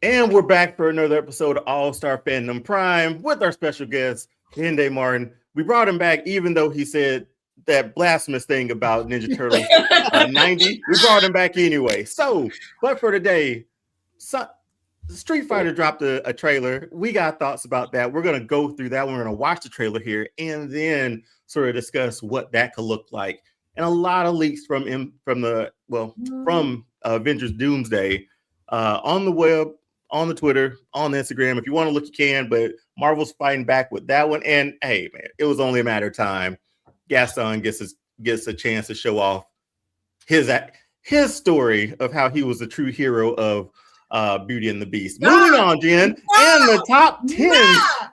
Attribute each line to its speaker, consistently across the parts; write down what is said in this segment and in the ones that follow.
Speaker 1: And we're back for another episode of All Star Fandom Prime with our special guest, Hyundai Martin. We brought him back even though he said that blasphemous thing about Ninja Turtles 90. We brought him back anyway. So, but for today, Street Fighter dropped a trailer. We got thoughts about that. We're going to go through that. We're going to watch the trailer here and then sort of discuss what that could look like. And a lot of leaks from Avengers Doomsday on the web, on the Twitter, on Instagram. If you want to look, you can, but Marvel's fighting back with that one. And hey, man, it was only a matter of time. Gaston gets a chance to show off his story of how he was the true hero of Beauty and the Beast. Moving on, Jen, and the top 10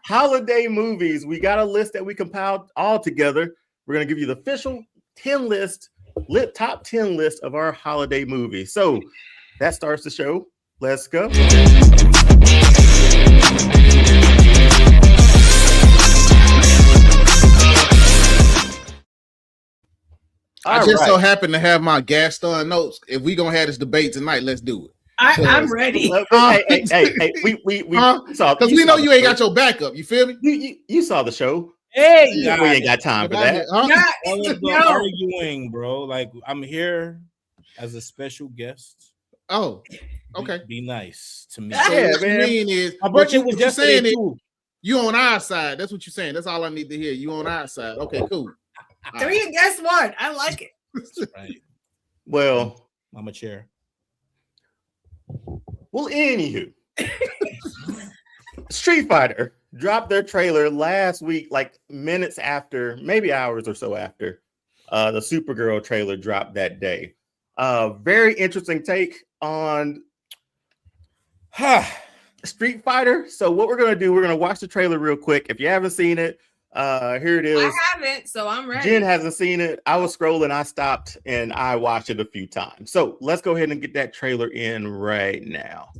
Speaker 1: holiday movies. We got a list that we compiled all together. We're going to give you the official top 10 list of our holiday movies. So that starts the show. Let's go.
Speaker 2: I just so happen to have my Gaston notes. If we gonna have this debate tonight, let's do it.
Speaker 3: I'm ready.
Speaker 1: Hey, we saw
Speaker 2: because we know you ain't got your backup. You feel
Speaker 1: me? You saw the show.
Speaker 4: Hey,
Speaker 1: we ain't got time for that.
Speaker 4: Arguing, bro. Like I'm here as a special guest.
Speaker 2: Oh, okay.
Speaker 4: Be nice to me.
Speaker 2: Yeah, so man.
Speaker 4: My birthday was just saying it.
Speaker 2: You on our side. That's what you're saying. That's all I need to hear. You on our side. Okay, cool.
Speaker 3: 3 against 1. I like it.
Speaker 4: Right.
Speaker 1: Well,
Speaker 4: I'm a chair.
Speaker 1: Well, anywho, Street Fighter dropped their trailer last week, like minutes after, maybe hours or so after the Supergirl trailer dropped that day. Very interesting take on Street Fighter. So what we're going to do, we're going to watch the trailer real quick. If you haven't seen it, here it is.
Speaker 3: I haven't, so I'm ready.
Speaker 1: Jen hasn't seen it. I was scrolling, I stopped, and I watched it a few times. So let's go ahead and get that trailer in right now.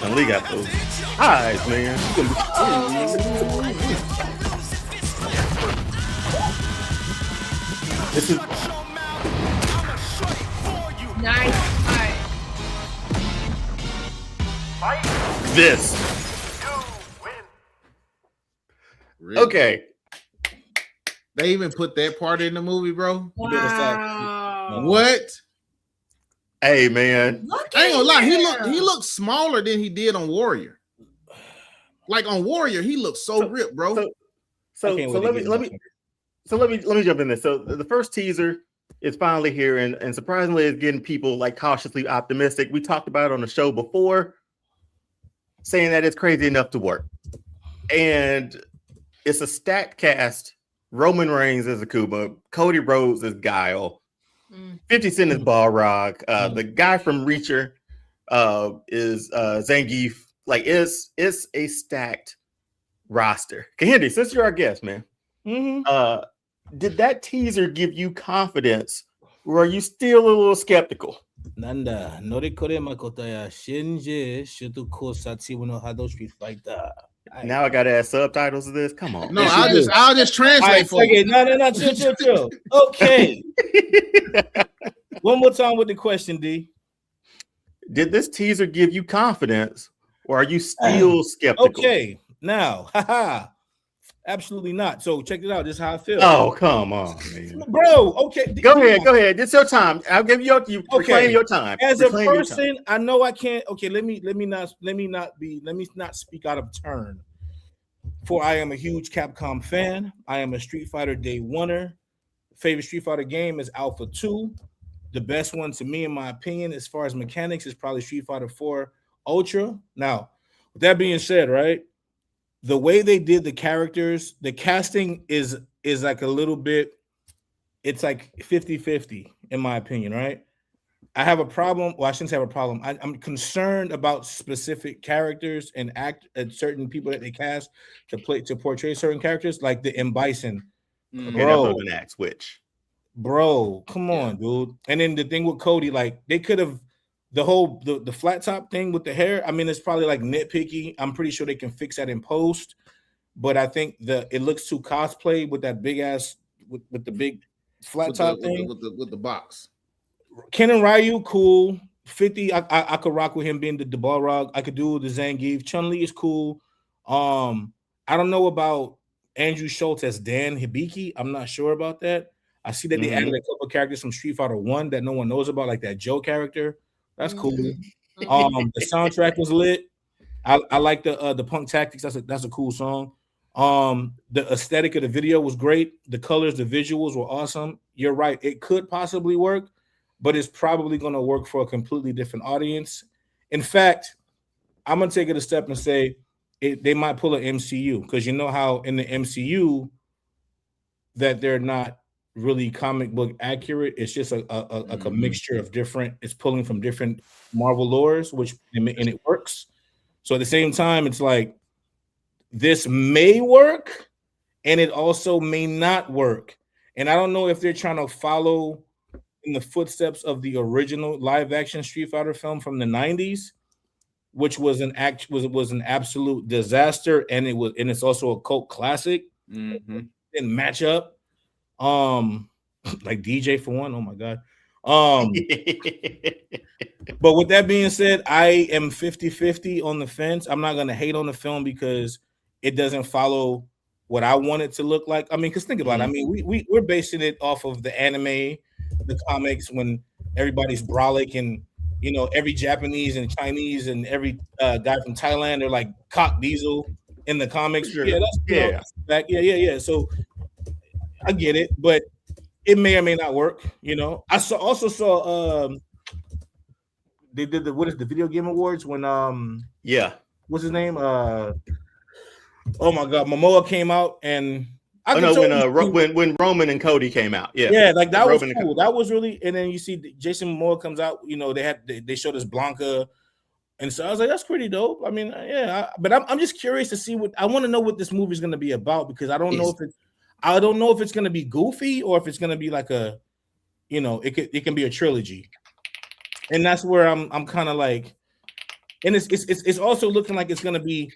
Speaker 1: And Lee got those eyes, man. This is
Speaker 3: nice.
Speaker 1: This.
Speaker 2: Really?
Speaker 1: Okay.
Speaker 2: They even put that part in the movie, bro.
Speaker 3: Wow.
Speaker 2: What?
Speaker 1: Hey, man.
Speaker 2: I ain't gonna lie. He looked smaller than he did on Warrior. Like on Warrior, he looked so ripped, bro.
Speaker 1: So let me jump in this. So the first teaser is finally here, and surprisingly, it's getting people like cautiously optimistic. We talked about it on the show before, saying that it's crazy enough to work, and it's a stacked cast. Roman Reigns as Akuma, Cody Rhodes as Guile, 50 Cent is Balrog, the guy from Reacher is Zangief. Like it's a stacked roster. Kahindi, since you're our guest, man, did that teaser give you confidence, or are you still a little skeptical?
Speaker 4: Nanda, norikore makotaya shinji shutuko satsibu no hado Street Fighter.
Speaker 1: Now I gotta add subtitles to this. Come on.
Speaker 2: No, I'll just translate for you.
Speaker 4: No, chill. Okay. One more time with the question, D.
Speaker 1: Did this teaser give you confidence, or are you still skeptical?
Speaker 4: Okay, now, absolutely not. So check it out. This is how I feel.
Speaker 1: Oh, come on, man.
Speaker 4: Bro. Okay,
Speaker 1: go ahead. It's your time. I'll give you reclaim your time.
Speaker 4: As a person, I know I can't. Okay, let me not speak out of turn. For I am a huge Capcom fan. I am a Street Fighter day oneer. Favorite Street Fighter game is Alpha 2. The best one to me, in my opinion, as far as mechanics, is probably Street Fighter 4 Ultra. Now, with that being said, right, the way they did the characters, the casting is like a little bit, it's like 50-50, in my opinion, right? I have a problem. Well, I shouldn't say I have a problem. I'm concerned about specific characters and certain people that they cast to portray certain characters, like the M. Bison.
Speaker 1: Okay, that's what an act switch.
Speaker 4: Bro, come on, dude. And then the thing with Cody, like they could have the flat top thing with the hair. I mean, it's probably like nitpicky. I'm pretty sure they can fix that in post, but I think it looks too cosplay with that big ass with the big flat top thing
Speaker 2: with the box.
Speaker 4: Ken and Ryu, cool. 50, I could rock with him being the Balrog. I could do the Zangief. Chun-Li is cool. I don't know about Andrew Schultz as Dan Hibiki. I'm not sure about that. I see that they added a couple of characters from Street Fighter 1 that no one knows about, like that Joe character. That's cool. The soundtrack was lit. I like the Punk Tactics. That's a cool song. The aesthetic of the video was great. The colors, the visuals were awesome. You're right. It could possibly work, but it's probably going to work for a completely different audience. In fact, I'm going to take it a step and say they might pull an MCU, because you know how in the MCU that they're not really comic book accurate. It's just a mixture of different, it's pulling from different Marvel lores, and it works. So at the same time, it's like this may work and it also may not work. And I don't know if they're trying to follow in the footsteps of the original live action Street Fighter film from the 90s, which was an absolute disaster, and it's also a cult classic.
Speaker 2: Mm-hmm.
Speaker 4: Didn't match up. Like DJ for one. Oh my god. But with that being said, I am 50-50 on the fence. I'm not gonna hate on the film because it doesn't follow what I want it to look like. I mean, because think about it. I mean, we're basing it off of the anime, the comics, when everybody's brolic, and you know, every Japanese and Chinese and every guy from Thailand, they're like cock diesel in the comics.
Speaker 1: Sure.
Speaker 4: Yeah, yeah. So I get it, but it may or may not work. You know, I also saw they did the Video Game Awards when what's his name? Oh my god, Momoa came out, and
Speaker 1: when Roman and Cody came out.
Speaker 4: Yeah, like that was cool. That was really, and then you see Jason Momoa comes out, you know, they showed us Blanca, and so I was like, that's pretty dope. I mean, but I'm just curious to see I want to know what this movie is going to be about, because I don't know if it's going to be goofy or if it's going to be like a, you know, it can be a trilogy. And that's where I'm kind of like, and it's also looking like it's going to be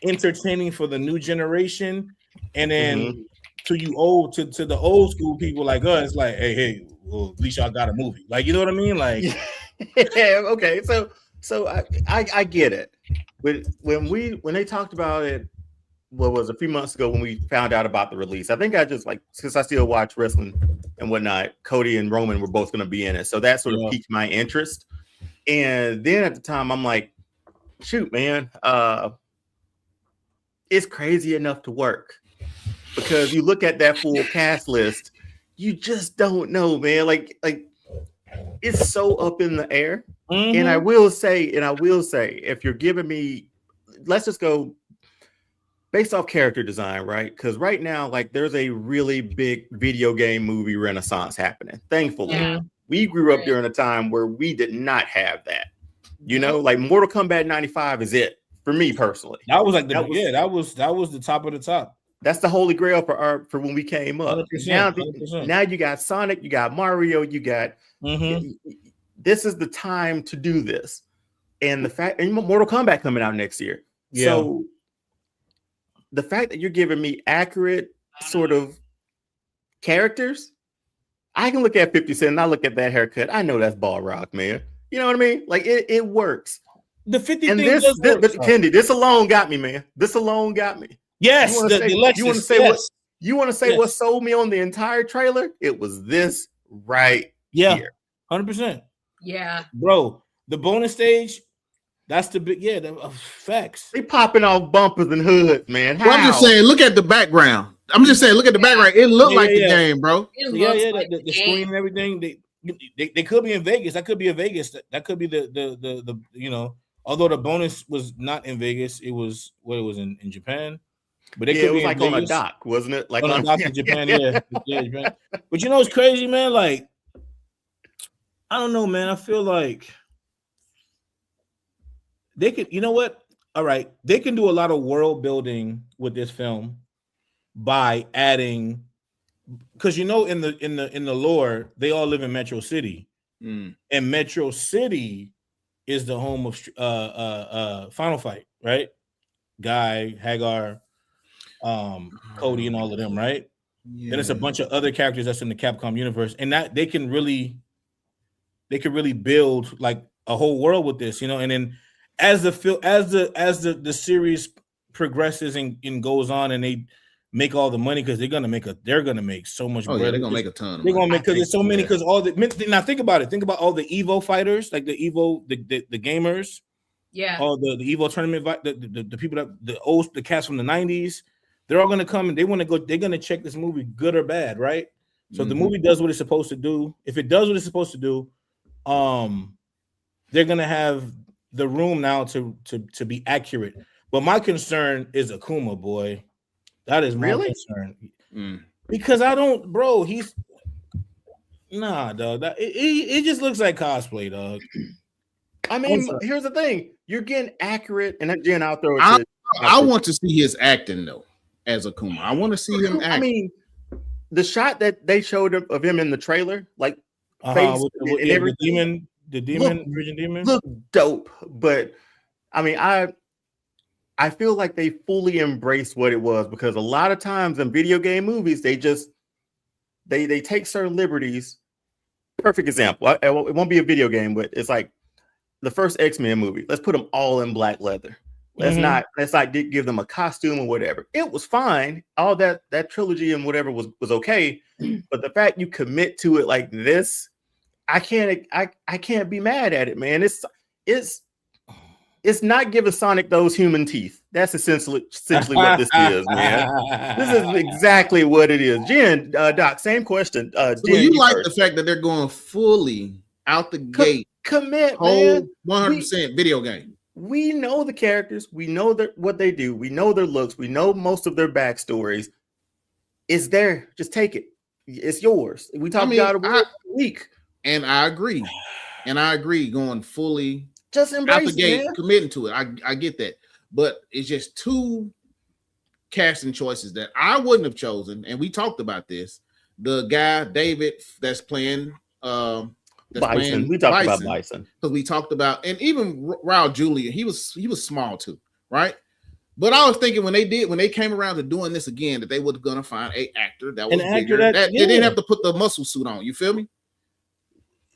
Speaker 4: entertaining for the new generation, and then to the old school people like us, like, hey, well, at least y'all got a movie, like, you know what I mean, like.
Speaker 1: Yeah, okay, so I get it, but when they talked about it, what was a few months ago when we found out about the release, I think I just, like, since I still watch wrestling and whatnot, Cody and Roman were both going to be in it, so that sort of piqued my interest. And then at the time, I'm like, shoot, man, it's crazy enough to work, because you look at that full cast list, you just don't know, man. Like it's so up in the air. And I will say, if you're giving me, let's just go based off character design, right? Because right now, like, there's a really big video game movie renaissance happening. Thankfully, we grew up during a time where we did not have that. You know, like Mortal Kombat 95 is it for me personally.
Speaker 4: That was like that was the top of the top.
Speaker 1: That's the holy grail for when we came up. 100%. Now you got Sonic, you got Mario, you got. This is the time to do this, and Mortal Kombat coming out next year. Yeah. So the fact that you're giving me accurate sort of characters, I can look at 50 Cent and I look at that haircut. I know that's ball rock, man. You know what I mean? Like it works.
Speaker 4: The 50
Speaker 1: and
Speaker 4: thing
Speaker 1: this,
Speaker 4: does work,
Speaker 1: Kendi, this alone got me, man. This alone got me.
Speaker 4: Yes,
Speaker 1: you want to say what sold me on the entire trailer? It was this right here.
Speaker 4: 100%.
Speaker 3: Yeah,
Speaker 4: bro. The bonus stage, that's the big facts.
Speaker 1: They popping off bumpers and hoods, man.
Speaker 2: Well, I'm just saying, look at the background. Background. It looked like the game, bro.
Speaker 4: The screen and everything. They could be in Vegas. That could be in Vegas. That could be the you know. Although the bonus was not in Vegas, it was in Japan. But it
Speaker 1: was like on a dock, wasn't it? Like
Speaker 4: on a dock in Japan, Japan. But you know what's crazy, man? Like, I don't know, man. I feel like they could, you know what? All right, they can do a lot of world building with this film by adding, because in the lore, they all live in Metro City, and Metro City is the home of Final Fight, right? Guy, Hagar, Cody, and all of them, right? Yeah. Then it's a bunch of other characters that's in the Capcom universe, and that they could really build like a whole world with this, and then as the series progresses and goes on, and they make all the money, because they're gonna make so much.
Speaker 2: Oh yeah, they're gonna make a ton.
Speaker 4: They're gonna make, because there's so many. Because now think about it. Think about all the Evo fighters, like the Evo, the gamers.
Speaker 3: Yeah.
Speaker 4: All the Evo tournament, the people the cast from the 90s, they're all gonna come and they're gonna check this movie, good or bad, right? So if the movie does what it's supposed to do, if it does what it's supposed to do, they're gonna have the room now to be accurate. But my concern is Akuma, boy. That is my concern. Because I don't, bro. He's dog. It just looks like cosplay, dog.
Speaker 1: I mean, here's the thing: you're getting accurate, and again, I'll throw
Speaker 2: it. I want to see his acting though, as Akuma. I want to see him act.
Speaker 1: I mean, the shot that they showed of him in the trailer, like
Speaker 4: the demon, Virgin Demon,
Speaker 1: look dope. But I mean, I feel like they fully embraced what it was, because a lot of times in video game movies, they take certain liberties. Perfect example. It won't be a video game, but it's like the first X-Men movie. Let's put them all in black leather. Let's not give them a costume or whatever. It was fine. All that trilogy and whatever was okay. But the fact you commit to it like this, I can't be mad at it, man. It's not giving Sonic those human teeth. That's essentially what this is, man. This is exactly what it is. Jen, Doc, same question.
Speaker 2: So Jen, you like the fact that they're going fully out the gate,
Speaker 1: commit,
Speaker 2: whole 100% video game.
Speaker 1: We know the characters. We know what they do. We know their looks. We know most of their backstories. It's there. Just take it. It's yours. We talked about it a week,
Speaker 2: and I agree. Going fully.
Speaker 1: Just embrace
Speaker 2: out the gate,
Speaker 1: man.
Speaker 2: Committing to it. I get that, but it's just two casting choices that I wouldn't have chosen. And we talked about this. The guy David that's playing
Speaker 1: Bison. We talked about Bison
Speaker 2: because we talked about, and even Raul Julia. He was small too, right? But I was thinking when they came around to doing this again, that they were going to find an actor that was bigger. They didn't have to put the muscle suit on. You feel me?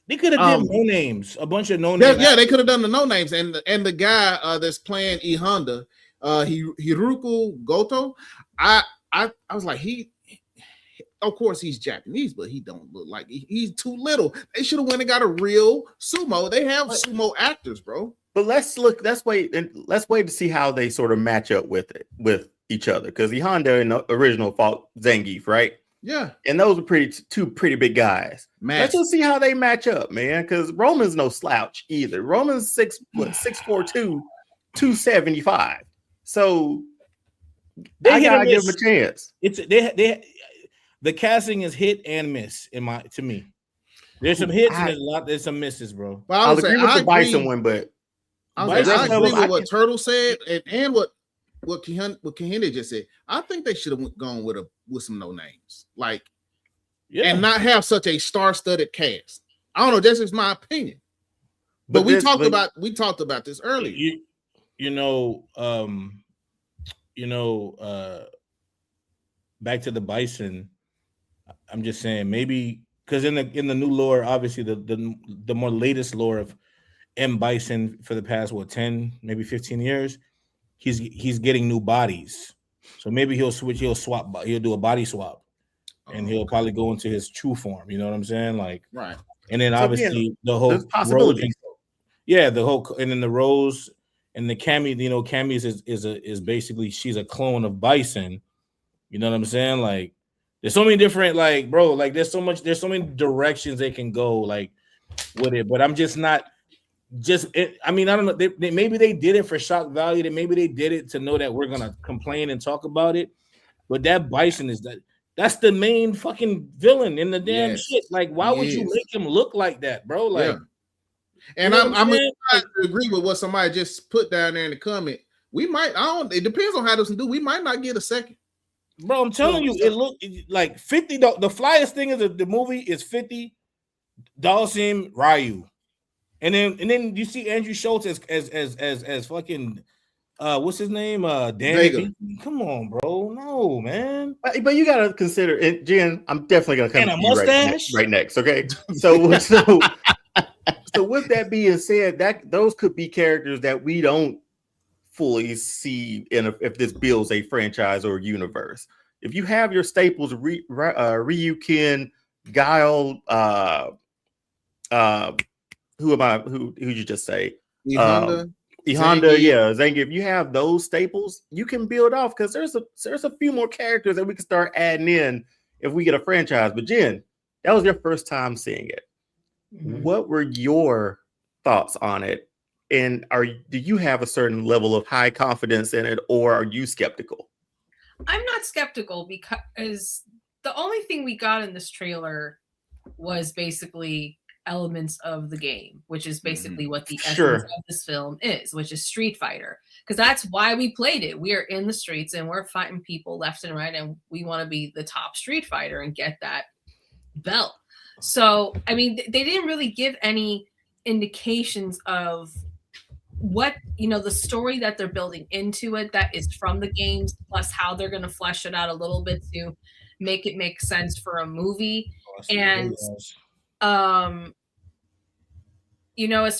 Speaker 4: They could have done no names, a bunch of no names.
Speaker 2: Yeah, they could have done the no names, and the guy that's playing E Honda, Hiroku Goto. I was like, of course he's Japanese, but he don't look like he's too little. They should have went and got a real sumo. They have sumo actors, bro.
Speaker 1: But let's wait to see how they sort of match up with each other, because E Honda in the original fought Zangief, right?
Speaker 2: Yeah,
Speaker 1: and those were two pretty big guys. Let's just see how they match up, man. Because Roman's no slouch either. Roman's 6'4", 275. So I gotta give him a chance.
Speaker 4: It's the casting is hit and miss to me. There's some hits and there's some misses, bro.
Speaker 2: But I'll agree with the Bison one, but I agree with what Turtle said and what Kahina just said. I think they should have gone with some no names, and not have such a star-studded cast. I don't know. That's just my opinion. But we talked about this earlier.
Speaker 4: Back to the Bison. I'm just saying, maybe because in the new lore, obviously the more latest lore of M. Bison for the past 10, maybe 15 years. He's getting new bodies, so maybe he'll swap. He'll do a body swap, and he'll probably go into his true form. You know what I'm saying?
Speaker 2: Right.
Speaker 4: And then obviously the whole
Speaker 1: possibilities.
Speaker 4: And then the Rose and the Cammy. Cammy is basically she's a clone of Bison. You know what I'm saying? There's so many different there's so many directions they can go with it, but I'm just not. I don't know. Maybe they did it for shock value. Maybe they did it to know that we're gonna complain and talk about it. But that Bison is that That's the main fucking villain in the damn shit. Like, why would you make him look like that, bro? Like,
Speaker 2: and I'm to agree with what somebody just put down there in the comment. We might, it depends on how this do. We might not get a second.
Speaker 4: Bro, I'm telling you, it looked like $50. The flyest thing is the movie is $50, Dawson, Ryu. And then you see Andrew Schultz as fucking what's his name? Danny. Come on, bro. No, man.
Speaker 1: But you gotta consider it, Jen. I'm definitely gonna come
Speaker 4: and a mustache
Speaker 1: right next. Okay. So with that being said, those could be characters that we don't fully see if this builds a franchise or universe. If you have your staples, Ryu, Ken, Guile, who you just say?
Speaker 2: Honda,
Speaker 1: Zangief. If you have those staples, you can build off because there's a few more characters that we can start adding in if we get a franchise. But Jen, that was your first time seeing it. Mm-hmm. What were your thoughts on it? And do you have a certain level of high confidence in it, or are you skeptical?
Speaker 3: I'm not skeptical because the only thing we got in this trailer was basically elements of the game, which is basically what the essence of this film is, which is Street Fighter. Because that's why we played it. We are in the streets and we're fighting people left and right, and we want to be the top Street Fighter and get that belt. So, I mean, they didn't really give any indications of what, the story that they're building into it that is from the games, plus how they're going to flesh it out a little bit to make it make sense for a movie. And as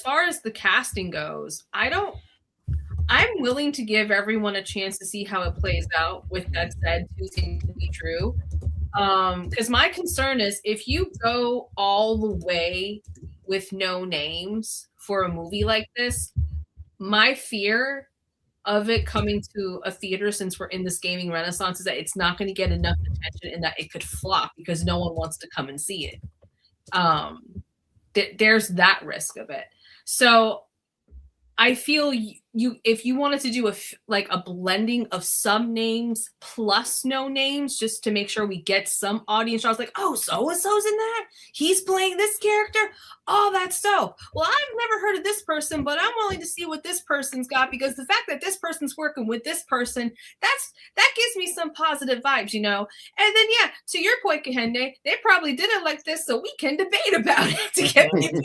Speaker 3: far as the casting goes, I'm willing to give everyone a chance to see how it plays out. With that said, two things to be true. Because my concern is if you go all the way with no names for a movie like this, my fear of it coming to a theater, since we're in this gaming renaissance, is that it's not going to get enough attention and that it could flop because no one wants to come and see it. There's that risk of it. So I feel if you wanted to do a blending of some names plus no names, just to make sure we get some audience, I was like, oh, so-and-so's in that? He's playing this character? Oh, that's so. Well, I've never heard of this person, but I'm willing to see what this person's got, because the fact that this person's working with this person, that gives me some positive vibes, And then, to your point, Kahende, they probably did it like this so we can debate about it to get people.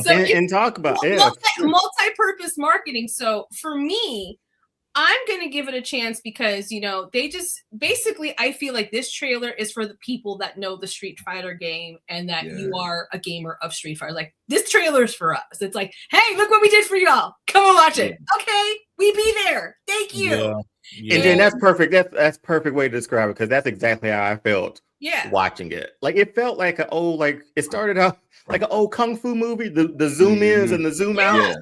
Speaker 1: So and talk about
Speaker 3: multi-purpose marketing. So for me, I'm going to give it a chance because, they just basically, I feel like this trailer is for the people that know the Street Fighter game and that you are a gamer of Street Fighter. Like, this trailer is for us. It's like, hey, look what we did for y'all. Come and watch it. Okay, we be there. Thank you.
Speaker 1: Yeah. And then that's perfect. That's perfect way to describe it, because that's exactly how I felt watching it. Like, it felt like it started out like an old kung fu movie, the zoom ins and the zoom out.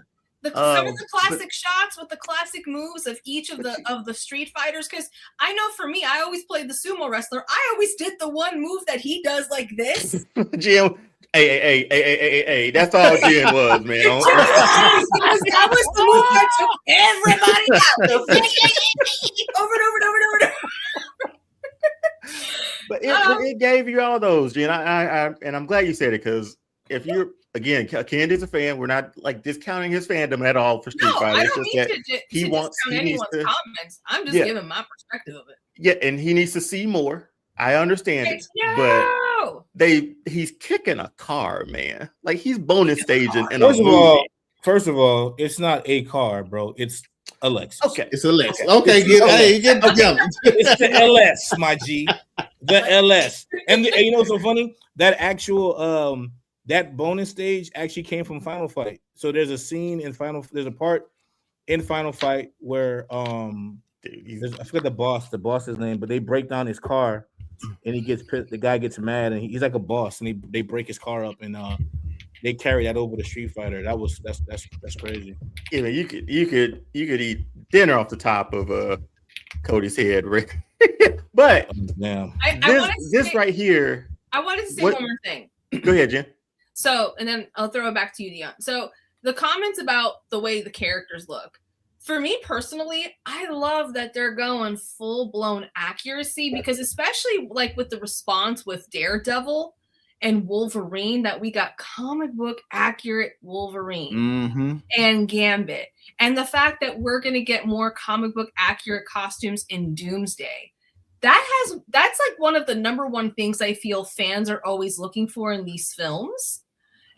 Speaker 3: Some of the classic shots with the classic moves of each of the Street Fighters. Because I know for me, I always played the sumo wrestler. I always did the one move that he does like this.
Speaker 1: Jim, hey, that's all Jim was, man.
Speaker 3: That was the move that took everybody out. Over and over and over and over.
Speaker 1: But it gave you all those, Jen. And I'm glad you said it, because if you're, again, Candy's a fan. We're not discounting his fandom at all for Street Fighter.
Speaker 3: I don't need to discount anyone's comments. I'm just giving my perspective of it.
Speaker 1: Yeah, and he needs to see more. I understand it, but he's kicking a car, man. Like, he's bonus staging in a movie.
Speaker 4: First of all, it's not a car, bro. It's a Lexus.
Speaker 2: Okay, it's a Lexus. Okay, get
Speaker 4: it's the LS, my G. The LS. And you know what's so funny? That actual that bonus stage actually came from Final Fight. So there's a part in Final Fight where I forget the boss's name, but they break down his car and he gets pissed. The guy gets mad and he's like a boss, and they break his car up, and they carry that over to Street Fighter. That's crazy.
Speaker 1: You know, you could eat dinner off the top of Cody's head, Rick. But this right here.
Speaker 3: I wanted to say one more thing.
Speaker 1: Go ahead, Jen.
Speaker 3: So, and then I'll throw it back to you, Dion. So the comments about the way the characters look, for me personally, I love that they're going full-blown accuracy, because especially like with the response with Daredevil and Wolverine, that we got comic book accurate Wolverine and Gambit, and the fact that we're going to get more comic book accurate costumes in Doomsday. That's like one of the number one things I feel fans are always looking for in these films.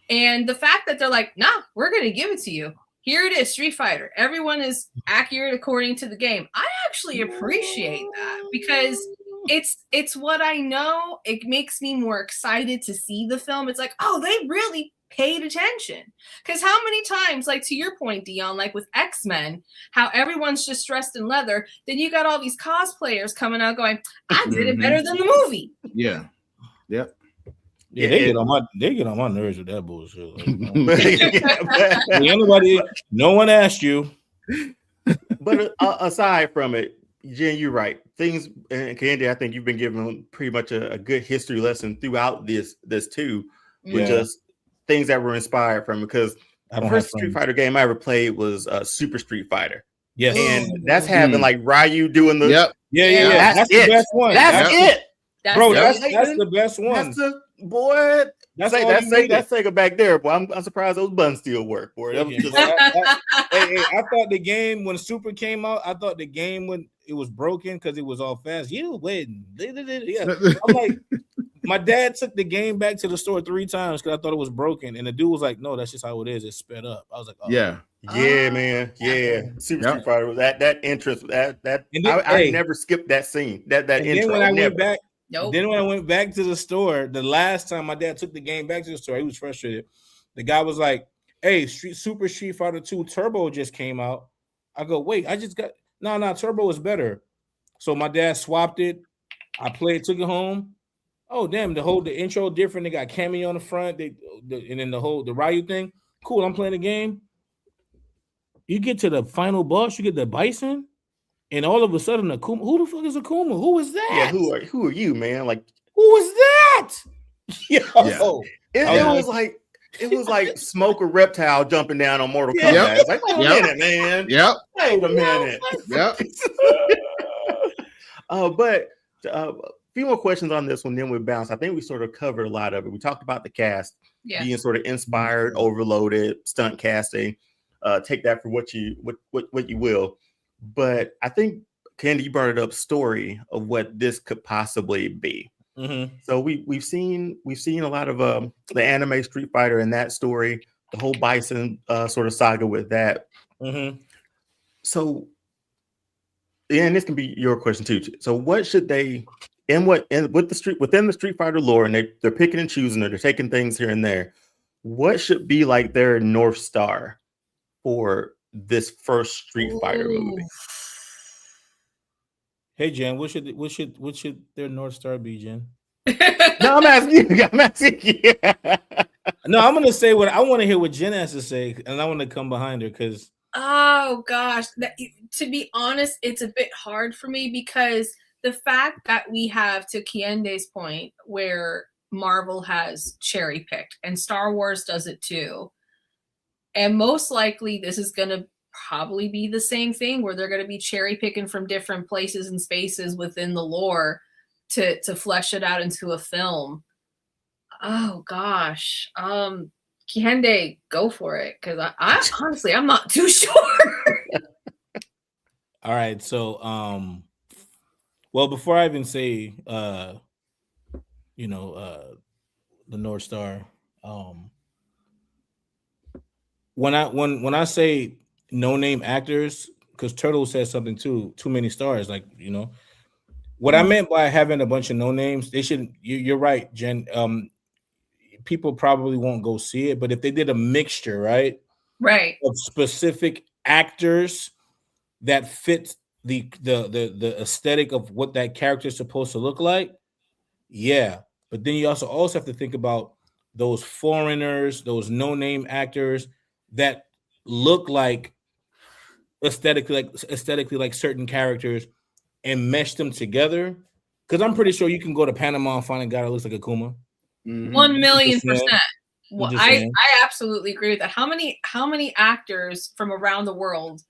Speaker 3: And the fact that they're like, nah, we're going to give it to you. Here it is, Street Fighter. Everyone is accurate according to the game. I actually appreciate that, because it's what I know. It makes me more excited to see the film. It's like, oh, they really paid attention. Because how many times, like to your point, Dion, like with X-Men, how everyone's just dressed in leather, then you got all these cosplayers coming out going, I did it better than the movie.
Speaker 2: Yeah. Yep.
Speaker 4: Yeah, they get on my nerves with that bullshit. Like, anybody, no one asked you.
Speaker 1: But aside from it, Jen, you're right. Things, and Candy, I think you've been given pretty much a good history lesson throughout this too, with just things that were inspired from. Because the first Street Fighter game I ever played was Super Street Fighter.
Speaker 4: Yes,
Speaker 1: and that's having like Ryu doing the
Speaker 4: yeah. That's the best one.
Speaker 1: That's it,
Speaker 4: bro. That's the best one.
Speaker 1: That's the boy. That's Sega back there, boy. I'm surprised those buttons still work, boy. That was just
Speaker 4: I thought the game when Super came out, I thought the game when it was broken because it was all fast. You waiting? Yeah. I'm like, my dad took the game back to the store 3 times because I thought it was broken, and the dude was like, "No, that's just how it is. It's sped up." I was like, "Oh.
Speaker 1: Yeah, man, yeah." Super Street Fighter, that entrance, I never skipped that scene. That intro.
Speaker 4: Then when I went back to the store, the last time my dad took the game back to the store, he was frustrated. The guy was like, "Hey, Super Street Fighter 2 Turbo just came out." I go, "Wait, I just got no, Turbo is better." So my dad swapped it. I played, took it home. Oh damn, the intro different. They got cameo on the front. And then the Ryu thing. Cool. I'm playing the game. You get to the final boss. You get the Bison. And all of a sudden, Akuma. Who the fuck is Akuma? Who is that?
Speaker 1: Yeah, who are you, man? Like,
Speaker 4: who is that?
Speaker 1: It was like Smoke a Reptile jumping down on Mortal Kombat. It's like, wait a minute, man. Wait a minute. But a few more questions on this one, then we bounce. I think we sort of covered a lot of it. We talked about the cast being sort of inspired, overloaded, stunt casting. Take that for what you will. But I think, Candy, you brought it up, story of what this could possibly be. Mm-hmm. So we've seen a lot of the anime Street Fighter in that story, the whole Bison sort of saga with that. Mm-hmm. So, and this can be your question too. So, what should they within the Street Fighter lore, and they're picking and choosing, or they're taking things here and there. What should be like their North Star for this first Street Fighter movie?
Speaker 4: Hey Jen, what should their North Star be, Jen?
Speaker 1: No, I'm asking you.
Speaker 4: No, I'm gonna say what I want to hear what Jen has to say, and I want to come behind her because.
Speaker 3: Oh gosh, to be honest, it's a bit hard for me because the fact that we have, to Kiende's point, where Marvel has cherry picked and Star Wars does it too. And most likely this is going to probably be the same thing where they're going to be cherry picking from different places and spaces within the lore to flesh it out into a film. Oh gosh. Kiende, go for it. Cause I honestly, I'm not too sure.
Speaker 4: All right. So, well, before I even say, the North Star, when I say no name actors, because Turtle said something too many stars, like, what I meant by having a bunch of no names, they shouldn't. You're right, Jen. People probably won't go see it, but if they did a mixture, right, of specific actors that fit the aesthetic of what that character is supposed to look like, yeah. But then you also have to think about those foreigners, those no name actors that look like aesthetically like certain characters, and mesh them together. Because I'm pretty sure you can go to Panama and find a guy that looks like Akuma.
Speaker 3: 1,000,000%. Well, I absolutely agree with that. How many actors from around the world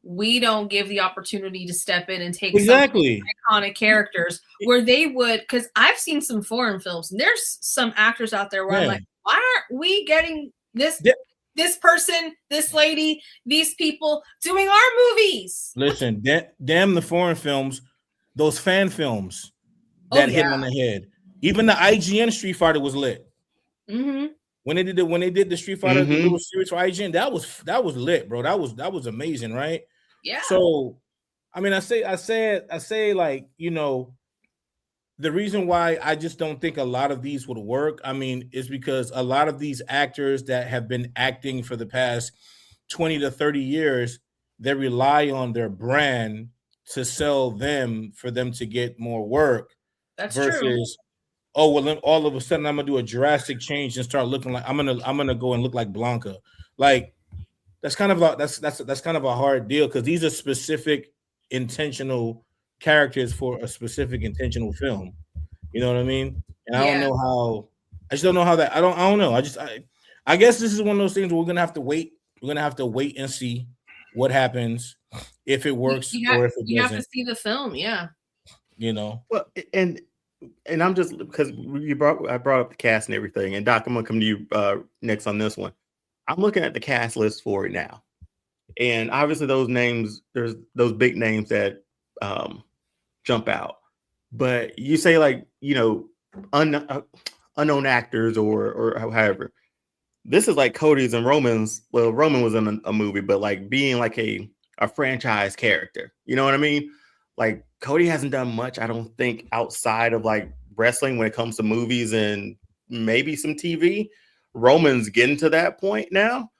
Speaker 3: we don't give the opportunity to step in and take
Speaker 4: exactly
Speaker 3: some iconic characters where they would, because I've seen some foreign films and there's some actors out there where I'm like, why aren't we getting this person, this lady, these people doing our movies?
Speaker 4: Listen, damn the foreign films, those fan films that hit on the head. Even the IGN Street Fighter was lit.
Speaker 3: Mm-hmm.
Speaker 4: When they did the Street Fighter the little series for IGN, that was lit, bro. That was amazing, right?
Speaker 3: Yeah.
Speaker 4: So, I mean, I say, like, you know, the reason why I just don't think a lot of these would work, I mean, is because a lot of these actors that have been acting for the past 20 to 30 years, they rely on their brand to sell them for them to get more work.
Speaker 3: That's
Speaker 4: versus,
Speaker 3: true.
Speaker 4: Oh, well, then all of a sudden I'm gonna do a drastic change and start looking like I'm gonna go and look like Blanca. Like that's kind of a hard deal because these are specific intentional characters for a specific intentional film. You know what I mean? And I just don't know how that. I don't know. I guess this is one of those things where we're gonna have to wait. We're gonna have to wait and see what happens, if it works or if it doesn't.
Speaker 3: You have to see the film, yeah.
Speaker 4: You know.
Speaker 1: Well, and I'm just because I brought up the cast and everything, and Doc, I'm gonna come to you next on this one. I'm looking at the cast list for it now, and obviously those names, there's those big names that jump out. But you say, like, you know, unknown actors or however. This is like Cody's and Roman's. Well, Roman was in a movie, but like being like a franchise character. You know what I mean? Like Cody hasn't done much, I don't think, outside of like wrestling when it comes to movies and maybe some TV. Roman's getting to that point now,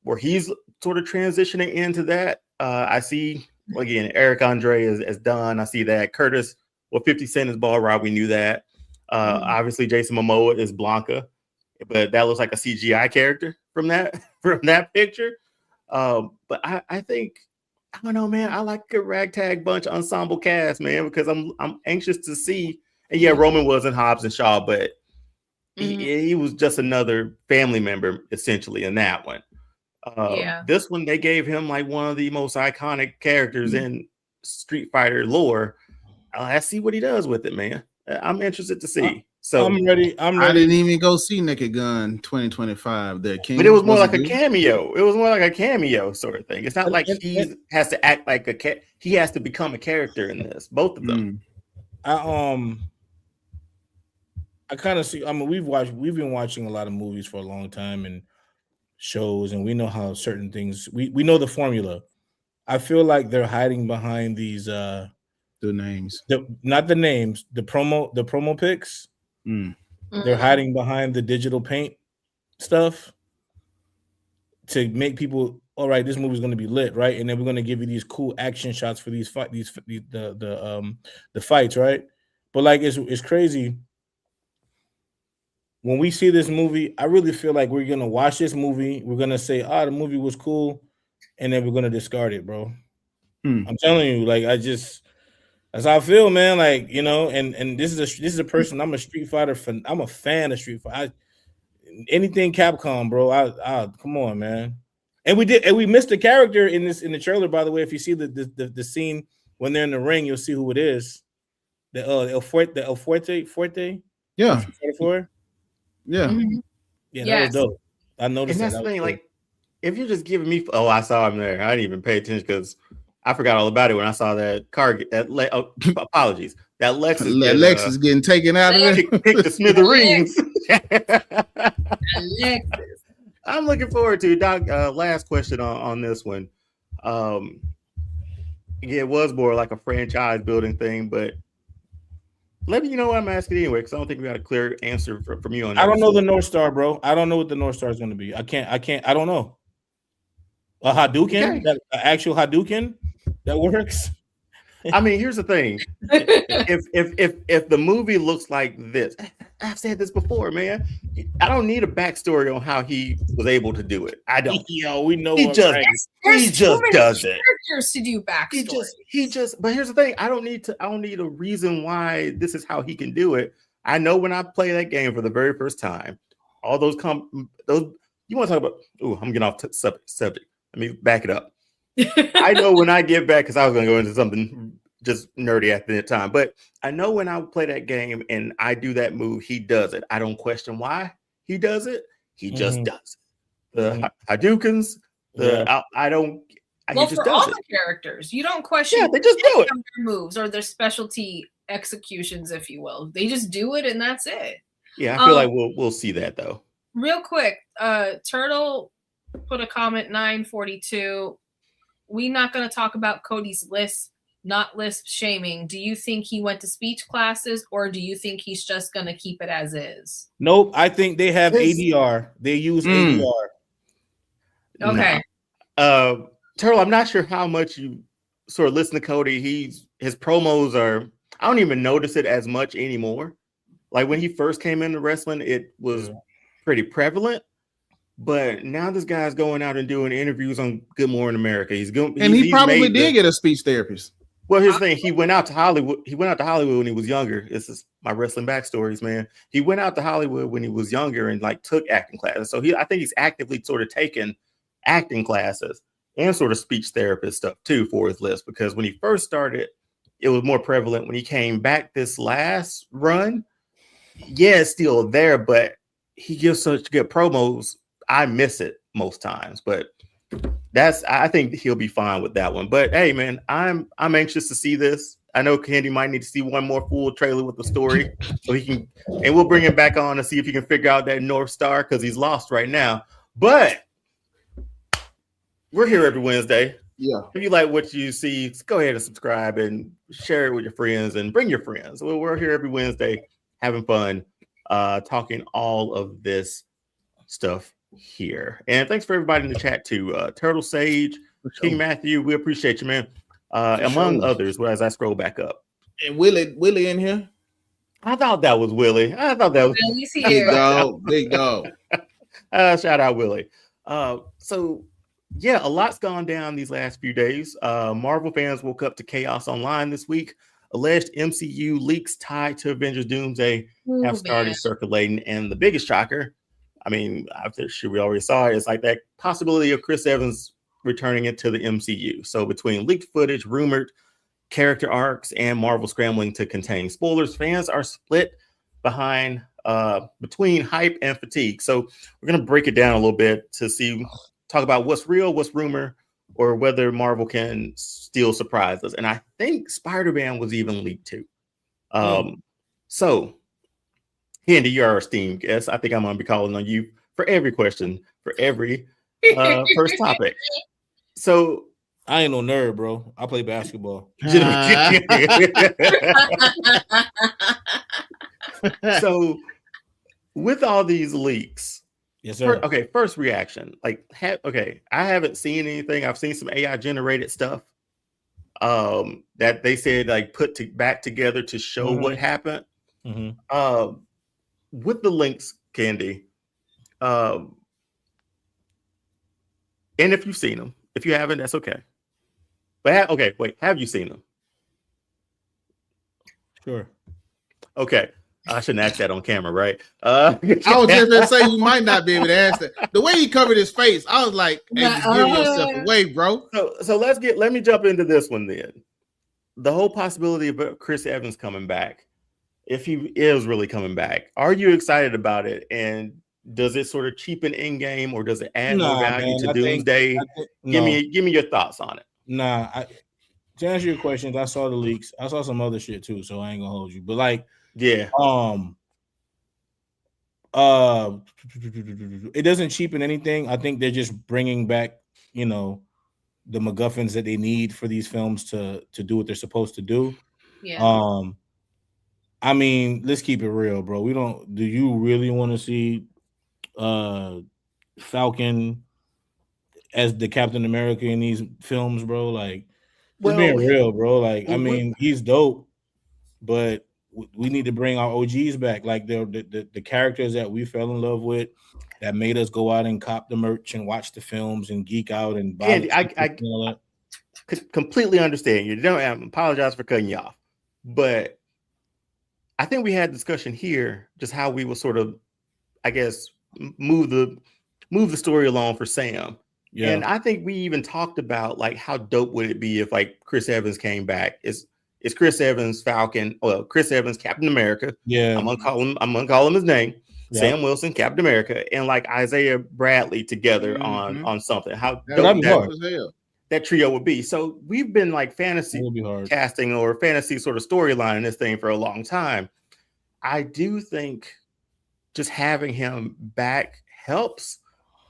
Speaker 1: where he's sort of transitioning into that. I see, again, Eric Andre is done. I see that Curtis, 50 Cent is Ball Rob. We knew that. Obviously, Jason Momoa is Blanca, but that looks like a CGI character from that picture. But I think, I don't know, man. I like a ragtag bunch ensemble cast, man, because I'm anxious to see. And yeah, Roman wasn't Hobbs and Shaw, but he was just another family member essentially in that one. This one, they gave him like one of the most iconic characters in Street Fighter lore. I see what he does with it, man. I'm interested to see. So
Speaker 4: I'm ready.
Speaker 2: I didn't even go see Naked Gun 2025. But
Speaker 1: it was more like a cameo. It was more like a cameo sort of thing. It's not like he has to act like he has to become a character in this. Both of them.
Speaker 4: I kind of see. I mean, we've been watching a lot of movies for a long time and shows, and we know how certain things. We know the formula. I feel like they're hiding behind these
Speaker 2: the names,
Speaker 4: not the names, the promo pics. They're hiding behind the digital paint stuff to make people, all right, this movie's going to be lit, right? And then we're going to give you these cool action shots for the fights, right? But like it's crazy. When we see this movie, I really feel like we're going to watch this movie. We're going to say, the movie was cool. And then we're going to discard it, bro. I'm telling you, like, that's how I feel, man. Like, you know, and this is a person. I'm a Street Fighter fan. I'm a fan of Street Fighter. Anything Capcom, bro. I come on, man. And we missed a character in the trailer, by the way. If you see the scene when they're in the ring, you'll see who it is. The El Fuerte.
Speaker 2: Yeah.
Speaker 4: Yeah. That was dope. I noticed.
Speaker 1: And that's the thing, like, if you're just giving me, I saw him there. I didn't even pay attention because I forgot all about it when I saw that car. Apologies. That
Speaker 2: Lexus getting taken out of there.
Speaker 1: Pick the smithereens. I'm looking forward to it, Doc. Last question on this one. It was more like a franchise building thing, but let me, what I'm asking anyway, because I don't think we got a clear answer from you on that.
Speaker 4: I don't know the North Star, bro. I don't know what the North Star is going to be. I don't know. A Hadouken, an actual Hadouken that works.
Speaker 1: I mean, here's the thing. If the movie looks like this, I've said this before, man. I don't need a backstory on how he was able to do it. I don't.
Speaker 4: We know
Speaker 1: he just does it.
Speaker 3: Characters to do backstory.
Speaker 1: He just. But here's the thing. I don't need a reason why this is how he can do it. I know when I play that game for the very first time, all those you want to talk about? I'm getting off subject. Let me back it up. I know when I get back, because I was going to go into something just nerdy at the time, but I know when I play that game and I do that move, he does it. I don't question why he does it. He just does it. The Hadoukens, I don't.
Speaker 3: Well,
Speaker 1: he just
Speaker 3: for
Speaker 1: does
Speaker 3: all
Speaker 1: it.
Speaker 3: the characters, you don't question.
Speaker 1: Yeah, they just do it.
Speaker 3: Their moves or their specialty executions, if you will. They just do it, and that's it.
Speaker 1: Yeah, I feel like we'll see that though.
Speaker 3: Real quick, Turtle put a comment 942. We're not going to talk about Cody's lisp, not lisp shaming. Do you think he went to speech classes, or do you think he's just going to keep it as is?
Speaker 4: Nope, I think they have ADR. They use ADR.
Speaker 3: Okay.
Speaker 1: Turtle, I'm not sure how much you sort of listen to Cody. His promos are, I don't even notice it as much anymore. Like when he first came into wrestling, it was pretty prevalent. But now this guy's going out and doing interviews on Good Morning America. He
Speaker 2: probably did get a speech therapist.
Speaker 1: Well, here's the thing. He went out to Hollywood. He went out to Hollywood when he was younger. This is my wrestling backstories, man. He went out to Hollywood when he was younger and like took acting classes. So I think he's actively sort of taken acting classes and sort of speech therapist stuff too for his list, because when he first started, it was more prevalent. When he came back this last run, yeah, it's still there, but he gives such good promos. I miss it most times, but I think he'll be fine with that one. But hey, man, I'm anxious to see this. I know Candy might need to see one more full trailer with the story so he can, and we'll bring him back on to see if he can figure out that North Star, because he's lost right now. But we're here every Wednesday.
Speaker 2: Yeah.
Speaker 1: If you like what you see, go ahead and subscribe and share it with your friends and bring your friends. Well, we're here every Wednesday having fun, talking all of this stuff here. And thanks for everybody in the chat too. Turtle Sage, King Matthew, we appreciate you, man. Among others, as I scroll back up.
Speaker 2: And Willie in here?
Speaker 1: I thought that was Willie. I thought that was
Speaker 3: Willie's here.
Speaker 2: Big dog.
Speaker 1: Shout out Willie. So yeah, a lot's gone down these last few days. Marvel fans woke up to chaos online this week. Alleged MCU leaks tied to Avengers Doomsday have started circulating. And the biggest shocker, I mean, I'm sure we already saw it, it's like that possibility of Chris Evans returning into the MCU. So between leaked footage, rumored character arcs, and Marvel scrambling to contain spoilers, fans are split between hype and fatigue. So we're going to break it down a little bit to talk about what's real, what's rumor, or whether Marvel can still surprise us. And I think Spider-Man was even leaked too. So Candy, you're our esteemed guest. I think I'm going to be calling on you for every question, for every first topic. So
Speaker 4: I ain't no nerd, bro. I play basketball.
Speaker 1: So with all these leaks,
Speaker 4: yes, sir.
Speaker 1: First reaction. Like, I haven't seen anything. I've seen some AI generated stuff that they said like put back together to show what happened. With the links, Candy, and if you've seen them, if you haven't, that's okay. But have you seen them?
Speaker 4: Sure.
Speaker 1: Okay. I shouldn't ask that on camera, right?
Speaker 2: I was just going to say you might not be able to ask that. The way he covered his face, I was like, hey, give yourself away, bro.
Speaker 1: So let me jump into this one then. The whole possibility of Chris Evans coming back, if he is really coming back, are you excited about it? And does it sort of cheapen Endgame, or does it add more value to Doomsday? Give me your thoughts on it.
Speaker 4: To answer your questions, I saw the leaks. I saw some other shit too, so I ain't gonna hold you. But like,
Speaker 1: yeah,
Speaker 4: it doesn't cheapen anything. I think they're just bringing back, the MacGuffins that they need for these films to do what they're supposed to do.
Speaker 3: Yeah.
Speaker 4: I mean, let's keep it real, bro. Do you really want to see Falcon as the Captain America in these films, bro? Like, just being real, bro. Like, I mean, he's dope, but we need to bring our OGs back, like the characters that we fell in love with, that made us go out and cop the merch and watch the films and geek out and buy.
Speaker 1: Andy, I completely understand you. I apologize for cutting you off, but I think we had a discussion here just how we will sort of, I guess, move the story along for Sam.
Speaker 4: Yeah.
Speaker 1: And I think we even talked about like how dope would it be if like Chris Evans came back. It's Chris Evans Falcon, well, Chris Evans Captain America.
Speaker 4: Yeah.
Speaker 1: I'm gonna call him his name. Yeah. Sam Wilson, Captain America, and like Isaiah Bradley together on something. How dope that trio would be. So we've been like fantasy casting or fantasy sort of storyline in this thing for a long time. I do think just having him back helps,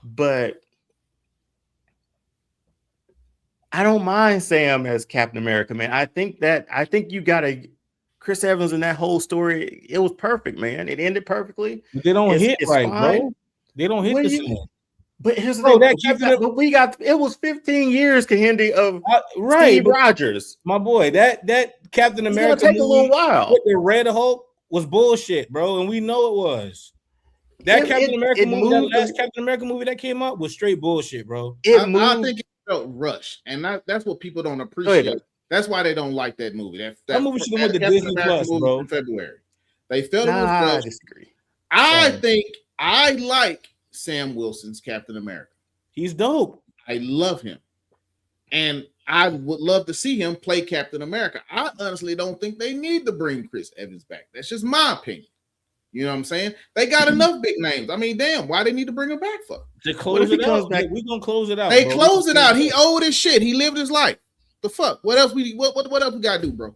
Speaker 1: but I don't mind Sam as Captain America, man. I think you gotta Chris Evans in that whole story, it was perfect, man. It ended perfectly.
Speaker 4: But they don't hit right, fine. Bro. They don't hit the same.
Speaker 1: But here's the thing. We got it was 15 years, Kahindi, of Steve Rogers.
Speaker 4: My boy, that Captain America
Speaker 1: take a little while.
Speaker 4: With the Red Hulk was bullshit, bro, and we know it was. That Captain America movie, that last Captain America movie that came out was straight bullshit, bro.
Speaker 2: I think it felt rushed, and that's what people don't appreciate. That's why they don't like that movie. That
Speaker 4: movie should have went to Disney Plus, bro.
Speaker 2: In February, they felt it was rushed. I disagree. I think I like Sam Wilson's Captain America.
Speaker 4: He's dope.
Speaker 2: I love him, and I would love to see him play Captain America. I honestly don't think they need to bring Chris Evans back. That's just my opinion. You know what I'm saying? They got enough big names. I mean, damn, why they need to bring him back for?
Speaker 4: To close it out. We're gonna close it out.
Speaker 2: They close it out. He old as shit. He lived his life. The fuck? What else what else we gotta do, bro?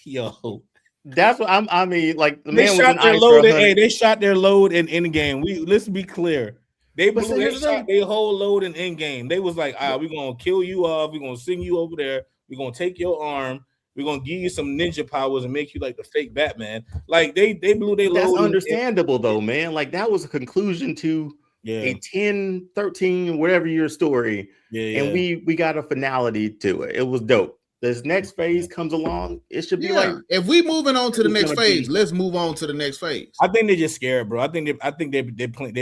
Speaker 4: Yo.
Speaker 1: That's what I mean, like the
Speaker 4: they
Speaker 1: man
Speaker 4: shot
Speaker 1: was
Speaker 4: their load. They shot their load in Endgame. Let's be clear. They shot their whole load in Endgame. They was like, we're gonna kill you off, we're gonna send you over there, we're gonna take your arm, we're gonna give you some ninja powers and make you like the fake Batman. Like they blew their load.
Speaker 1: That's understandable though, man. Like that was a conclusion to a 10, 13, whatever your story. And we got a finality to it. It was dope. This next phase comes along, it should be like
Speaker 2: if we moving on to the next phase, let's move on to the next phase.
Speaker 4: I think they're just scared, bro. I think they're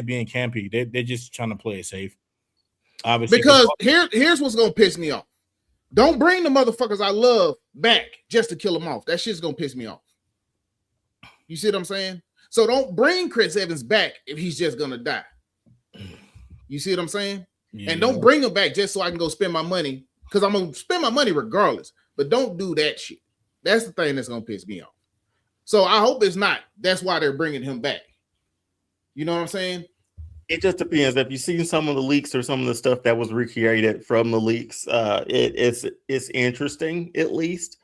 Speaker 4: being campy. They're just trying to play it safe. Obviously,
Speaker 2: because here's what's gonna piss me off. Don't bring the motherfuckers I love back just to kill them off. That shit's gonna piss me off. You see what I'm saying? So don't bring Chris Evans back if he's just gonna die. You see what I'm saying? Yeah. And don't bring him back just so I can go spend my money. Because I'm gonna spend my money regardless, but don't do that shit. That's the thing that's gonna piss me off. So I hope it's not. That's why they're bringing him back. You know what I'm saying?
Speaker 1: It just depends. If you've seen some of the leaks or some of the stuff that was recreated from the leaks, it's interesting at least.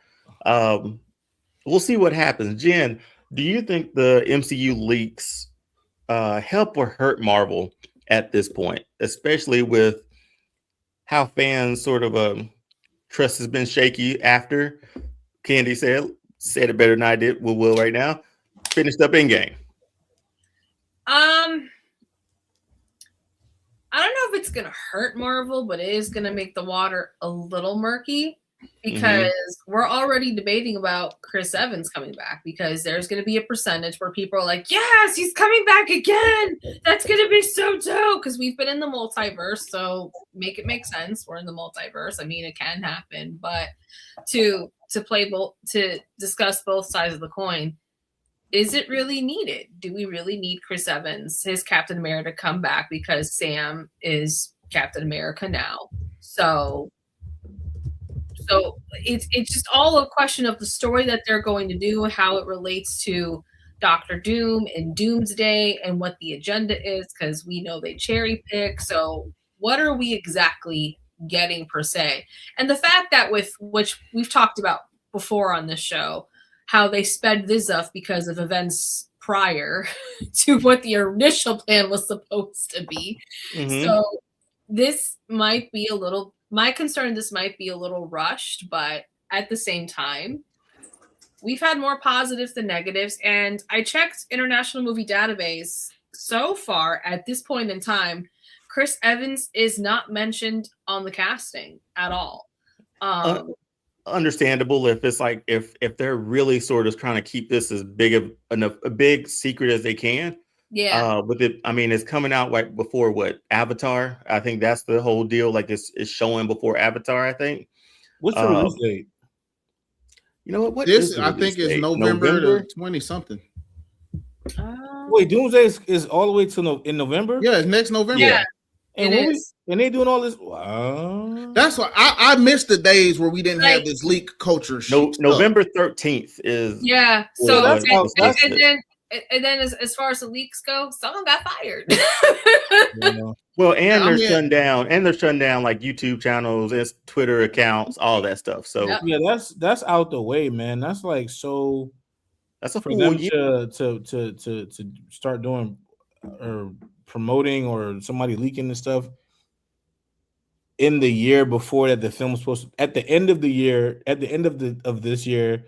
Speaker 1: We'll see what happens. Jen, do you think the MCU leaks help or hurt Marvel at this point, especially with how fans sort of trust has been shaky after Candy said it better than I did with Will right now. Finished up Endgame.
Speaker 3: I don't know if it's gonna hurt Marvel, but it is gonna make the water a little murky because we're already debating about Chris Evans coming back because there's gonna be a percentage where people are like, yes, he's coming back again. That's gonna be so dope because we've been in the multiverse, so make it make sense. We're in the multiverse. I mean, it can happen, but to discuss both sides of the coin, is it really needed? Do we really need Chris Evans, his Captain America, to come back because Sam is Captain America now? So it's just all a question of the story that they're going to do, how it relates to Doctor Doom and Doomsday and what the agenda is, because we know they cherry pick. So what are we exactly getting per se? And the fact that with which we've talked about before on this show, how they sped this up because of events prior to what the initial plan was supposed to be. So this might be my concern, this might be a little rushed, but at the same time, we've had more positives than negatives. And I checked International Movie Database. So far, at this point in time, Chris Evans is not mentioned on the casting at all.
Speaker 1: Understandable if it's like if they're really sort of trying to keep this as big of a big secret as they can. With it, I mean, it's coming out right before what Avatar. I think that's the whole deal. Like it's showing before Avatar. I think.
Speaker 4: What's the release date?
Speaker 1: You know what?
Speaker 2: This I think is November 20 something.
Speaker 4: Wait, Doomsday is all the way to in November.
Speaker 2: Yeah, it's next November.
Speaker 3: Yeah.
Speaker 4: And they doing all this. Wow.
Speaker 2: That's why I missed the days where we didn't have this leak culture.
Speaker 1: November 13th is.
Speaker 3: Yeah. So and then as far as the leaks go, someone got fired.
Speaker 1: Well, and they're shutting down, like YouTube channels, and Twitter accounts, all that stuff. So
Speaker 4: yeah, that's out the way, man. That's like so.
Speaker 1: That's a
Speaker 4: for them to start doing or promoting or somebody leaking the stuff in the year before that the film was supposed to, at the end of the year, at the end of this year,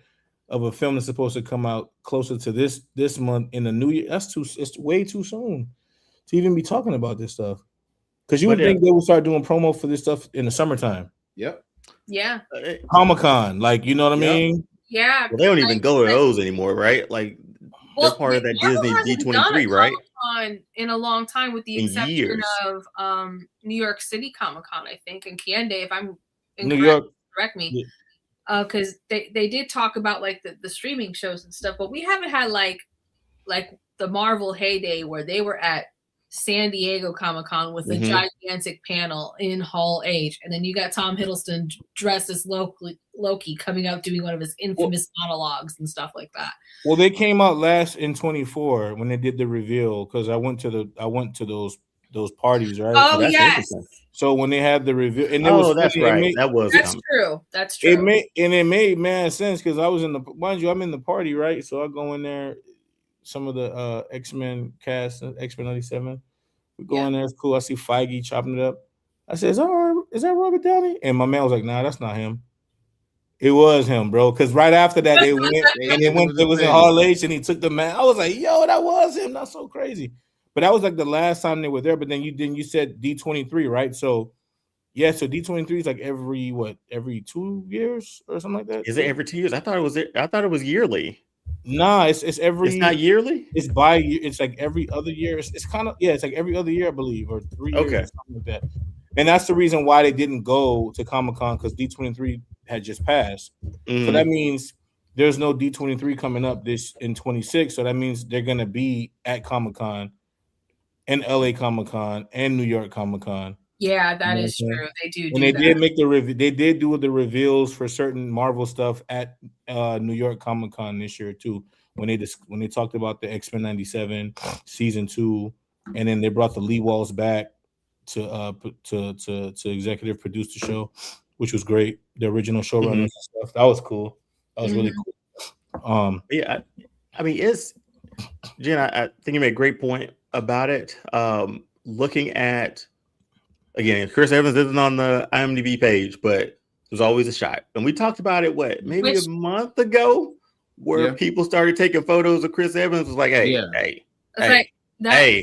Speaker 4: of a film that's supposed to come out closer to this month in the new year. It's way too soon to even be talking about this stuff. Because you would think they would start doing promo for this stuff in the summertime.
Speaker 2: Yep.
Speaker 3: Yeah.
Speaker 4: Comic-Con, like, you know what I mean?
Speaker 3: Yeah.
Speaker 1: Well, they don't even go to those anymore, right? Like, they're part of that Disney D23, right?
Speaker 3: Comic-Con in a long time, with the exception of New York City Comic-Con, I think, and Kiende, if I'm incorrect, New York, correct me. Yeah. Because they did talk about like the streaming shows and stuff, but we haven't had like the Marvel heyday where they were at San Diego Comic-Con with a gigantic panel in Hall H, and then you got Tom Hiddleston dressed as Loki coming out doing one of his infamous monologues and stuff like that.
Speaker 4: Well, they came out last in 24 when they did the reveal, because I went to those parties, right?
Speaker 3: Oh, yes.
Speaker 4: So when they had the review, and
Speaker 1: that's right. That's
Speaker 3: true. That's true.
Speaker 4: It made mad sense, because I was I'm in the party, right? So I go in there, some of the X-Men cast, X-Men 97. We go in there, it's cool. I see Feige chopping it up. I said, is that Robert Downey? And my man was like, nah, that's not him. It was him, bro. Because right after that, they went it was in Hall H, and he took the man. I was like, yo, that was him. That's so crazy. But that was like the last time they were there. But then you said D23, right? So yeah, so D23 is like every 2 years or something like that.
Speaker 1: Is it every 2 years? I thought it was yearly.
Speaker 4: Nah, it's every.
Speaker 1: It's not yearly.
Speaker 4: It's by year. It's like every other year. It's kind of it's like every other year, I believe, or 3 years, or something like that. And that's the reason why they didn't go to Comic-Con, because D23 had just passed. So that means there's no D23 coming up in 26. So that means they're gonna be at Comic-Con, and LA Comic-Con, and New York Comic-Con.
Speaker 3: Yeah, that is true. They do.
Speaker 4: And they did make they did do the reveals for certain Marvel stuff at New York Comic-Con this year too. When they talked about the X-Men 97 season 2, and then they brought the Lee Walls back to executive produce the show, which was great. The original showrunners and stuff. That was cool. That was really cool.
Speaker 1: Yeah, I mean, it's Jen. I think you made a great point about it. Looking at, again, Chris Evans isn't on the IMDb page, but there's always a shot. And we talked about it, maybe a month ago, where people started taking photos of Chris Evans. Was like, hey.
Speaker 2: They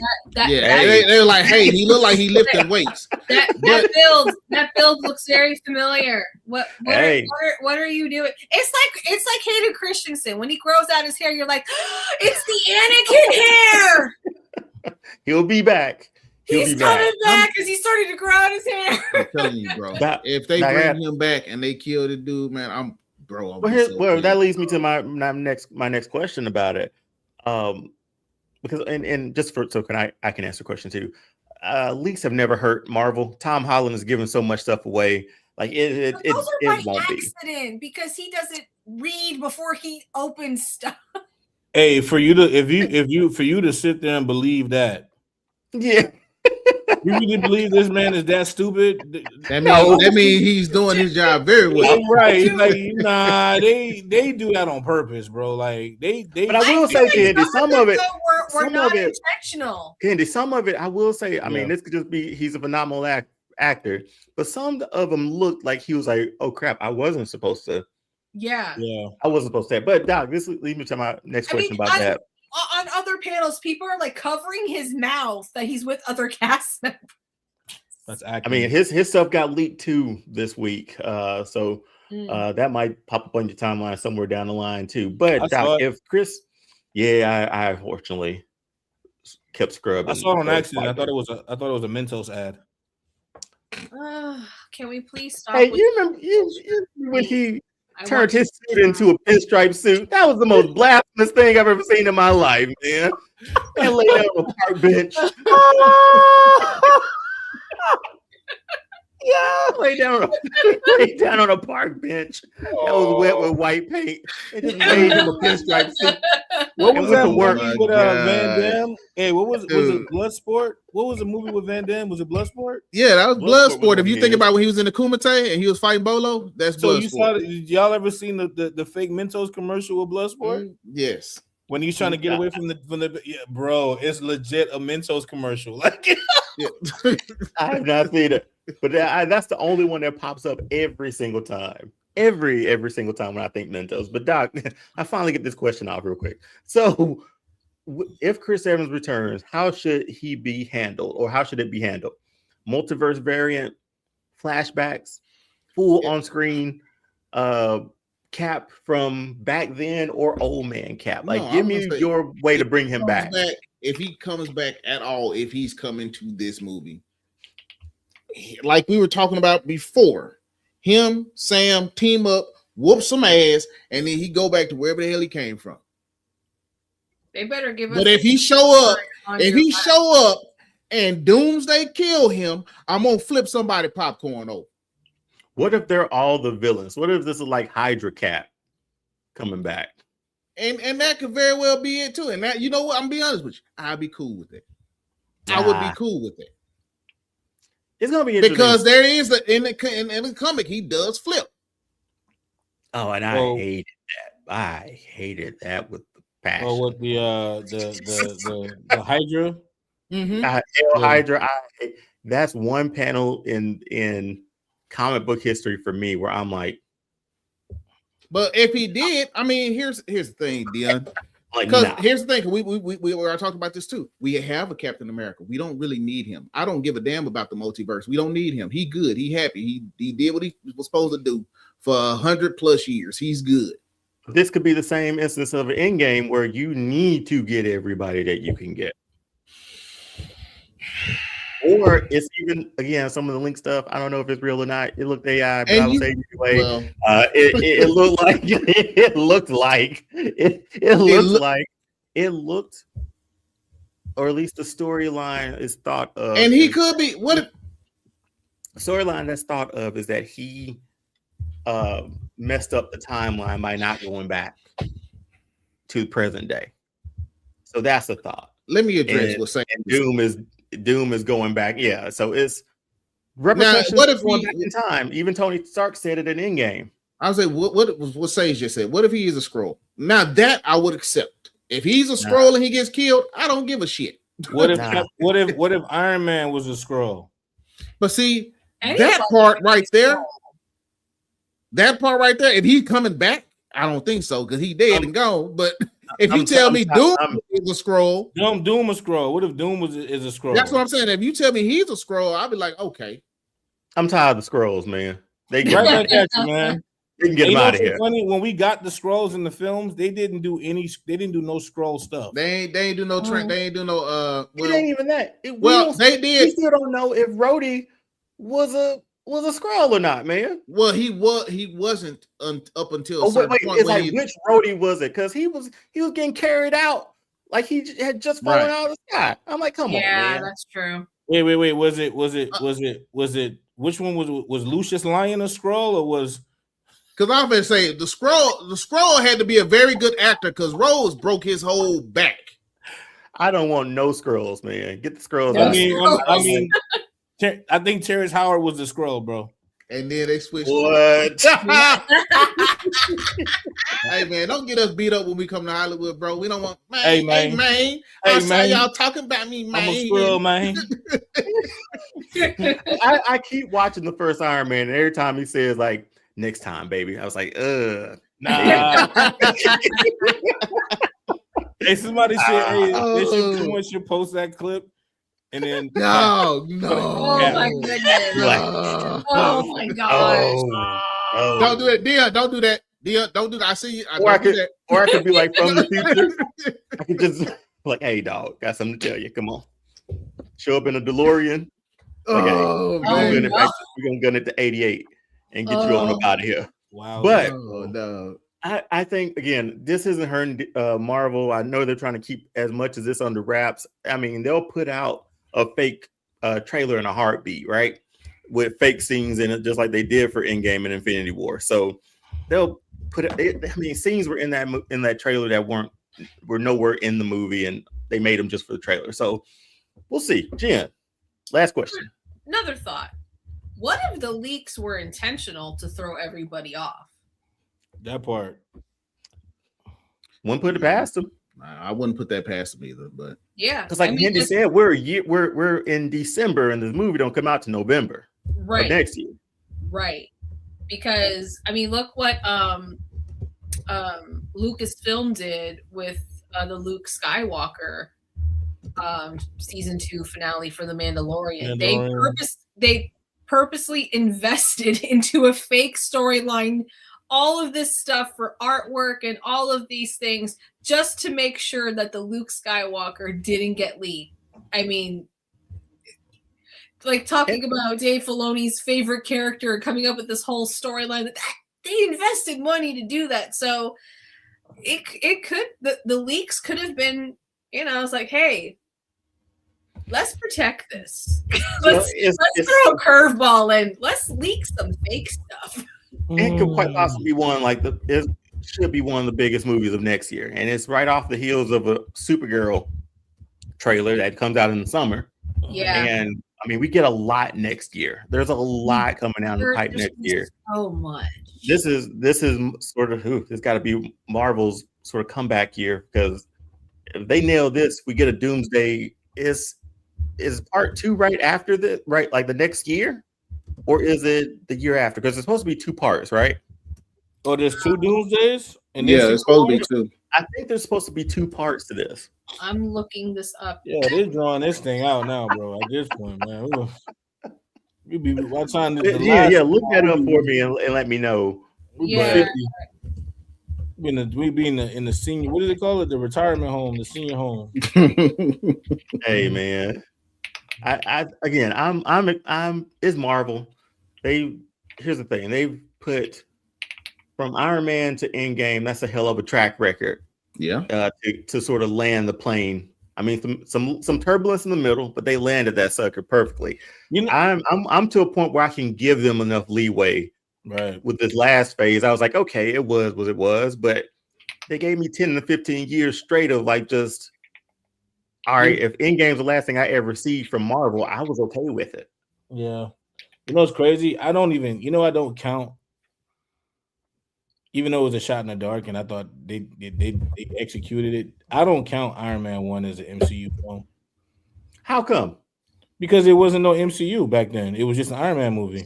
Speaker 2: were like, hey, he looked like he lifted weights.
Speaker 3: That build looks very familiar. What are you doing? It's like Hayden Christensen. When he grows out his hair, you're like, it's the Anakin hair.
Speaker 1: He'll be back.
Speaker 3: He's coming back because he started to grow out his hair.
Speaker 2: I'm telling you, bro. If they bring him back and they kill the dude, man,
Speaker 1: that leads me to my next question about it. Because and just so I can answer the question too. Leaks have never hurt Marvel. Tom Holland is giving so much stuff away. Like it won't be.
Speaker 3: Because he doesn't read before he opens stuff.
Speaker 4: Hey, for you to sit there and believe that.
Speaker 1: Yeah.
Speaker 4: You really believe this man is that stupid?
Speaker 2: That means he's doing his job very well.
Speaker 4: Right. Like, nah, they do that on purpose, bro. Like they
Speaker 1: But I will say, Candy, some of it
Speaker 3: were not intentional.
Speaker 1: Candy, some of it I will say, I mean, this could just be he's a phenomenal actor, but some of them looked like he was like, oh crap, I wasn't supposed to.
Speaker 3: Yeah.
Speaker 1: I wasn't supposed to. But Doc, this leads me to my next question about that.
Speaker 3: On other panels, people are like covering his mouth that he's with other cast members.
Speaker 4: That's accurate.
Speaker 1: I mean, his stuff got leaked too this week, so that might pop up on your timeline somewhere down the line too. But Doc, if Chris, I unfortunately kept scrubbing.
Speaker 4: I saw it on accident. I thought it was a Mentos ad.
Speaker 3: Can we please stop?
Speaker 1: Hey, you remember when he turned his suit into a pinstripe suit? That was the most blasphemous thing I've ever seen in my life, man. And lay down on a park bench. Yeah, lay down on a park bench that was wet with white paint and just made him a pinstripe suit.
Speaker 4: What was that movie with
Speaker 2: God.
Speaker 4: Van Damme? Hey, what was it? Bloodsport? What was the movie with Van Damme? Was it Bloodsport?
Speaker 2: Yeah, that was Bloodsport. If you think about when he was in the Kumite and he was fighting Bolo, that's Bloodsport.
Speaker 4: Y'all ever seen the fake Mentos commercial with Bloodsport?
Speaker 2: Yes.
Speaker 4: When he's trying to get away from the bro, it's legit a Mentos commercial. Like,
Speaker 1: I have not seen it, but that's the only one that pops up every single time. Every single time when I think Mentos. But Doc, I finally get this question off real quick. So, if Chris Evans returns, how should he be handled, or how should it be handled? Multiverse variant, flashbacks, full on screen, Cap from back then, or old man Cap? Like, give me your way to bring him back.
Speaker 2: If he comes back at all, if he's coming to this movie, like we were talking about before, him, Sam team up, whoop some ass, and then he go back to wherever the hell he came from.
Speaker 3: They better give us.
Speaker 2: But if he show up, and Doomsday kill him, I'm gonna flip somebody popcorn over.
Speaker 1: What if they're all the villains? What if this is like Hydra Cap coming back?
Speaker 2: And that could very well be it too. And that, you know what? I'm gonna be honest with you. I'd be cool with it. I would be cool with it.
Speaker 1: It's gonna be interesting
Speaker 2: because there is in the comic he does flip.
Speaker 1: Oh, and I hated that. I hated that with the passion.
Speaker 4: Oh, with the Hydra.
Speaker 2: Mm-hmm.
Speaker 1: Hydra. That's one panel in comic book history for me where I'm like.
Speaker 2: But if he did, I mean, here's the thing, Dion. Here's the thing. We were talking about this too. We have a Captain America. We don't really need him. I don't give a damn about the multiverse. We don't need him. He good. He happy. He did what he was supposed to do for 100+ years. He's good.
Speaker 1: This could be the same instance of an Endgame where you need to get everybody that you can get. Or it's even, again, some of the link stuff. I don't know if it's real or not. It looked AI, but I would say anyway. Well, it looked like it looked or at least the storyline is thought of.
Speaker 2: And he could be what
Speaker 1: storyline that's thought of is that he messed up the timeline by not going back to present day. So that's a thought.
Speaker 2: Let me address what's saying.
Speaker 1: Doom is going back. Yeah, so it's repercussions. What if going back in time? Even Tony Stark said it in Endgame.
Speaker 2: I was like, what Sage just said. What if he is a Skrull? Now that I would accept. If he's a Skrull and he gets killed, I don't give a shit.
Speaker 4: What if Iron Man was a Skrull?
Speaker 2: But see, that part right there, if he's coming back, I don't think so because he dead and gone. But if you tell me Doom is a Skrull,
Speaker 4: Doom a Skrull. What if Doom is a Skrull?
Speaker 2: That's what I'm saying. If you tell me he's a Skrull, I'll be like, okay.
Speaker 1: I'm tired of the Skrulls, man.
Speaker 4: They get right back at you, man.
Speaker 1: They can get them out of here.
Speaker 4: Funny, when we got the Skrulls in the films, they didn't do no Skrull stuff.
Speaker 2: They ain't do no trend. They ain't do no
Speaker 1: it ain't even that.
Speaker 2: They did.
Speaker 1: We still don't know if Rhodey was a Skrull or not, man.
Speaker 2: Well, he wasn't up until a certain point.
Speaker 1: It's like which Rhodey was it? Because he was getting carried out like he had just fallen out of the sky. I'm like, come on, man.
Speaker 3: Yeah, that's true.
Speaker 4: Wait. Was it? Which one was Lucius Lyon a Skrull or was?
Speaker 2: Because I'm gonna say the Skrull had to be a very good actor because Rose broke his whole back.
Speaker 1: I don't want no Skrulls, man. Get the Skrulls.
Speaker 4: I think Terrence Howard was the Skrull, bro.
Speaker 2: And then they switched.
Speaker 1: What?
Speaker 2: Hey man, don't get us beat up when we come to Hollywood, bro. We don't want man.
Speaker 4: Hey man. I
Speaker 2: saw y'all talking about me, man.
Speaker 4: I'm a Skrull, man.
Speaker 1: I keep watching the first Iron Man, and every time he says like next time, baby, I was like,
Speaker 4: nah. Hey, somebody said, someone should post that clip. And then
Speaker 2: no.
Speaker 3: Oh my goodness. Oh my gosh.
Speaker 2: Don't do it, Dion. Don't do that. Dion, don't do that. I see you.
Speaker 1: Or I could be like from the future. I could just like, hey dog, got something to tell you. Come on. Show up in a DeLorean. Like,
Speaker 2: man.
Speaker 1: We're gonna gun it to 88 and get you on up out of here.
Speaker 4: Wow.
Speaker 1: But
Speaker 2: no.
Speaker 1: I think again, this isn't hurting Marvel. I know they're trying to keep as much as this under wraps. I mean, they'll put out a fake trailer in a heartbeat, right? With fake scenes in it, just like they did for Endgame and Infinity War. So they'll put it. I mean, scenes were in that trailer that were nowhere in the movie, and they made them just for the trailer. So we'll see. Jen, last question.
Speaker 3: Another thought. What if the leaks were intentional to throw everybody off?
Speaker 4: That part.
Speaker 1: Wouldn't put it past them.
Speaker 2: I wouldn't put that past them either. But
Speaker 3: yeah,
Speaker 1: because like Andy said, we're in December, and the movie don't come out to November,
Speaker 3: right?
Speaker 1: Next year,
Speaker 3: right? Because I mean, look what Lucasfilm did with the Luke Skywalker season 2 finale for The Mandalorian. They purposely invested into a fake storyline, all of this stuff for artwork and all of these things just to make sure that the Luke Skywalker didn't get leaked. I mean, like talking about Dave Filoni's favorite character, coming up with this whole storyline that they invested money to do that. So it could, the leaks could have been, I was like, hey, let's protect this. let's throw a curveball in. Let's leak some fake stuff.
Speaker 1: It could quite possibly be one it should be one of the biggest movies of next year, and it's right off the heels of a Supergirl trailer that comes out in the summer.
Speaker 3: Yeah,
Speaker 1: and I mean, we get a lot next year. There's a lot coming down the pipe next year.
Speaker 3: So much.
Speaker 1: This is sort of it's got to be Marvel's sort of comeback year, because if they nail this, we get a Doomsday. Is part 2 right after like the next year? Or is it the year after? Because it's supposed to be 2 parts, right?
Speaker 4: Oh, there's 2 Doomsdays?
Speaker 2: Yeah, it's supposed to be 2.
Speaker 1: I think there's supposed to be 2 parts to this.
Speaker 3: I'm looking this up.
Speaker 4: Yeah, they're drawing this thing out now, bro. At this point, man. Look
Speaker 1: that up for me and let me know.
Speaker 3: Yeah.
Speaker 4: We be in the senior, what do they call it? The retirement home, the senior home.
Speaker 1: Hey, man. I'm it's Marvel. Here's the thing. They've put from Iron Man to Endgame, that's a hell of a track record.
Speaker 2: Yeah.
Speaker 1: To sort of land the plane. I mean, some turbulence in the middle, but they landed that sucker perfectly. I'm to a point where I can give them enough leeway.
Speaker 4: Right.
Speaker 1: With this last phase, I was like, okay, it was what it was, but they gave me 10 to 15 years straight of like just all right, if Endgame's the last thing I ever see from Marvel, I was okay with it.
Speaker 4: Yeah. You know what's crazy? I don't count, even though it was a shot in the dark and I thought they executed it. I don't count Iron Man 1 as an MCU film.
Speaker 1: How come?
Speaker 4: Because it wasn't no MCU back then. It was just an Iron Man movie.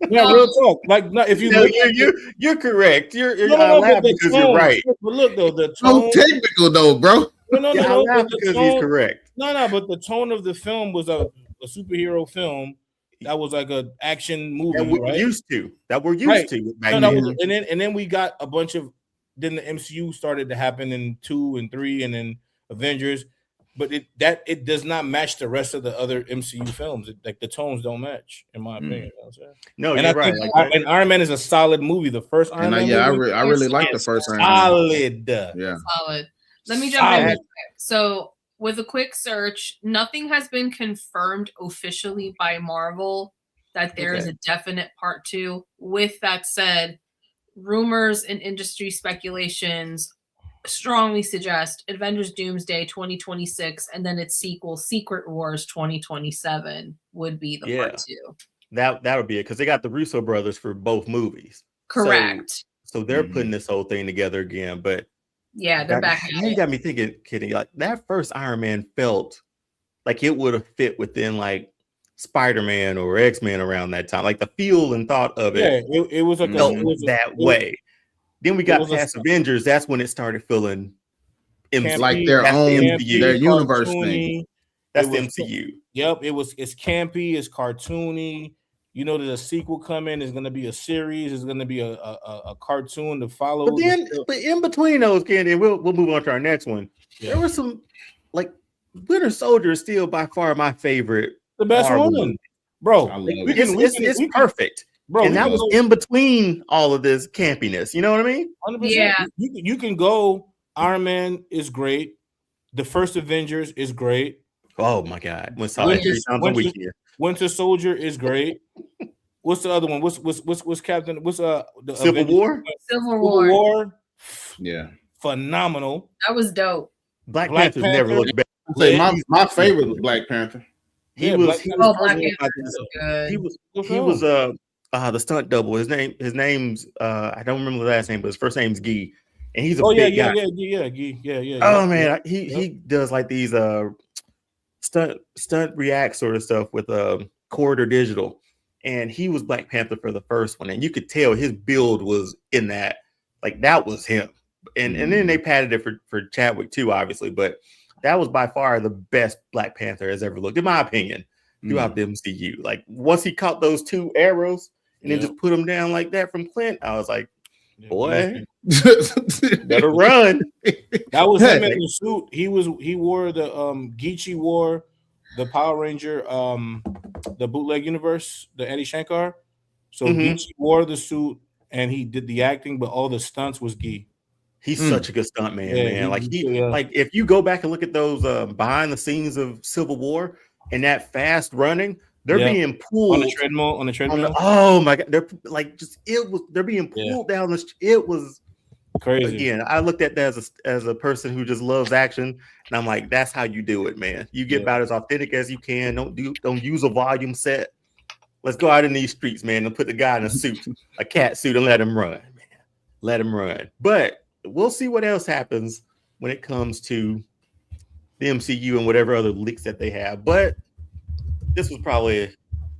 Speaker 4: Yeah, real talk. Like, if
Speaker 1: you're correct. You're because you're right.
Speaker 4: But look though, the tone.
Speaker 2: So technical though, bro.
Speaker 1: No. Because he's correct.
Speaker 4: No, but the tone of the film was a superhero film that was like an action movie
Speaker 1: that we're used to. And then we got a bunch of. Then the MCU started to happen in 2 and 3, and then Avengers. But it does not match the rest of the other MCU films. Like the tones don't match, in my opinion. You know what I'm saying? No, and you're right.
Speaker 4: And Iron Man is a solid movie. The first Iron Man.
Speaker 2: Yeah, movie I really like the first Iron Man.
Speaker 4: Solid.
Speaker 2: Yeah.
Speaker 3: Solid. Let me jump in. So with a quick search, nothing has been confirmed officially by Marvel that there is a definite part 2. With that said, rumors and industry speculations strongly suggest Avengers Doomsday 2026 and then its sequel Secret Wars 2027 would be the part 2.
Speaker 1: That would be it, because they got the Russo brothers for both movies.
Speaker 3: Correct.
Speaker 1: So they're putting this whole thing together again, but
Speaker 3: yeah, they're back.
Speaker 1: You got me thinking, Kitty, like that first Iron Man felt like it would have fit within like Spider-Man or X-Men around that time. Like the feel and thought of it.
Speaker 4: Yeah, it was like
Speaker 1: that way. Then we got past Avengers. That's when it started feeling
Speaker 2: like their own MCU, their universe thing.
Speaker 1: That's the MCU.
Speaker 4: Yep, it's campy, it's cartoony. You know, there's a sequel coming. There's going to be a series. There's going to be a cartoon to follow.
Speaker 1: But in between those, Candy, we'll move on to our next one. Yeah. There was some like Winter Soldier is still by far my favorite.
Speaker 4: The best one, bro.
Speaker 1: It's perfect. Bro, and that was in between all of this campiness. You know what I mean?
Speaker 4: 100%. Yeah. You can go. Iron Man is great. The first Avengers is great.
Speaker 1: Oh my God!
Speaker 4: Winter Soldier is great. What's the other one? What's Captain? What's the
Speaker 1: Civil War?
Speaker 3: Civil War.
Speaker 2: Yeah,
Speaker 3: phenomenal. That was dope.
Speaker 1: Black Panther never looked better.
Speaker 2: My favorite was Black Panther.
Speaker 1: He was the stunt double. His name's I don't remember the last name, but his first name's Guy, and he's a big guy.
Speaker 4: Yeah.
Speaker 1: Oh man, he does like these stunt react sort of stuff with Corridor Digital, and he was Black Panther for the first one, and you could tell his build was in that, like that was him, and then they padded it for Chadwick too, obviously, but that was by far the best Black Panther has ever looked, in my opinion, throughout the MCU. Like once he caught those 2 arrows and then just put them down like that from Clint, I was like, boy, better run.
Speaker 4: That was him in the suit. He wore the Geechee wore the Power Ranger the bootleg universe, the Eddie Shankar. So Geechee wore the suit and he did the acting, but all the stunts was Guy.
Speaker 1: He's such a good stunt man. Like like if you go back and look at those behind the scenes of Civil War and that fast running, they're being pulled
Speaker 4: on the treadmill.
Speaker 1: Oh my God, they're like they're being pulled down the. It was
Speaker 4: crazy.
Speaker 1: Again, I looked at that as a person who just loves action, and I'm like, that's how you do it, man. You get about as authentic as you can. Don't use a volume set. Let's go out in these streets, man, and put the guy in a suit, a cat suit, and let him run, man. Let him run. But we'll see what else happens when it comes to the MCU and whatever other leaks that they have. But this was probably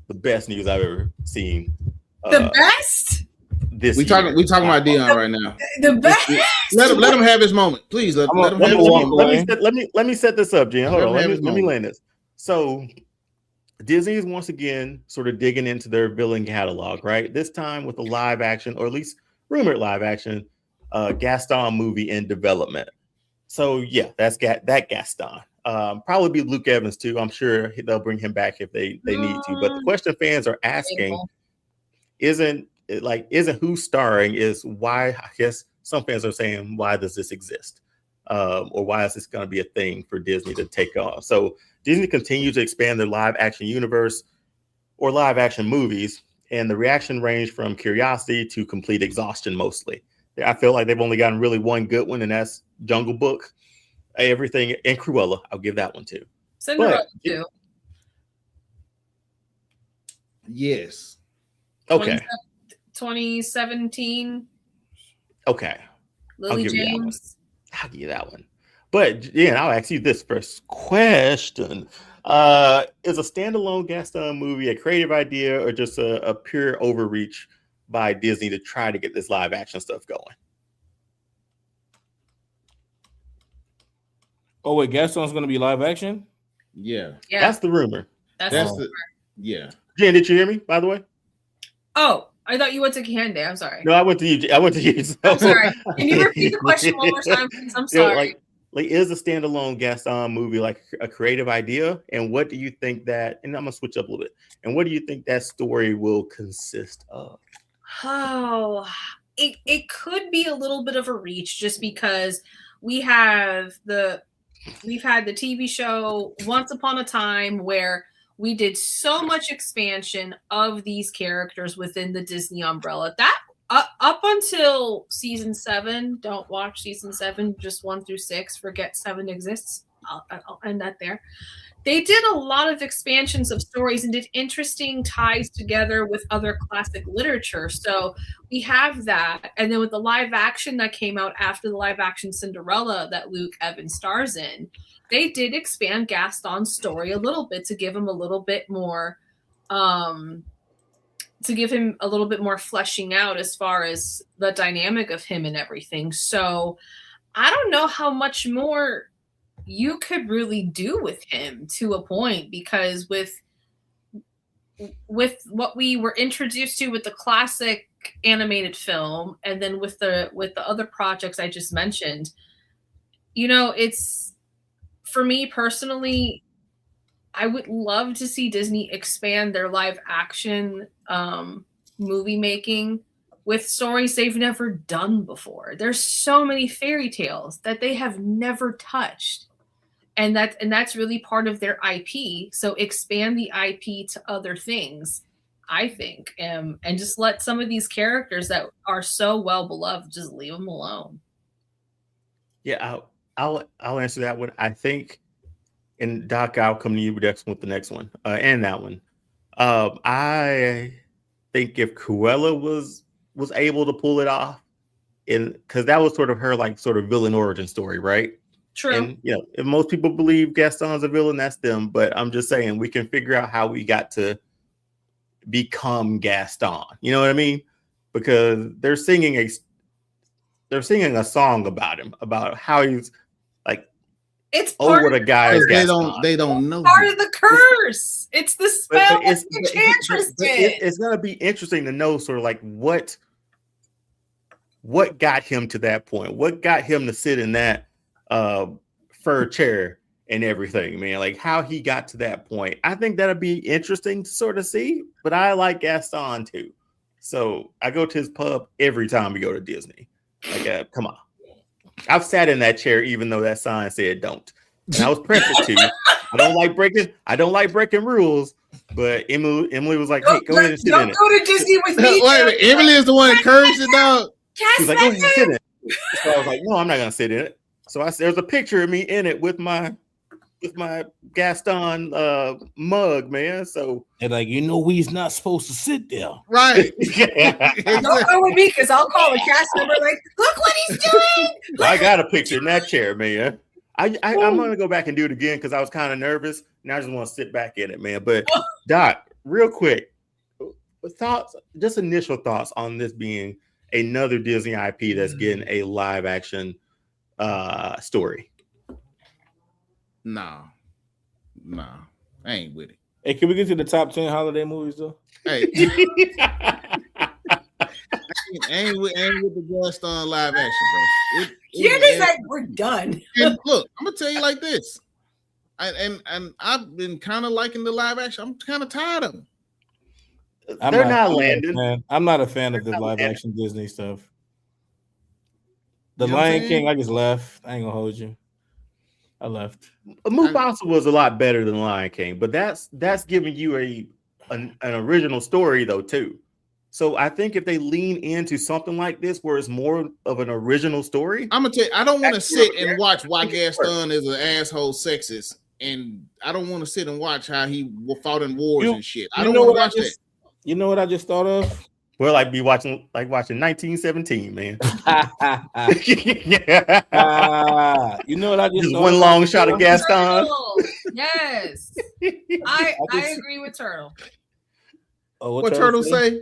Speaker 1: the best news I've ever seen.
Speaker 3: The best?
Speaker 2: We talking about Dion right now.
Speaker 3: The best.
Speaker 2: Let him have his moment, please. Let him have his moment.
Speaker 1: Let me set this up, Jen. Hold on. Let me land this. So Disney is once again sort of digging into their villain catalog, right? This time with a live action, or at least rumored live action, Gaston movie in development. So yeah, that's that Gaston. Probably be Luke Evans too. I'm sure they'll bring him back if they need to. But the question fans are asking isn't who's starring, is why. I guess some fans are saying, why does this exist? Or why is this going to be a thing for Disney to take on? So Disney continues to expand their live action universe or live action movies, and the reaction range from curiosity to complete exhaustion mostly. I feel like they've only gotten really one good one, and that's Jungle Book. Everything, and Cruella, I'll give that one too.
Speaker 3: Cinderella too.
Speaker 2: Yes.
Speaker 1: Okay.
Speaker 3: 2017.
Speaker 1: Okay.
Speaker 3: Lily James.
Speaker 1: I'll give you that one. But yeah, I'll ask you this first question. Is a standalone Gaston movie a creative idea or just a pure overreach by Disney to try to get this live action stuff going?
Speaker 4: Oh wait, Gaston's going to be live action?
Speaker 2: Yeah.
Speaker 1: That's the rumor.
Speaker 3: That's the
Speaker 2: yeah.
Speaker 1: Jen, did you hear me, by the way?
Speaker 3: Oh, I thought you went to Kehinde. I'm sorry.
Speaker 1: No, I went to you. So.
Speaker 3: I'm sorry. Can you repeat the question one more time? I'm sorry.
Speaker 1: Like, is a standalone Gaston movie like a creative idea? And what do you think that, and I'm going to switch up a little bit, and what do you think that story will consist of?
Speaker 3: Oh, it could be a little bit of a reach just because we've had the TV show Once Upon a Time where we did so much expansion of these characters within the Disney umbrella that up until season 7, don't watch season 7, just 1 through 6, forget 7 exists. I'll end that there. They did a lot of expansions of stories and did interesting ties together with other classic literature. So we have that. And then with the live action that came out after the live action Cinderella that Luke Evans stars in, they did expand Gaston's story a little bit to give him a little bit more, fleshing out as far as the dynamic of him and everything. So I don't know how much more you could really do with him to a point, because with what we were introduced to with the classic animated film and then with the other projects I just mentioned, it's, for me personally, I would love to see Disney expand their live action movie making with stories they've never done before. There's so many fairy tales that they have never touched. and that's really part of their IP. So expand the IP to other things, I think, and just let some of these characters that are so well beloved, just leave them alone.
Speaker 1: Yeah, I'll answer that one. I think, and Doc, I'll come to you with the next one and that one. I think if Cruella was able to pull it off, because that was sort of her sort of villain origin story, right?
Speaker 3: True.
Speaker 1: And if most people believe Gaston's a villain, that's them. But I'm just saying we can figure out how we got to become Gaston. You know what I mean? Because they're singing a song about him, about how he's
Speaker 3: it's part
Speaker 1: what a guy is.
Speaker 2: They don't know.
Speaker 3: Part of the curse. It's the spell.
Speaker 1: It's gonna be interesting to know sort of what got him to that point. What got him to sit in that fur chair and everything, man. Like how he got to that point. I think that'll be interesting to sort of see. But I like Gaston too, so I go to his pub every time we go to Disney. Come on. I've sat in that chair even though that sign said don't. And I was pressured to. I don't like breaking rules. But Emily was like, "Hey, go ahead and sit in it."
Speaker 3: Don't go to Disney with me.
Speaker 2: Wait, Emily is the one that encouraged the dog.
Speaker 1: She's like, "Go ahead and sit in it." So I was like, "No, I'm not gonna sit in it." So there's a picture of me in it with my Gaston mug, man. So
Speaker 4: and we's not supposed to sit there,
Speaker 2: right?
Speaker 3: Don't go with me because I'll call a cast member. Like, look what he's doing.
Speaker 1: I got a picture in that chair, man. I'm gonna go back and do it again because I was kind of nervous. Now I just want to sit back in it, man. But Doc, real quick, initial thoughts on this being another Disney IP that's getting a live action story.
Speaker 2: Nah, I ain't with it.
Speaker 4: Hey, can we get to the top 10 holiday movies though?
Speaker 2: Hey, I ain't with the Gaston live action, bro.
Speaker 3: You're like, we're done.
Speaker 2: And look, I'm gonna tell you like this, and I've been kind of liking the live action. I'm kind of tired of them.
Speaker 1: They're not landing.
Speaker 4: I'm not a fan of the live action Disney stuff. The Lion King, I just left. I ain't gonna hold you. I left.
Speaker 1: Mufasa was a lot better than Lion King, but that's giving you an original story though too. So I think if they lean into something like this, where it's more of an original story,
Speaker 2: I'm gonna tell you, I don't want to sit and watch why Gaston is an asshole sexist, and I don't want to sit and watch how he fought in wars and shit. I don't want to watch that.
Speaker 4: You know what I just thought of?
Speaker 1: Well, watching 1917, man.
Speaker 4: You know what I just thought
Speaker 1: one
Speaker 4: of?
Speaker 1: long shot of Gaston.
Speaker 3: Yes, I agree with Turtle.
Speaker 4: Oh,
Speaker 2: what Turtle say?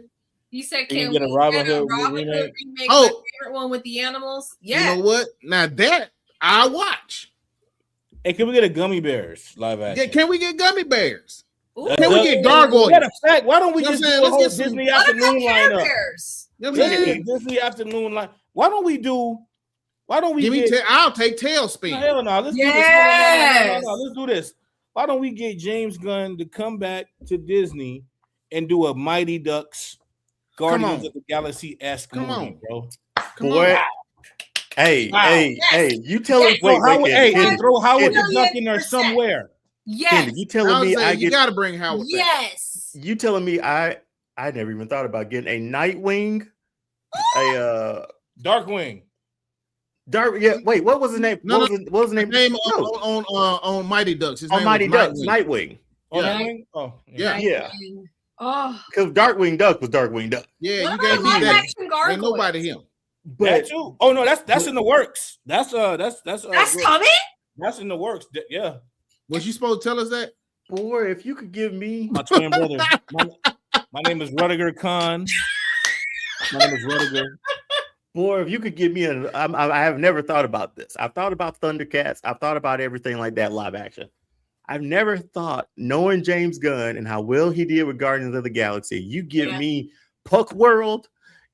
Speaker 3: He said,
Speaker 4: "Can we get a Robin Hood remake?"
Speaker 3: My favorite one with the animals. Yeah.
Speaker 2: You know what? Now that I watch.
Speaker 4: Hey, can we get a Gummy Bears live action?
Speaker 2: Yeah, can we get Gummy Bears?
Speaker 3: Ooh.
Speaker 2: Can we get Gargoyles?
Speaker 4: Matter of fact, why don't we just do a whole Disney afternoon lineup? Disney afternoon line. Why don't we?
Speaker 2: I'll take Tailspin.
Speaker 4: No, hell no. Let's do this. No, let's do this. Why don't we get James Gunn to come back to Disney and do a Mighty Ducks Guardians of the Galaxy-esque movie, bro?
Speaker 1: Boy. Hey, you tell him.
Speaker 4: And throw Howard the Duck in there somewhere.
Speaker 3: Yes.
Speaker 1: Candy, you telling me
Speaker 2: you gotta bring Howard.
Speaker 3: Yes.
Speaker 1: Back. You telling me I never even thought about getting a Nightwing, a
Speaker 4: Darkwing.
Speaker 1: Wait, what was his name? What was his name?
Speaker 2: On Mighty Ducks. His
Speaker 1: on
Speaker 2: name
Speaker 1: Mighty Ducks,
Speaker 2: Nightwing.
Speaker 1: Nightwing.
Speaker 4: Oh,
Speaker 1: yeah.
Speaker 3: Oh,
Speaker 1: because Darkwing Duck was Darkwing Duck.
Speaker 2: Yeah, you gave me that. Ain't nobody him.
Speaker 1: But
Speaker 4: oh no, that's in the works. That's
Speaker 3: coming.
Speaker 4: That's in the works. Yeah.
Speaker 2: Was you supposed to tell us that?
Speaker 1: Boy, if you could give me
Speaker 4: my twin brother. My name is Rudiger Khan. My name is Rudiger.
Speaker 1: Boy, if you could give me I have never thought about this. I've thought about Thundercats. I've thought about everything like that live action. I've never thought, knowing James Gunn and how well he did with Guardians of the Galaxy, you give me Puck World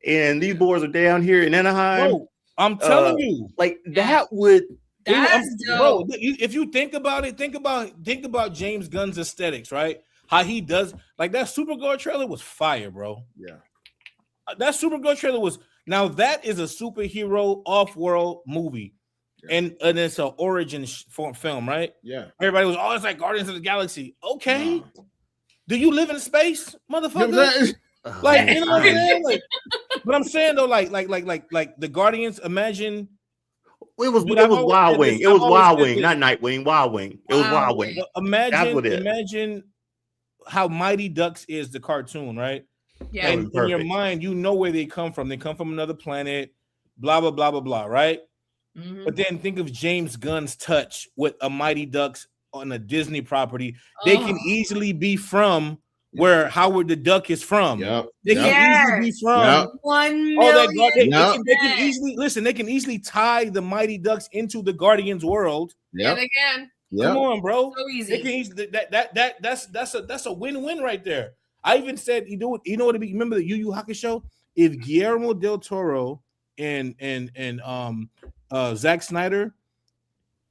Speaker 1: and these boys are down here in Anaheim.
Speaker 4: Bro, I'm telling you,
Speaker 1: that would.
Speaker 4: Bro, if you think about it, think about James Gunn's aesthetics, right? How he does, like that Supergirl trailer was fire, bro.
Speaker 2: Yeah,
Speaker 4: that Supergirl trailer was. Now that is a superhero off-world movie. and it's an origin film, right?
Speaker 2: Yeah.
Speaker 4: Everybody was, it's like Guardians of the Galaxy. Okay. Do you live in space, motherfucker?
Speaker 2: You know what I'm saying?
Speaker 4: Like, you know what I'm saying? Like, but I'm saying though, like the Guardians. Imagine
Speaker 1: it was Wild Wing. It was Wild Wing, not Nightwing. Wild Wing. It was Wild Wing.
Speaker 4: Imagine how Mighty Ducks is the cartoon, right?
Speaker 3: Yeah.
Speaker 4: And in your mind, you know where they come from. They come from another planet. Blah blah blah blah blah. Right. Mm-hmm. But then think of James Gunn's touch with a Mighty Ducks on a Disney property. They can easily be from where Howard the Duck is from. They can easily be from
Speaker 3: 1 million.
Speaker 4: They can easily listen. They can easily tie the Mighty Ducks into the Guardians world.
Speaker 3: Yeah, they can.
Speaker 4: Come on, bro.
Speaker 3: So easy.
Speaker 4: They can easily, that's a win-win right there. I even said, you know what it be? Remember the Yu Yu Hakusho? If Guillermo del Toro and Zack Snyder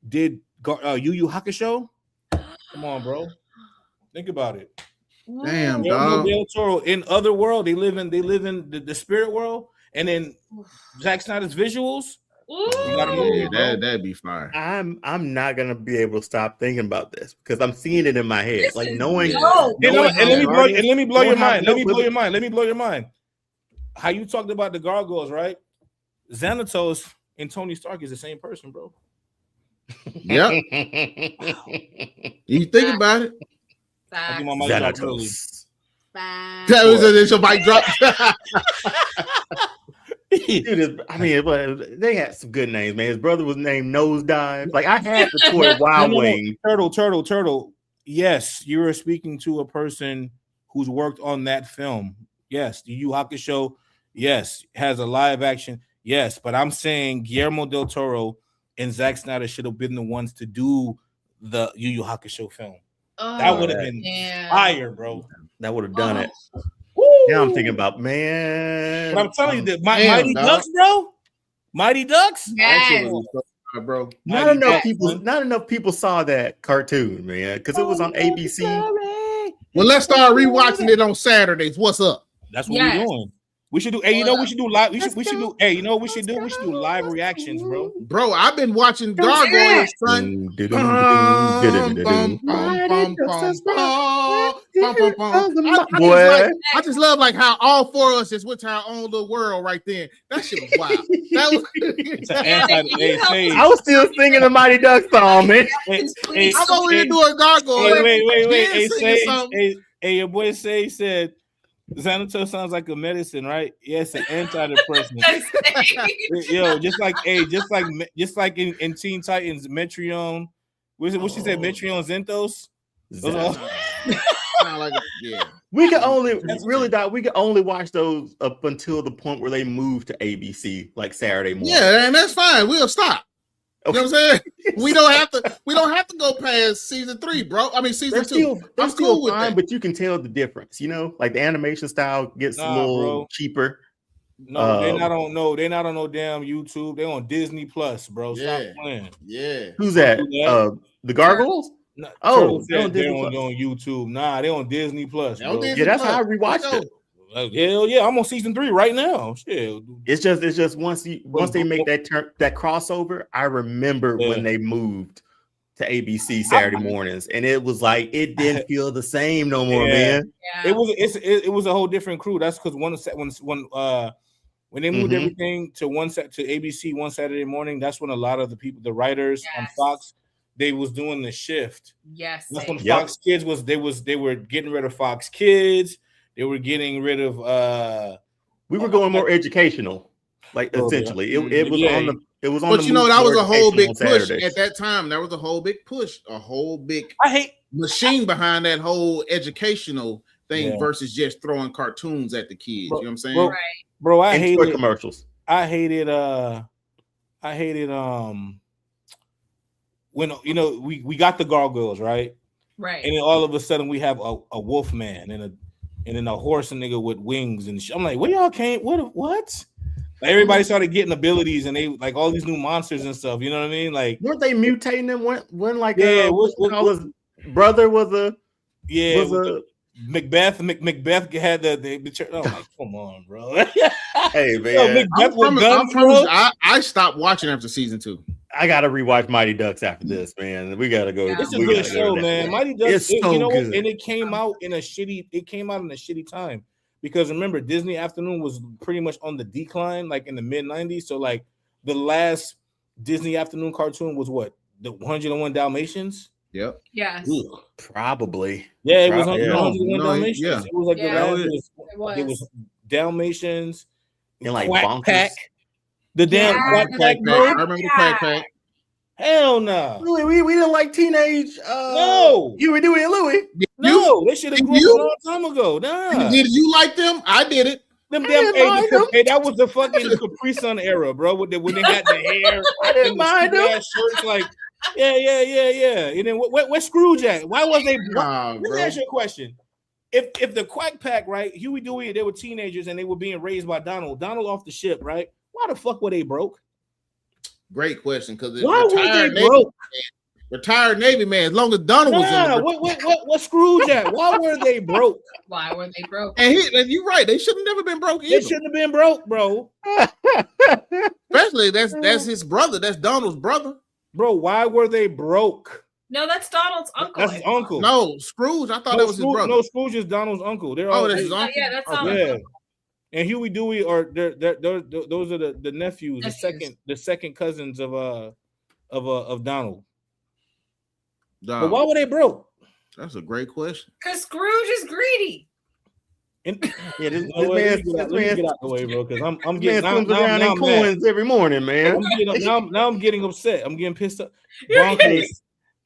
Speaker 4: did Yu Yu Hakusho, come on, bro. Think about it.
Speaker 2: Damn, dog.
Speaker 4: Del Toro in other world, they live in the spirit world, and then Zack Snyder's visuals.
Speaker 2: That'd be fire.
Speaker 1: I'm not gonna be able to stop thinking about this because I'm seeing it in my head, like knowing.
Speaker 4: Let me blow your mind. Let me blow your mind. How you talked about the gargoyles, right? Xanatos and Tony Stark is the same person, bro.
Speaker 2: Yep. You think about it.
Speaker 4: I think my mic dropped early.
Speaker 2: That was an initial mic drop.
Speaker 1: Dude, I mean, they had some good names, man. His brother was named Nosedive. Like I had the toy Wild Wing.
Speaker 4: Turtle. Yes, you were speaking to a person who's worked on that film. Yes, the Yu Yu Hakusho. Yes, has a live action. Yes, but I'm saying Guillermo del Toro and Zack Snyder should have been the ones to do the Yu Yu Hakusho film. That would have been fire, bro.
Speaker 1: That would have done it. Now I'm thinking about, man.
Speaker 4: But I'm telling you that Mighty Ducks, bro. Mighty Ducks,
Speaker 2: bro.
Speaker 1: Not enough people saw that cartoon, man, because it was on ABC.
Speaker 2: Well, let's start rewatching it on Saturdays. What's up?
Speaker 4: That's what we're doing. We should do. Hey, you know we should do live. We should do. Hey, you know what we should do? We should do live reactions, bro.
Speaker 2: Bro, I've been watching Gargoyles, son. I just love like how all four of us just went to our own little world right then. That shit was wild.
Speaker 1: I was still singing the Mighty Ducks song, man.
Speaker 2: I'm over here doing Gargoyles.
Speaker 4: Wait. Hey, your boy said. Xanatos sounds like a medicine, right? Yes, an antidepressant. Yo, just like in Teen Titans, Metreon. What she said, Metreon Zenthos.
Speaker 1: We can only watch those up until the point where they move to ABC, like Saturday morning.
Speaker 2: Yeah, and that's fine. We'll stop. Okay. You know what I'm saying? We don't have to go past season 3, bro. I mean season 2.
Speaker 1: I'm still cool fine, but you can tell the difference, you know, like the animation style gets a little cheaper.
Speaker 4: No, they're not on no damn YouTube. They're on Disney Plus, bro. Stop playing.
Speaker 2: Yeah.
Speaker 1: Who's that? The Gargoyles?
Speaker 4: They're on YouTube. Nah, they're on Disney Plus. Bro.
Speaker 1: That's how I rewatched it.
Speaker 4: Hell yeah, I'm on season 3 right now. Shit.
Speaker 1: It's just once they make that crossover, I remember when they moved to ABC Saturday mornings, and it was like it didn't feel the same no more, man.
Speaker 4: Yeah. It was a whole different crew. That's because when they moved everything to ABC one Saturday morning, that's when a lot of the writers on Fox, they was doing the shift.
Speaker 3: Yes,
Speaker 4: that's when Fox Kids they were getting rid of Fox Kids. They were getting rid of.
Speaker 1: We were going more educational, like essentially. It was on the. It was on.
Speaker 2: But you know that was a whole big push at that time. There was a whole big push, a whole big machine behind that whole educational thing versus just throwing cartoons at the kids. You know what I'm saying,
Speaker 4: bro? I hated
Speaker 1: commercials.
Speaker 4: I hated when we got the Gargoyles right, and then all of a sudden we have a wolf man and then a horse and nigga with wings and I'm like, where y'all came? What? Like everybody started getting abilities and they like all these new monsters and stuff. You know what I mean? Like,
Speaker 1: weren't they mutating them when like his brother was a
Speaker 4: Macbeth? Macbeth had the oh, like, come on, bro.
Speaker 1: Hey man,
Speaker 2: I stopped watching after season 2.
Speaker 1: I gotta rewatch Mighty Ducks after this, man. We gotta go.
Speaker 4: It's a good show, man. Mighty Ducks.
Speaker 1: It's so good.
Speaker 4: And it came out in a shitty time because remember Disney Afternoon was pretty much on the decline, like in the mid '90s. So like the last Disney Afternoon cartoon was what, the 101 Dalmatians.
Speaker 2: Yep.
Speaker 3: Yes.
Speaker 1: Ooh, probably.
Speaker 4: Yeah, it was 101 Dalmatians.
Speaker 2: Yeah.
Speaker 4: It was like the last.
Speaker 3: It
Speaker 4: was Dalmatians
Speaker 1: and like
Speaker 4: Quack Pack. The damn
Speaker 2: Quack Pack. I remember the Quack Pack.
Speaker 4: Hell no.
Speaker 1: Louis, we didn't like teenage.
Speaker 4: No.
Speaker 1: Huey, Dewey, and Louie.
Speaker 4: No, they should have grew up a long time ago. Nah.
Speaker 2: Did you like them? I did it.
Speaker 4: Them damn hey, that was the fucking Capri Sun era, bro. When they had the hair,
Speaker 1: I didn't mind them.
Speaker 4: Shirts, like, yeah. And then where's Scrooge at? Why was they? Let me ask you a question. If the Quack Pack, right, Huey, Dewey, they were teenagers and they were being raised by Donald off the ship, right? Why the fuck were they broke?
Speaker 2: Great question, because
Speaker 4: why were they broke?
Speaker 2: Retired Navy man, as long as Donald was in the
Speaker 4: what Scrooge at? Why were they broke?
Speaker 3: Why were they broke?
Speaker 2: And you're right, they should have never been broke either.
Speaker 4: They shouldn't have been broke, bro.
Speaker 2: Especially that's his brother, that's Donald's brother.
Speaker 4: Bro, why were they broke?
Speaker 3: No, that's Donald's uncle.
Speaker 4: That's his uncle.
Speaker 2: No, Scrooge. I thought that was his brother.
Speaker 4: No, Scrooge is Donald's uncle. They're
Speaker 2: that's his uncle.
Speaker 3: Yeah, that's Donald's uncle.
Speaker 4: And Huey, Dewey are those are the nephews, the second cousins of Donald. But why were they broke?
Speaker 2: That's a great question.
Speaker 3: Because Scrooge is greedy.
Speaker 1: This man
Speaker 4: get out the way, bro. Because I'm getting
Speaker 1: around in coins every morning, man.
Speaker 4: I'm getting upset. I'm getting pissed up.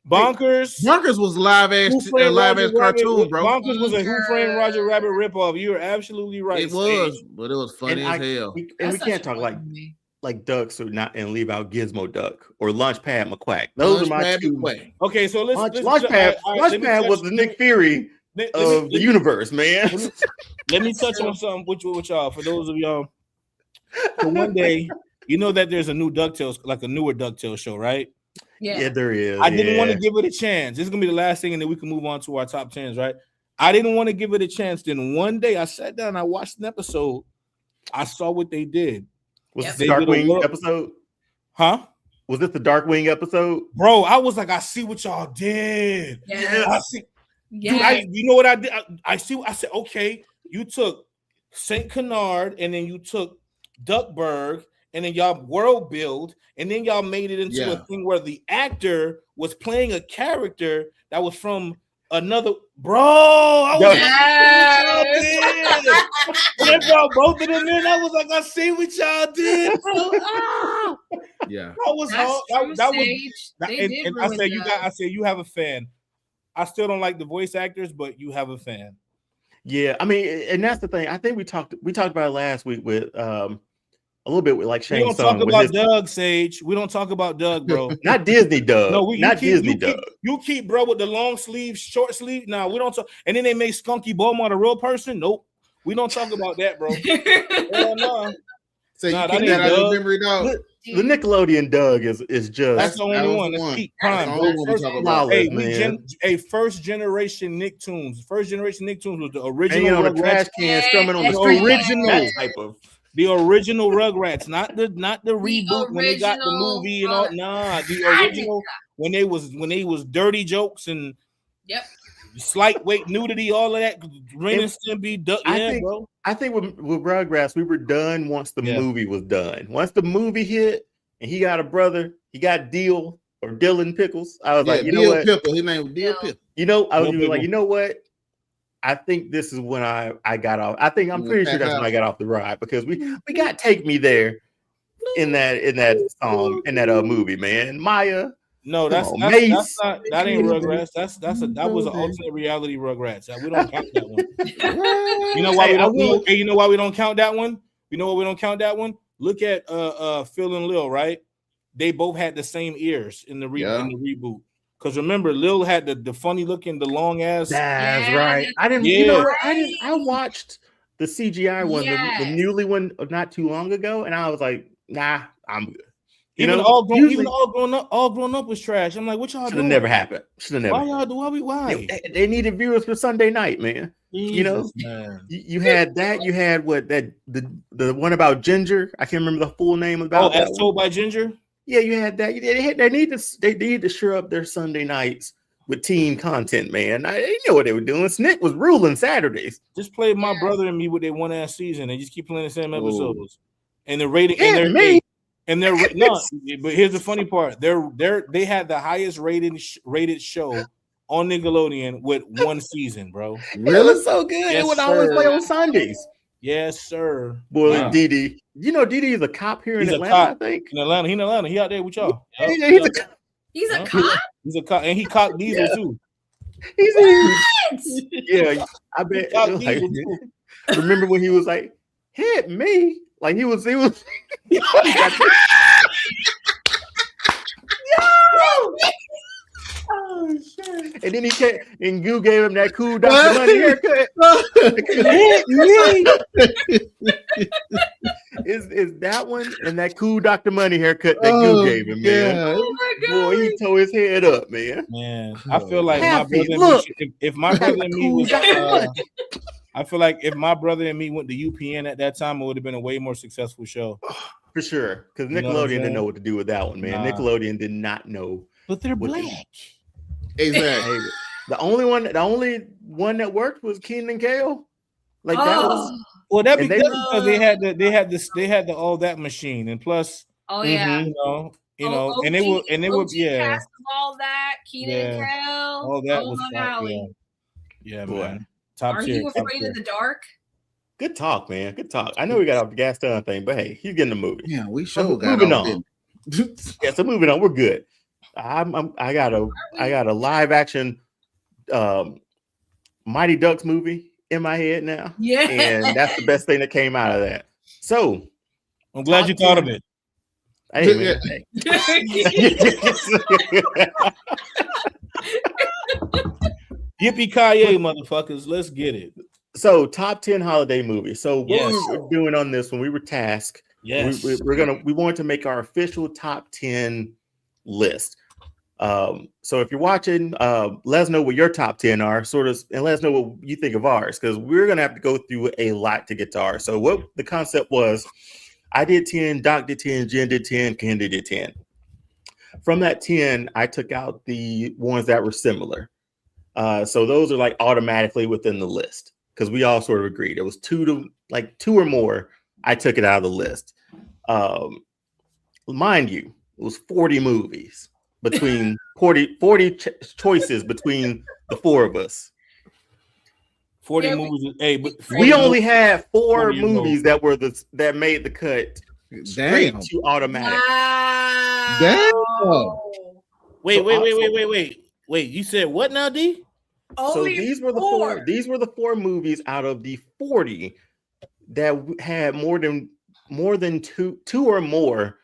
Speaker 4: Bonkers
Speaker 2: was live ass cartoon, bro.
Speaker 4: Bonkers was a Who Framed Roger Rabbit ripoff. You're absolutely right.
Speaker 2: It was, but it was funny as hell.
Speaker 1: We can't talk like ducks or not and leave out Gizmo Duck or Launchpad McQuack. Those are my two.
Speaker 4: Okay, so
Speaker 1: Launchpad was the Nick Fury of the universe, man.
Speaker 4: Let me touch on something with y'all. For those of y'all, so one day, you know that there's a new DuckTales, like a newer DuckTales show, right?
Speaker 3: Yeah,
Speaker 1: there is.
Speaker 4: I didn't want to give it a chance. This is gonna be the last thing, and then we can move on to our top 10s, right? I didn't want to give it a chance. Then one day I sat down, I watched an episode. I saw what they did.
Speaker 1: Was this the Darkwing episode?
Speaker 4: Huh?
Speaker 1: Was this the Darkwing episode?
Speaker 4: Bro, I was like, I see what y'all did.
Speaker 3: Yeah.
Speaker 4: I see. Yeah. Dude, you know what I did? I said, okay, you took St. Canard and then you took Duckburg and then y'all world build and then y'all made it into a thing where the actor was playing a character that was from another I brought both of them in. I was like, I see what y'all did, bro.
Speaker 2: Yeah,
Speaker 4: that was hard. And I said, you have a fan. I still don't like the voice actors, but you have a fan.
Speaker 1: Yeah, I mean, and that's the thing. I think we talked about it last week with a little bit with like Shane.
Speaker 4: We don't talk about Doug, Sage. We don't talk about Doug, bro.
Speaker 1: Not Disney Doug. No, not Disney Doug.
Speaker 4: You keep bro with the long sleeve, short sleeve. No, we don't talk. And then they make Skunky Beaumont a real person. Nope, we don't talk about that, bro. No.
Speaker 2: So you keep that out of memory, dog.
Speaker 1: The Nickelodeon Doug is just
Speaker 4: that's the only one. That's peak prime. First generation Nicktoons. First generation Nicktoons was the original.
Speaker 1: The trash can strumming on the
Speaker 4: original type of. The original Rugrats, not the reboot when they got the movie and all. Nah, the original when they was dirty jokes and slight weight nudity, all of that. Ren and Stimpy, bro.
Speaker 1: I think with Rugrats, we were done once the movie was done. Once the movie hit and he got a brother, he got Dylan Pickles. I was like, you know what?
Speaker 2: Pickle. His name was Dill Pickle.
Speaker 1: You know, I was like, you know what? I think this is when I got off. I'm pretty sure that's when I got off the ride because we got Take Me There in that song in that movie, man. Maya.
Speaker 4: No, that's not that ain't Rugrats. That was an alternate reality Rugrats. We don't count that one. You know why you know why we don't count that one? You know why we don't count that one? Look at Phil and Lil, right? They both had the same ears in the reboot. Because remember, Lil had the funny looking, the long ass.
Speaker 1: That's right. I didn't. You know what? I watched the CGI one, the newly one, not too long ago, and I was like, nah, I'm good. All grown up was trash. I'm like, what y'all doing? Should have never happened.
Speaker 4: Why y'all do? Why?
Speaker 1: They needed viewers for Sunday night, man.
Speaker 4: Jesus,
Speaker 1: you had that. You had the one about Ginger. I can't remember the full name about.
Speaker 4: As Told by Ginger.
Speaker 1: Yeah, you had that. They need to shore up their Sunday nights with teen content, man. They know what they were doing. Snick was ruling Saturdays.
Speaker 4: Just play My Brother and Me with their one ass season and just keep playing the same episodes. And the rating and they're no, but here's the funny part. They had the highest rated show on Nickelodeon with one season, bro.
Speaker 1: Really? It was so good.
Speaker 4: Yes,
Speaker 1: it would always play on Sundays.
Speaker 4: Yes, sir.
Speaker 1: Boy, wow. Didi. You know Didi is a cop here in Atlanta, I think.
Speaker 4: In Atlanta. He out there with y'all.
Speaker 3: He's a cop?
Speaker 4: He's a cop, and he cocked Diesel too.
Speaker 1: Yeah, I bet. Like, remember when he was like, hit me? Like he was Yo! Oh shit! And then he came and you gave him that cool Dr. Money haircut. is that one and that cool Dr. Money haircut that you gave him, man?
Speaker 3: Oh my God.
Speaker 1: Boy, he tore his head up, man.
Speaker 4: Man, I feel like my brother and me, if my brother and me was, I feel like if my brother and me went to UPN at that time, it would have been a way more successful show.
Speaker 1: For sure, because Nickelodeon didn't know what to do with that one, man. Nah. Nickelodeon did not know.
Speaker 4: But they're black.
Speaker 2: Exactly.
Speaker 1: The only one that worked was Keenan and Kel. Like that was
Speaker 4: well, because they had the all that machine, and plus, you know, and they were
Speaker 3: yeah, all that Keenan and Kel,
Speaker 4: all that was fun. Yeah, man. Top
Speaker 3: Are
Speaker 4: tier,
Speaker 3: you afraid of the dark?
Speaker 1: Good talk, man. Good talk. I know we got off the Gaston thing, but hey, he's getting the movie.
Speaker 2: Yeah, we sure
Speaker 1: got moving on. Yeah, so moving on, we're good. I got a live action Mighty Ducks movie in my head now.
Speaker 3: Yeah,
Speaker 1: and that's the best thing that came out of that. So
Speaker 4: I'm glad you thought of it.
Speaker 1: Hey, man.
Speaker 4: Yippee-ki-yay, motherfuckers. Let's get it.
Speaker 1: So top 10 holiday movies. So what we were doing on this when we were tasked, we wanted to make our official top 10 list. So if you're watching, let us know what your top 10 are, and let us know what you think of ours, because we're gonna have to go through a lot to get to ours. So what the concept was, I did 10, Doc did 10, Jen did 10, Candy did 10. From that 10, I took out the ones that were similar. So those are like automatically within the list because we all sort of agreed. It was two or more. I took it out of the list. Mind you, it was 40 movies between 40 choices between the four of us.
Speaker 4: 40 movies. Hey, but
Speaker 1: we only had 4 movies that made the cut straight to automatic.
Speaker 3: Wow.
Speaker 4: Wait. Wait, you said what now, D?
Speaker 3: Only
Speaker 1: so these were the 4 movies out of the 40 that had more than two or more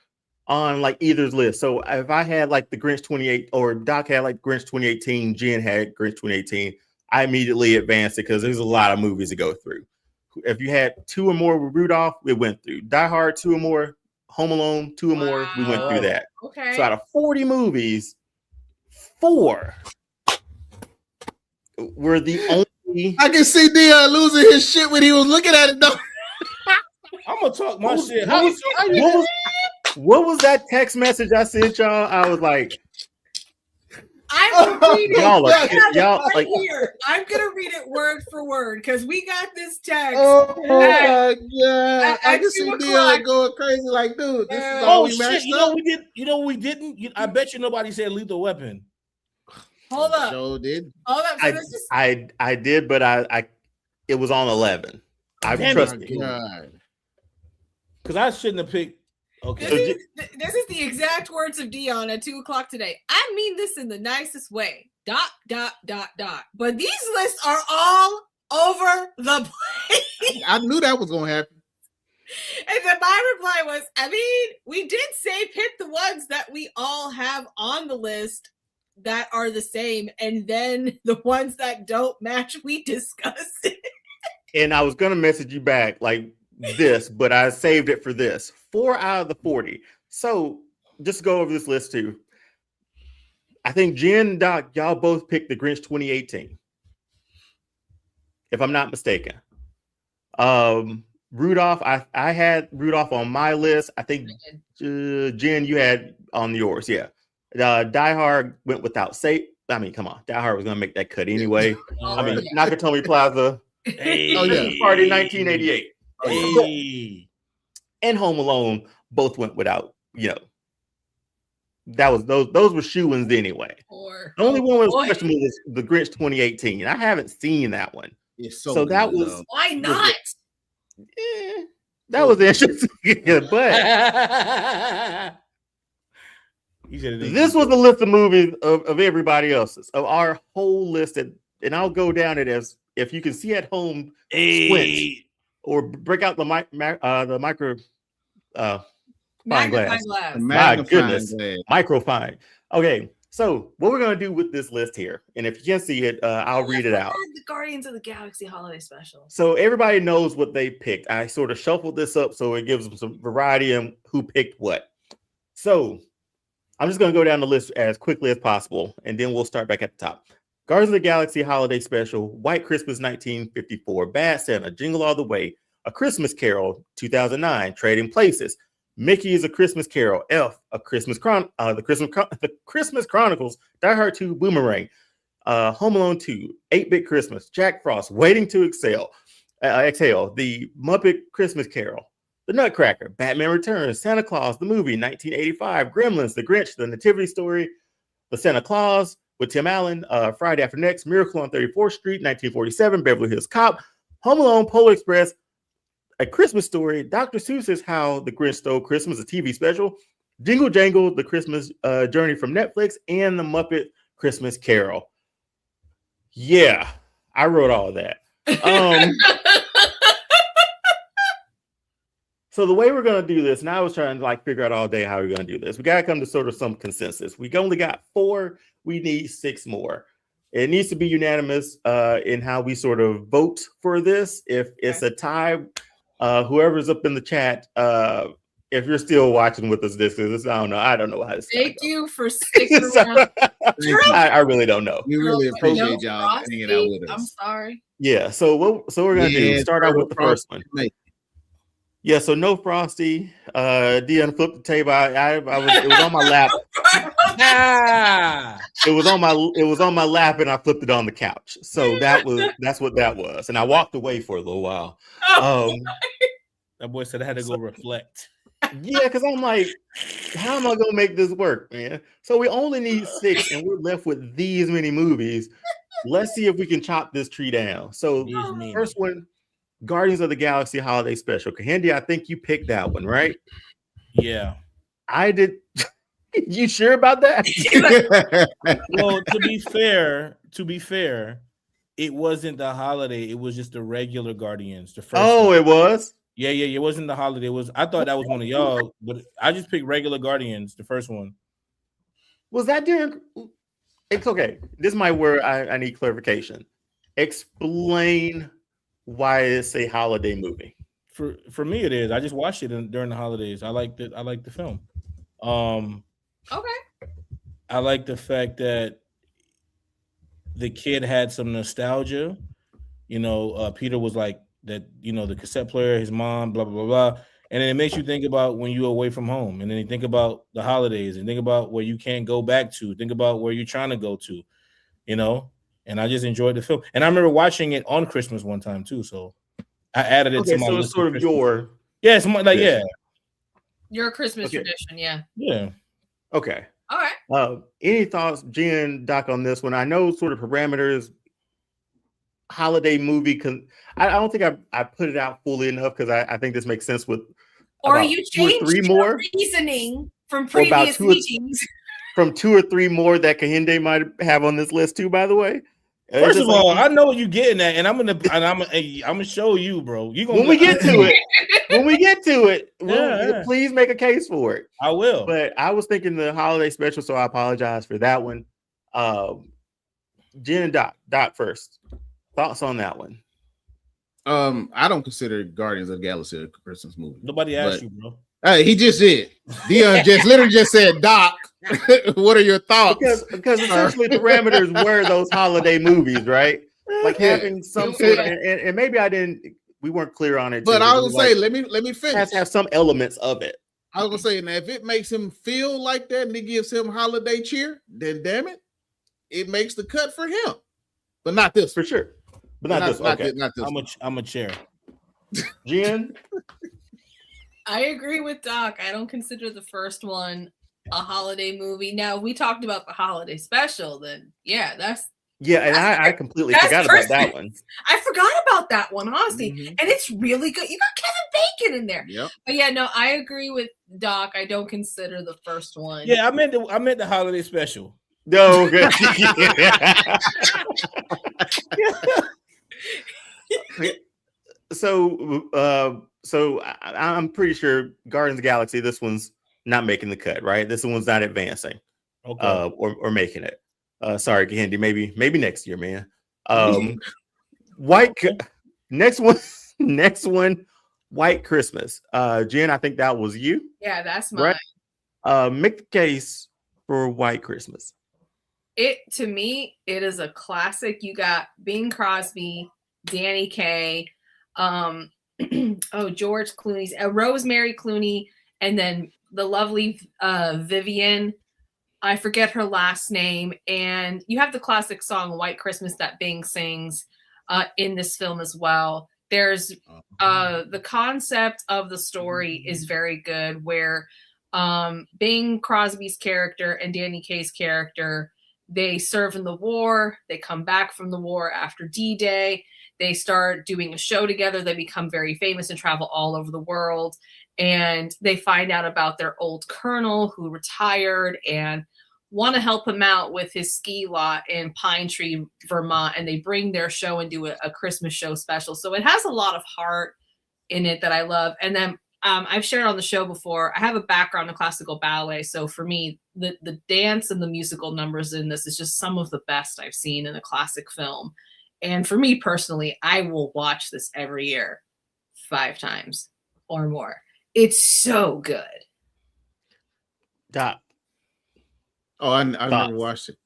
Speaker 1: on like either's list. So if I had like the Grinch 28 or Doc had like Grinch 2018, Jen had Grinch 2018, I immediately advanced it because there's a lot of movies to go through. If you had 2 or more with Rudolph, we went through. Die Hard 2 or more, Home Alone 2 or more, we went through that.
Speaker 3: Okay.
Speaker 1: So out of 40 movies, 4 were the only.
Speaker 2: I can see Dion losing his shit when he was looking at it though.
Speaker 4: I'm gonna talk my shit.
Speaker 1: What was that text message I sent y'all? I was like,
Speaker 3: I'm gonna read it.
Speaker 1: Y'all
Speaker 3: right here. I'm gonna read it word for word because we got this text.
Speaker 2: Oh my god! I can see Dion going crazy. Like, dude, this is all we matched up.
Speaker 4: You know we didn't. I bet you nobody said Lethal Weapon.
Speaker 3: Hold up.
Speaker 2: Joe did.
Speaker 3: Hold up. So
Speaker 1: I did, but I it was on 11. I trust you.
Speaker 4: Because I shouldn't have picked.
Speaker 3: Okay. This is the exact words of Dion at 2:00 today. I mean this in the nicest way. ... But these lists are all over the place.
Speaker 2: I knew that was gonna happen.
Speaker 3: And then my reply was, I mean, we did say pick the ones that we all have on the list that are the same, and then the ones that don't match, we discuss it.
Speaker 1: And I was gonna message you back like this, but I saved it for this. 4 out of the 40. So just go over this list too. I think Jen and Doc, y'all both picked the Grinch 2018. If I'm not mistaken. Rudolph, I had Rudolph on my list. I think Jen, you had on yours. Yeah. Die Hard went without say. I mean, come on. Die Hard was going to make that cut anyway. I mean, Nakatomi Plaza.
Speaker 2: Hey. Oh, yeah.
Speaker 1: Party 1988.
Speaker 4: Hey.
Speaker 1: And Home Alone both went without, that was those were shoo-ins anyway. The only one was questionable was The Grinch 2018. I haven't seen that one.
Speaker 2: So that was
Speaker 3: why not?
Speaker 1: That was interesting. But this was the list of movies of everybody else's, of our whole list, and I'll go down it as if you can see at home, squint or break out the micro fine glass. My goodness, microfine. Okay, so what we're gonna do with this list here, and if you can't see it, I'll read it out.
Speaker 3: The Guardians of the Galaxy Holiday Special.
Speaker 1: So everybody knows what they picked. I sort of shuffled this up so it gives them some variety in who picked what. So I'm just gonna go down the list as quickly as possible, and then we'll start back at the top. Guardians of the Galaxy Holiday Special, White Christmas 1954, Bad Santa, Jingle All the Way, A Christmas Carol 2009, Trading Places, Mickey is a Christmas Carol, Elf, A Christmas the Christmas Chronicles, Die Hard 2, Boomerang, Home Alone 2, 8-Bit Christmas, Jack Frost, Waiting to Exhale, The Muppet Christmas Carol, The Nutcracker, Batman Returns, Santa Claus, the movie, 1985, Gremlins, The Grinch, The Nativity Story, The Santa Claus with Tim Allen, Friday After Next, Miracle on 34th Street, 1947, Beverly Hills Cop, Home Alone, Polar Express, A Christmas Story, Dr. Seuss's How the Grinch Stole Christmas, a TV special, Jingle Jangle, The Christmas Journey from Netflix, and The Muppet Christmas Carol. Yeah, I wrote all of that. So the way we're going to do this, and I was trying to figure out all day how we're going to do this. We got to come to sort of some consensus. We only got 4. We need 6 more. It needs to be unanimous in how we sort of vote for this. If it's a tie, whoever's up in the chat, if you're still watching with us, I don't know how to say.
Speaker 3: Thank you for sticking around.
Speaker 1: I really don't know.
Speaker 2: We really appreciate y'all hanging out with us.
Speaker 3: I'm sorry.
Speaker 1: Yeah, so what we're gonna do? Start out with the first one. Yeah, so no Frosty. Dion flipped the table. It was on my lap. It was on my lap, and I flipped it on the couch. So that's what that was. And I walked away for a little while.
Speaker 4: That boy said I had to go reflect.
Speaker 1: Yeah, because I'm like, how am I gonna make this work, man? So we only need 6, and we're left with these many movies. Let's see if we can chop this tree down. So first one, Guardians of the Galaxy Holiday Special. Kahindi, I think you picked that one, right?
Speaker 4: Yeah.
Speaker 1: I did. You sure about that?
Speaker 4: Well, to be fair, it wasn't the holiday. It was just the regular Guardians. The first one.
Speaker 1: It was?
Speaker 4: Yeah. It wasn't the holiday. I thought that was one of y'all, but I just picked regular Guardians, the first one.
Speaker 1: Was that during? It's okay. This might where I need clarification. Explain why it's a holiday movie.
Speaker 4: For me, it is. I just watched it during the holidays. I liked it. I liked the film.
Speaker 3: Okay.
Speaker 4: I like the fact that the kid had some nostalgia. Peter was like that. The cassette player, his mom, blah blah blah blah, and then it makes you think about when you're away from home, and then you think about the holidays, and think about where you can't go back to. Think about where you're trying to go to. And I just enjoyed the film. And I remember watching it on Christmas one time too. So I added it to my list.
Speaker 1: It's sort of your
Speaker 4: it's yeah.
Speaker 3: Your Christmas tradition, yeah.
Speaker 4: Yeah.
Speaker 1: Okay.
Speaker 3: All right.
Speaker 1: Any thoughts, Jen, Doc, on this one? I know sort of parameters. Holiday movie. I don't think I put it out fully enough because I think this makes sense with.
Speaker 3: Or you changed your reasoning from previous meetings.
Speaker 1: From 2 or 3 more that Kahinde might have on this list too, by the way.
Speaker 4: First of all, I know what you're getting at, and I'm gonna show you, bro.
Speaker 1: When we get to it, please make a case for it.
Speaker 4: I will.
Speaker 1: But I was thinking the holiday special, so I apologize for that one. Jen and Doc first. Thoughts on that one?
Speaker 2: I don't consider Guardians of the Galaxy a Christmas movie.
Speaker 4: Nobody asked you, bro.
Speaker 2: Hey, he just did. Dion literally just said, Doc, what are your thoughts?
Speaker 1: Because essentially the parameters were those holiday movies, right? Like having some sort of, and maybe I didn't weren't clear on it.
Speaker 2: But I was gonna say, let me finish.
Speaker 1: It has to have some elements of it.
Speaker 2: I was gonna say, now if it makes him feel like that and it gives him holiday cheer, then damn it, it makes the cut for him. But not this
Speaker 1: for sure. But not this. Okay.
Speaker 2: Not this.
Speaker 4: I'm a chair.
Speaker 1: Jen?
Speaker 3: I agree with Doc. I don't consider the first one a holiday movie. Now, we talked about the holiday special, then yeah, and
Speaker 1: I completely forgot about that one.
Speaker 3: I forgot about that one, honestly. Mm-hmm. And it's really good. You got Kevin Bacon in there.
Speaker 2: Yep.
Speaker 3: But yeah, no, I agree with Doc. I don't consider the first one.
Speaker 4: Yeah, I meant the holiday special.
Speaker 1: No, good. So I'm pretty sure Guardians of the Galaxy, this one's not making the cut, right? This one's not advancing, or making it. Sorry, Candy. Maybe next year, man. Next one, White Christmas. Jen, I think that was you.
Speaker 3: Yeah, that's mine.
Speaker 1: Right? Make the case for White Christmas.
Speaker 3: To me, it is a classic. You got Bing Crosby, Danny Kaye, George Clooney's Rosemary Clooney, and then the lovely Vivian. I forget her last name. And you have the classic song White Christmas that Bing sings in this film as well. There's the concept of the story is very good, where Bing Crosby's character and Danny Kaye's character, they serve in the war. They come back from the war after D-Day. They start doing a show together. They become very famous and travel all over the world. And they find out about their old colonel who retired and want to help him out with his ski lot in Pine Tree, Vermont. And they bring their show and do a Christmas show special. So it has a lot of heart in it that I love. And then I've shared on the show before, I have a background in classical ballet. So for me, the dance and the musical numbers in this is just some of the best I've seen in a classic film. And for me personally, I will watch this every year 5 times or more. It's so good.
Speaker 1: Doc.
Speaker 2: Oh, I never watched it.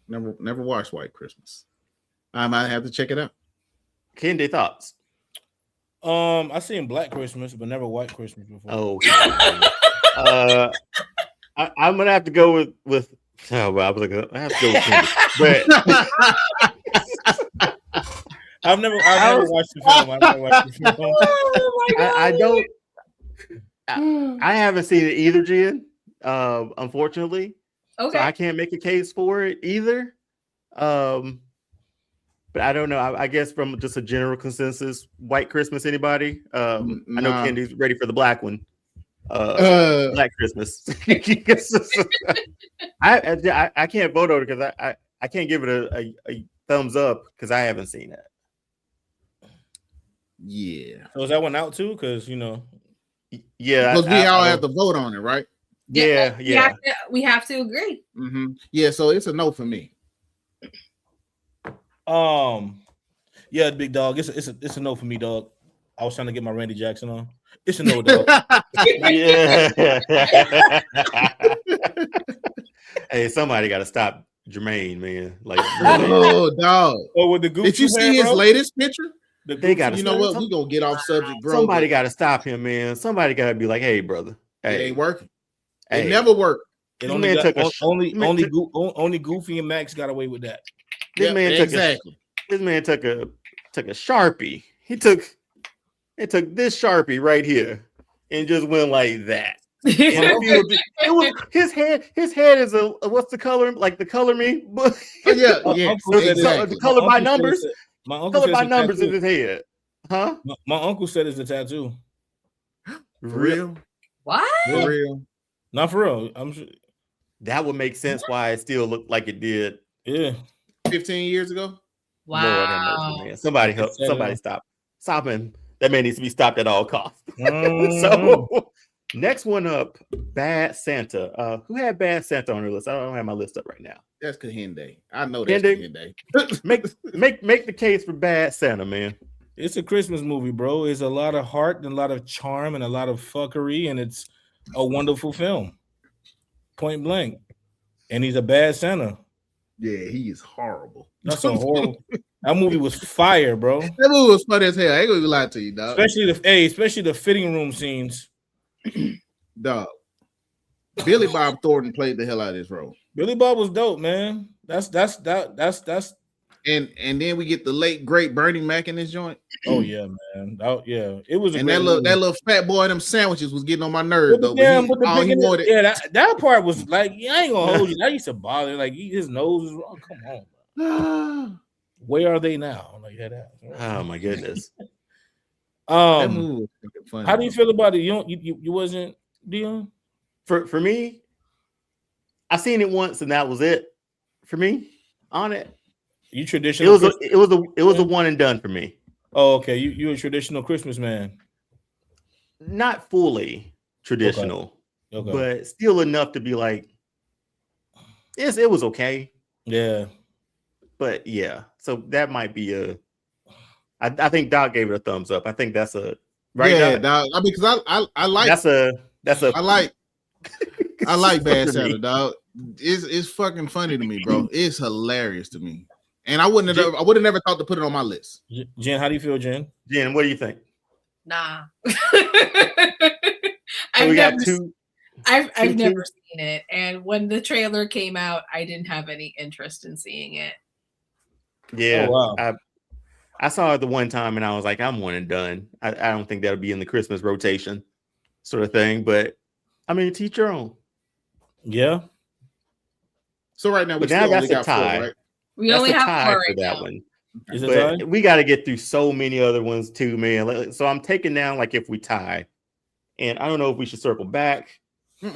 Speaker 2: Never watched White Christmas. I might have to check it out.
Speaker 1: Candy, thoughts?
Speaker 4: I seen Black Christmas, but never White Christmas before.
Speaker 1: Oh, I'm gonna have to go with. Oh, well, I have to go with Candy, but
Speaker 4: I've never watched the film. I've never watched the film.
Speaker 3: Oh my God.
Speaker 1: I don't. I haven't seen it either, Jen. Unfortunately,
Speaker 3: okay.
Speaker 1: So I can't make a case for it either. But I don't know. I guess from just a general consensus, White Christmas. Anybody? I know Candy's ready for the black one. Black Christmas. I can't vote on it because I can't give it a thumbs up because I haven't seen it.
Speaker 2: Yeah.
Speaker 4: So is that one out too? Because
Speaker 1: yeah,
Speaker 2: because we all have to vote on it, right?
Speaker 1: Yeah.
Speaker 3: We have to agree.
Speaker 2: Mm-hmm. Yeah, so it's a no for me.
Speaker 4: Yeah, big dog. It's a no for me, dog. I was trying to get my Randy Jackson on. It's a no, dog.
Speaker 1: Yeah. Hey, somebody got to stop Jermaine, man. Like,
Speaker 2: oh, dog.
Speaker 4: Oh, with the goof.
Speaker 2: Did you see his latest picture?
Speaker 1: They got.
Speaker 2: You know what? We gonna get off subject, bro.
Speaker 1: Somebody got to stop him, man. Somebody got to be like, "Hey, brother,
Speaker 2: it ain't working.
Speaker 1: Hey.
Speaker 2: It never worked.
Speaker 4: It only Goofy and Max got away with that.
Speaker 1: This man took a Sharpie. He took this Sharpie right here and just went like that. It was his head. His head is a what's the color? Like the color me book.
Speaker 2: Yeah.
Speaker 1: The color by numbers.
Speaker 4: My uncle
Speaker 1: color by numbers in his head. Huh?
Speaker 4: My uncle said it's a tattoo.
Speaker 2: For real?
Speaker 3: What?
Speaker 2: For real?
Speaker 4: Not for real. I'm sure
Speaker 1: that would make sense why it still looked like it did.
Speaker 4: Yeah.
Speaker 2: 15 years ago.
Speaker 3: Wow.
Speaker 1: Lord have mercy, man. Somebody help. Somebody stop him. That man needs to be stopped at all costs. So next one up, Bad Santa. Who had Bad Santa on their list? I don't have my list up right now.
Speaker 2: That's Kahinde. I know that's Kahinde.
Speaker 1: make the case for Bad Santa, man.
Speaker 4: It's a Christmas movie, bro. It's a lot of heart and a lot of charm and a lot of fuckery, and it's a wonderful film. Point blank. And he's a bad Santa.
Speaker 2: Yeah, he is horrible.
Speaker 4: That's a horrible. That movie was fire, bro.
Speaker 2: That movie was funny as hell. I ain't gonna lie to you, dog.
Speaker 4: Especially the fitting room scenes.
Speaker 2: Dog. Billy Bob Thornton played the hell out of this role.
Speaker 4: Billy Bob was dope, man. That's.
Speaker 2: And then we get the late great Bernie Mac in this joint.
Speaker 4: Oh yeah, man. It was.
Speaker 2: And that little fat boy and them sandwiches was getting on my nerves though.
Speaker 4: That part was like, I ain't gonna hold you. That used to bother. Like his nose was wrong. Come on, bro. Where are they now? Like that.
Speaker 1: Oh my goodness.
Speaker 2: That movie was funny.
Speaker 4: How do you feel about it? You wasn't Dion?
Speaker 1: For me, I seen it once and that was it. For me, on it.
Speaker 4: You traditional?
Speaker 1: It was a one and done for me.
Speaker 4: Oh, okay. You a traditional Christmas man?
Speaker 1: Not fully traditional, okay. But still enough to be like, yes, it was okay.
Speaker 4: Yeah,
Speaker 1: but yeah. So that might be I think Doc gave it a thumbs up. I think that's a
Speaker 2: right. Yeah, Doc. I mean, because I like I like Bad Santa, dog. It's fucking funny to me, bro. It's hilarious to me. And I would have never thought to put it on my list.
Speaker 4: Jen, how do you feel, Jen?
Speaker 1: Jen, what do you think?
Speaker 3: Nah.
Speaker 1: I've never
Speaker 3: seen it. And when the trailer came out, I didn't have any interest in seeing it.
Speaker 1: Yeah. Oh, wow. I saw it the one time and I was like, I'm one and done. I don't think that'll be in the Christmas rotation sort of thing. But I mean, teach your own.
Speaker 4: Yeah.
Speaker 2: So right now we still only got 4, right?
Speaker 3: We only have 4 right
Speaker 1: that
Speaker 3: now.
Speaker 1: One. But we got to get through so many other ones too, man. So I'm taking down like if we tie, and I don't know if we should circle back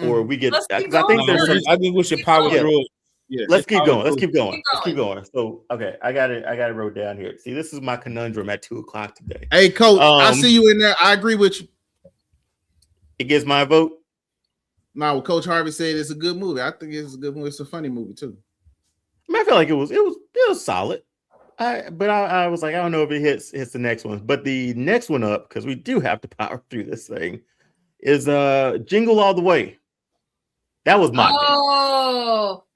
Speaker 1: or we get. I
Speaker 4: think we should power through it.
Speaker 1: Yeah, let's keep going. Let's keep going. So okay, I got it wrote down here. See, this is my conundrum at 2:00 today.
Speaker 2: Hey, Coach, I see you in there. I agree with you.
Speaker 1: It gets my vote.
Speaker 2: Now, what Coach Harvey said it's a good movie. I think it's a good movie. It's a funny movie too.
Speaker 1: I feel like it was solid. I was like, I don't know if it hits the next one, but the next one up, because we do have to power through this thing, is Jingle All the Way. That was my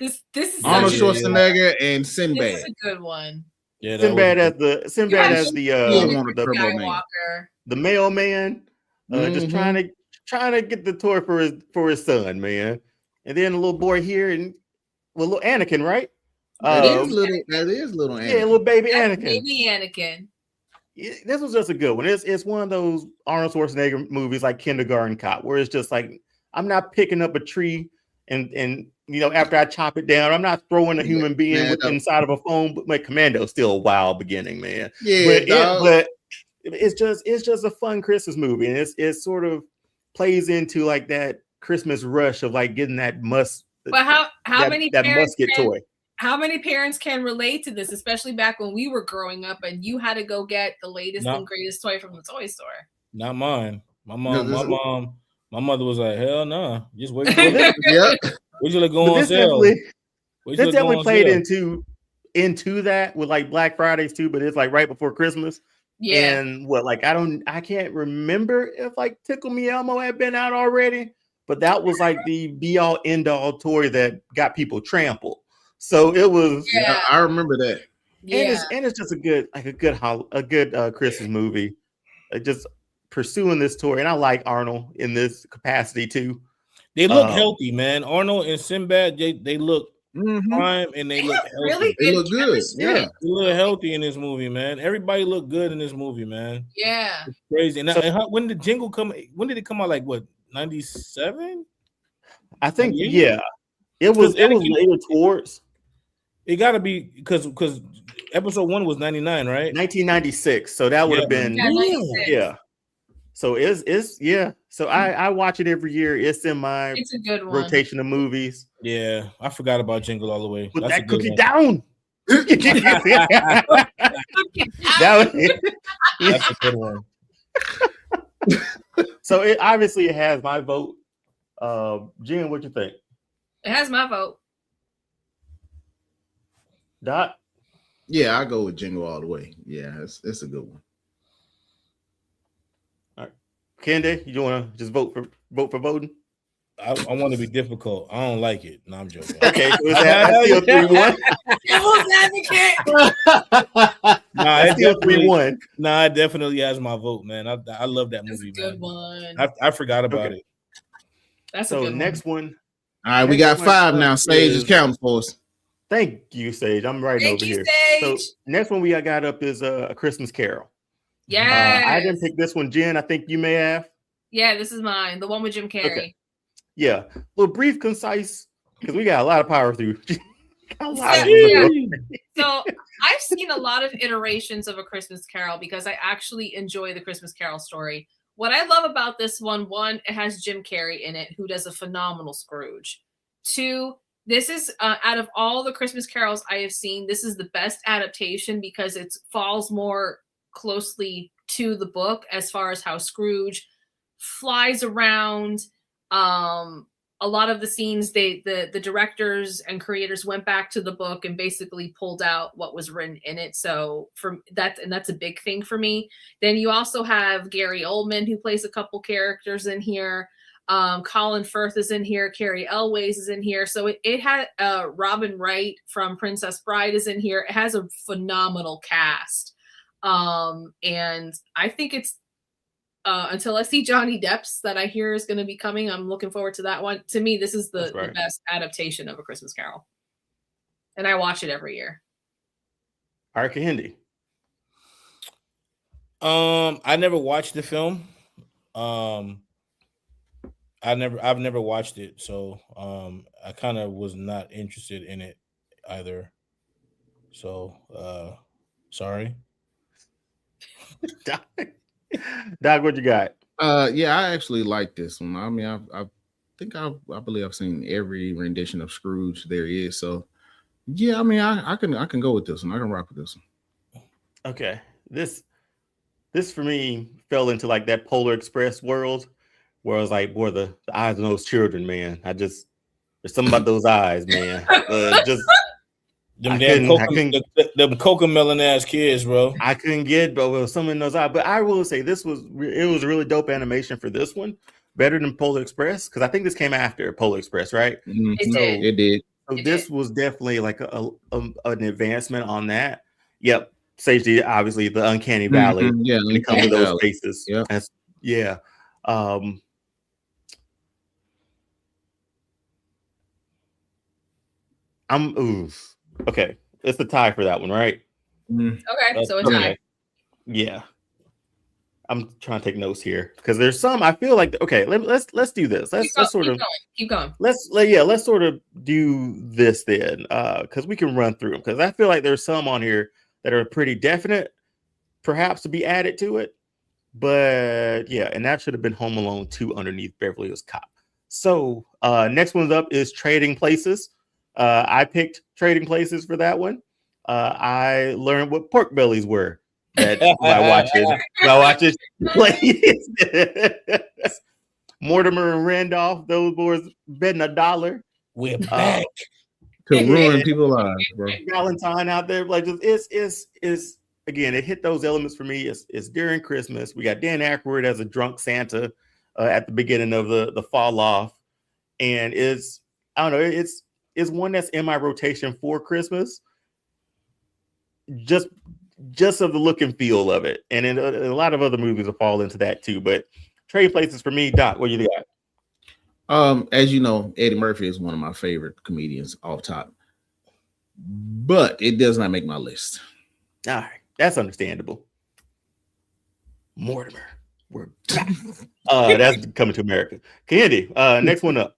Speaker 3: this is
Speaker 2: Arnold Schwarzenegger and Sinbad.
Speaker 3: This is a good one.
Speaker 1: Yeah, Sinbad as the mailman, just trying to get the toy for his son, man. And then a little boy here and little Anakin, right?
Speaker 2: That is little Anakin.
Speaker 1: Yeah, little baby Anakin.
Speaker 3: Baby Anakin.
Speaker 1: Yeah, this was just a good one. It's one of those Arnold Schwarzenegger movies like Kindergarten Cop, where it's just like, I'm not picking up a tree and after I chop it down, I'm not throwing a human being inside of a phone. But my Commando's still a wild beginning, man.
Speaker 2: Yeah,
Speaker 1: but it's just a fun Christmas movie, and it sort of plays into like that Christmas rush of like getting that must.
Speaker 3: But how many parents
Speaker 1: musket toy?
Speaker 3: How many parents can relate to this, especially back when we were growing up and you had to go get the latest and greatest toy from the toy store?
Speaker 4: Not mine. My mother was like, hell no. Nah. Just wait for Wait till it go on sale.
Speaker 1: This definitely played into that with like Black Fridays too, but it's like right before Christmas.
Speaker 3: Yeah.
Speaker 1: And I can't remember if like Tickle Me Elmo had been out already, but that was like the be all end all toy that got people trampled. So it was.
Speaker 2: Yeah, I remember that.
Speaker 1: Yeah. And it's just a good Christmas movie. Just pursuing this toy, and I like Arnold in this capacity too.
Speaker 4: They look healthy, man. Arnold and Sinbad, they look prime and they look healthy.
Speaker 3: Really
Speaker 2: they look good. Yeah,
Speaker 4: they look healthy in this movie, man. Everybody looked good in this movie, man.
Speaker 3: Yeah,
Speaker 4: it's crazy. And when did Jingle come? When did it come out? Like what? 97?
Speaker 1: I think. Yeah, it was later towards.
Speaker 4: It got to be because episode 1 was 99, right?
Speaker 1: 1996. So that would have been So it's So I watch it every year. It's in my
Speaker 3: a good one.
Speaker 1: Rotation of movies.
Speaker 4: Yeah, I forgot about Jingle All the Way.
Speaker 1: Put that cookie down.
Speaker 4: That's a good one.
Speaker 1: So it obviously has my vote. Jen, what you think?
Speaker 3: It has my vote.
Speaker 1: Dot?
Speaker 2: Yeah, I go with Jingle All the Way. Yeah, it's a good one.
Speaker 1: All right, Kendi, you want to just vote for voting?
Speaker 4: I want to be difficult. I don't like it. No, I'm joking.
Speaker 1: Okay, so is that still 3-1?
Speaker 3: Devil's advocate.
Speaker 1: That's still 3-1.
Speaker 4: Nah, it definitely has my vote, man. I love that movie,
Speaker 3: That's a good
Speaker 4: man.
Speaker 3: one.
Speaker 4: I forgot about it.
Speaker 3: That's
Speaker 1: so
Speaker 3: a good
Speaker 1: next one.
Speaker 2: All right, we got 5 now. Sage is counting for us.
Speaker 1: Thank you, Sage. I'm writing over here.
Speaker 3: Sage.
Speaker 1: So next one we got up is A Christmas Carol.
Speaker 3: Yeah.
Speaker 1: I didn't pick this one, Jen. I think you may have.
Speaker 3: Yeah, this is mine. The one with Jim Carrey. Okay.
Speaker 1: Yeah. A little brief, concise, because we got a lot of power through.
Speaker 3: So I've seen a lot of iterations of A Christmas Carol because I actually enjoy the Christmas Carol story. What I love about this one, it has Jim Carrey in it, who does a phenomenal Scrooge. 2, this is out of all the Christmas carols I have seen, this is the best adaptation because it falls more closely to the book as far as how Scrooge flies around. A lot of the scenes, the directors and creators went back to the book and basically pulled out what was written in it. So that's a big thing for me. Then you also have Gary Oldman, who plays a couple characters in here. Colin Firth is in here. Carrie Elways is in here. So it had Robin Wright from Princess Bride is in here. It has a phenomenal cast. And I think it's until I see Johnny Depp's that I hear is going to be coming. I'm looking forward to that one. To me, this is the best adaptation of A Christmas Carol. And I watch it every year.
Speaker 1: All right, Kahindi.
Speaker 4: I never watched the film. I've never watched it, so I kind of was not interested in it either. So sorry.
Speaker 1: Doc, what you got?
Speaker 2: Yeah, I actually like this one. I mean, I believe I've seen every rendition of Scrooge there is. So yeah, I mean, I can go with this one. I can rock with this one.
Speaker 1: Okay. This for me fell into like that Polar Express world where I was like, boy, the eyes of those children, man. There's something about those eyes, man.
Speaker 4: Them Cocomelon ass kids, bro.
Speaker 1: I couldn't get, but with some in those eyes. But I will say it was a really dope animation for this one, better than Polar Express, because I think this came after Polar Express, right?
Speaker 2: Mm-hmm. It did.
Speaker 1: So this was definitely like an advancement on that. Yep, Sage, obviously the Uncanny Valley.
Speaker 2: Mm-hmm. Yeah,
Speaker 1: when it comes to those spaces.
Speaker 2: Yeah.
Speaker 1: Okay, it's the tie for that one, right?
Speaker 3: Okay, so it's tie.
Speaker 1: Yeah, I'm trying to take notes here because there's some I feel like. Okay, let's do this. Let's
Speaker 3: keep going.
Speaker 1: Let's sort of do this then, because we can run through them. Because I feel like there's some on here that are pretty definite, perhaps to be added to it. But yeah, and that should have been Home Alone 2 underneath Beverly Hills Cop. So next one's up is Trading Places. I picked Trading Places for that one. I learned what pork bellies were. That I watch it plays. Mortimer and Randolph, those boys betting $1.
Speaker 4: We're back
Speaker 2: to ruin people's lives, bro.
Speaker 1: Valentine out there, like it's again. It hit those elements for me. It's during Christmas. We got Dan Aykroyd as a drunk Santa at the beginning of the fall off, and it's one that's in my rotation for Christmas. Just of the look and feel of it, and in a lot of other movies will fall into that too. But Trading Places for me, Doc, what do you got?
Speaker 2: As you know, Eddie Murphy is one of my favorite comedians off top, but it does not make my list.
Speaker 1: All right, that's understandable. Mortimer, we're back. That's Coming to America. Candy, next one up.